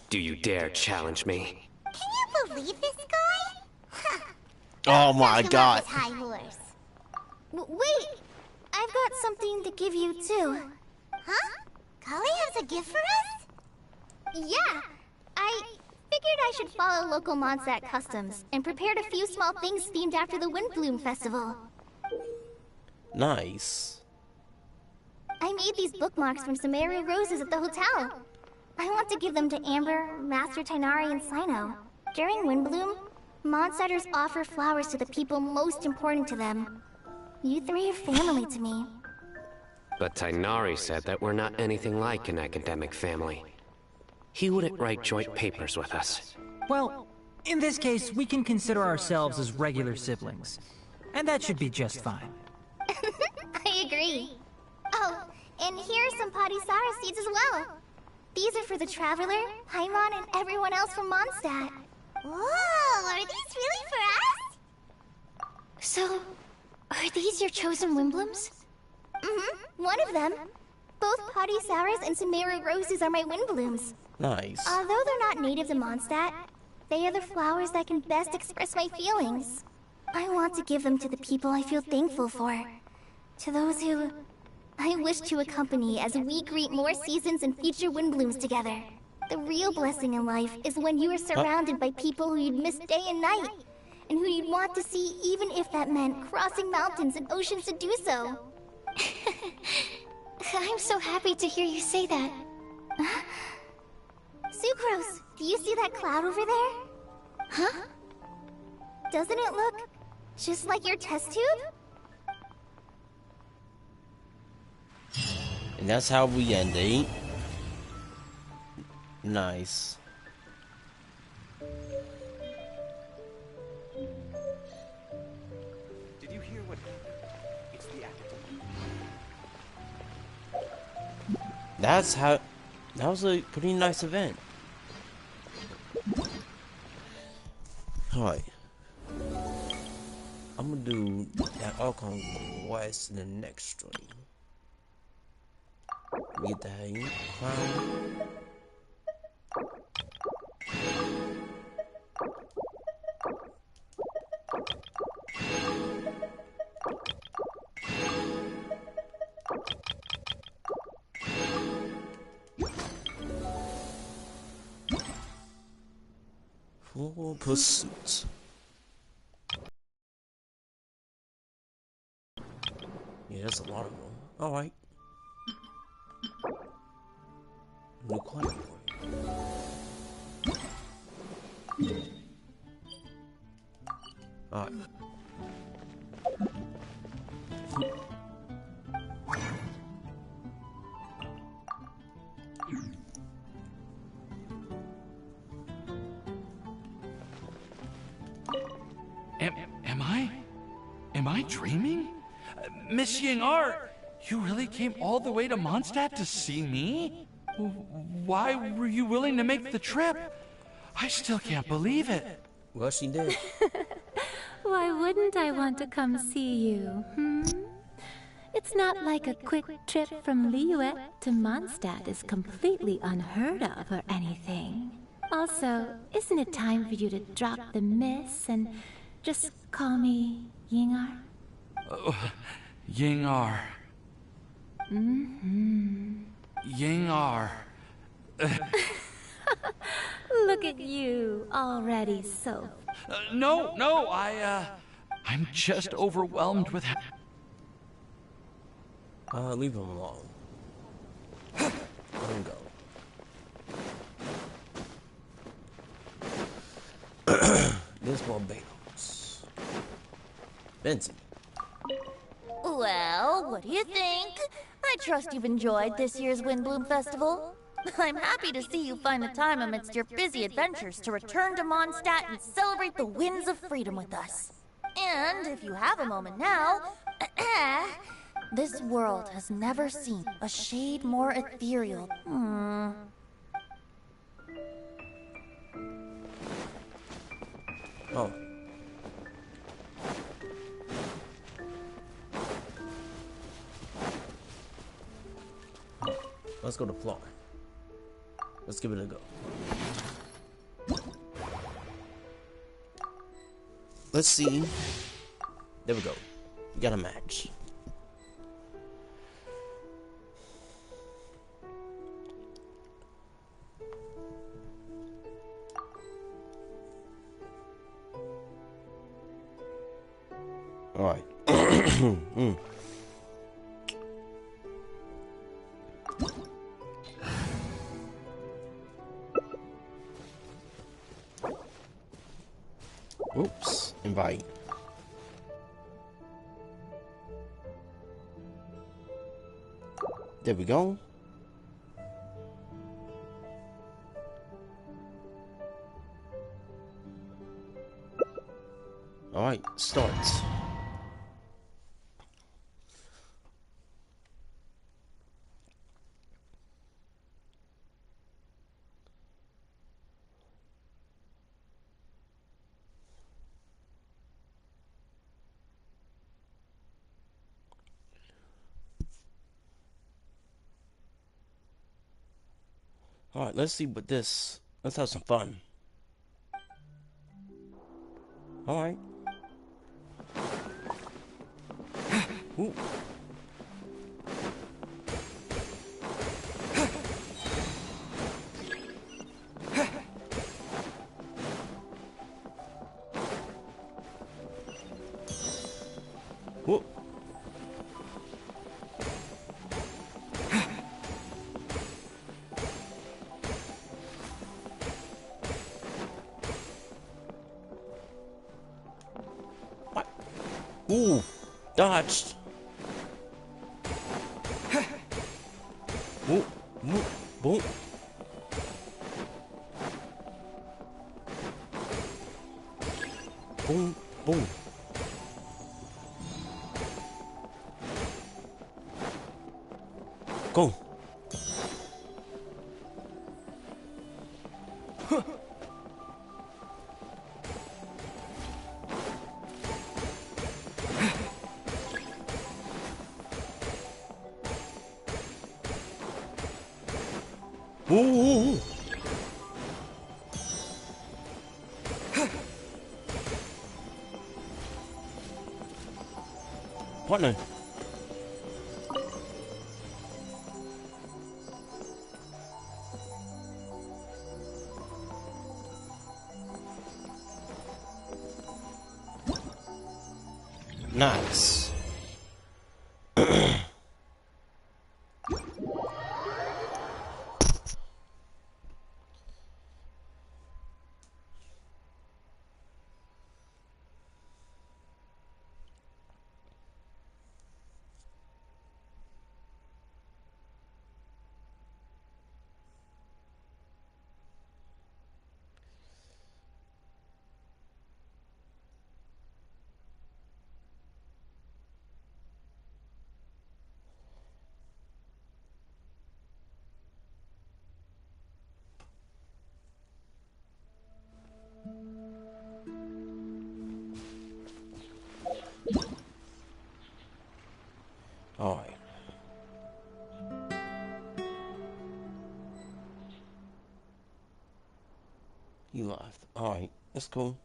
Do you dare challenge me? Can you believe this guy? Huh. Oh my god. High horse. Wait! I've got something to give you too. Huh? Kali has a gift for us? Yeah! I figured I should follow local Mondstadt customs and prepared a few small things themed after the Windbloom Festival. Nice. I made these bookmarks from some Sumeru roses at the hotel. I want to give them to Amber, Master Tainari, and Sino. During Windbloom, Mondstadters offer flowers to the people most important to them. You three are family to me. But Tainari said that we're not anything like an academic family. He wouldn't write joint papers with us. Well, in this case, we can consider ourselves as regular siblings. And that should be just fine. I agree. Oh, and here are some Padisara seeds as well. These are for the Traveler, Paimon, and everyone else from Mondstadt. Whoa, are these really for us? So, are these your chosen Windblooms? Mm-hmm, one of them. Both Padisaras and Sumeru roses are my Windblooms. Nice. Although they're not native to Mondstadt, they are the flowers that can best express my feelings. I want to give them to the people I feel thankful for. To those who I wish to accompany as we greet more seasons and future Windblooms together. The real blessing in life is when you are surrounded by people who you'd miss day and night, and who you'd want to see even if that meant crossing mountains and oceans to do so. I'm so happy to hear you say that. Sucrose, do you see that cloud over there? Huh? Doesn't it look just like your test tube? And that's how we end it. Nice. Did you hear what happened? It's the academy. That's how. That was a pretty nice event. Alright. I'm gonna do that Archon quest in the next stream. Get the hang crown. Full pursuit. Yeah, that's a lot of them. Alright. New client. Alright. Am I dreaming? Miss Ying-ar, you really came all the way to Mondstadt to see me? Why were you willing to make the trip? I still can't believe it. Well, she did. Why wouldn't I want to come see you, It's not like a quick trip from Liyue to Mondstadt is completely unheard of or anything. Also, isn't it time for you to drop the miss and just call me Ying-ar? Ying-ar. Ying-ar. Look at you, already so... No, I'm just overwhelmed with... Leave him alone. Let him go. This Barbados. Benson. Well, what do you think? I trust you've enjoyed this year's Windbloom Festival. I'm happy to see you find the time amidst your busy adventures to return to Mondstadt and celebrate the winds of freedom with us. And if you have a moment now, this world has never seen a shade more ethereal. Oh. Let's go to plot. Let's give it a go. Let's see. There we go. We got a match. All right. Oops. Invite. There we go. All right. Start. Alright, let's see what this... Let's have some fun. Alright. Ooh. Whoop. Ooh, dodged. Ooh, ooh, boom. Boom, boom. Go. Huh. Ooh. Partner. Nice. That's cool.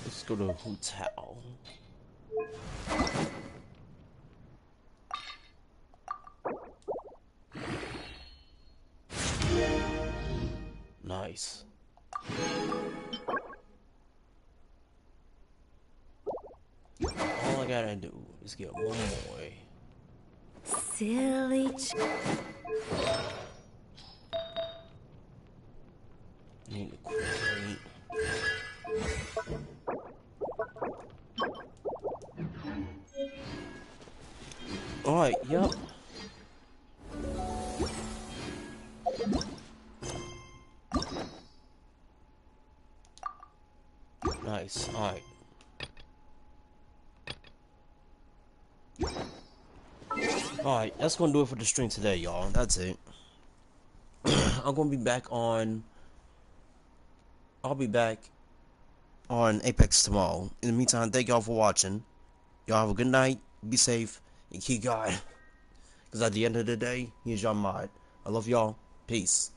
Let's go to a hotel. Nice. All I gotta do is get one more. Silly Need to quit. Alright, yep. Nice, alright. Alright, that's gonna do it for the stream today, y'all. That's it. I'm gonna be back on... I'll be back on Apex tomorrow. In the meantime, thank y'all for watching. Y'all have a good night, be safe, and keep going. Because at the end of the day, here's your mod. I love y'all. Peace.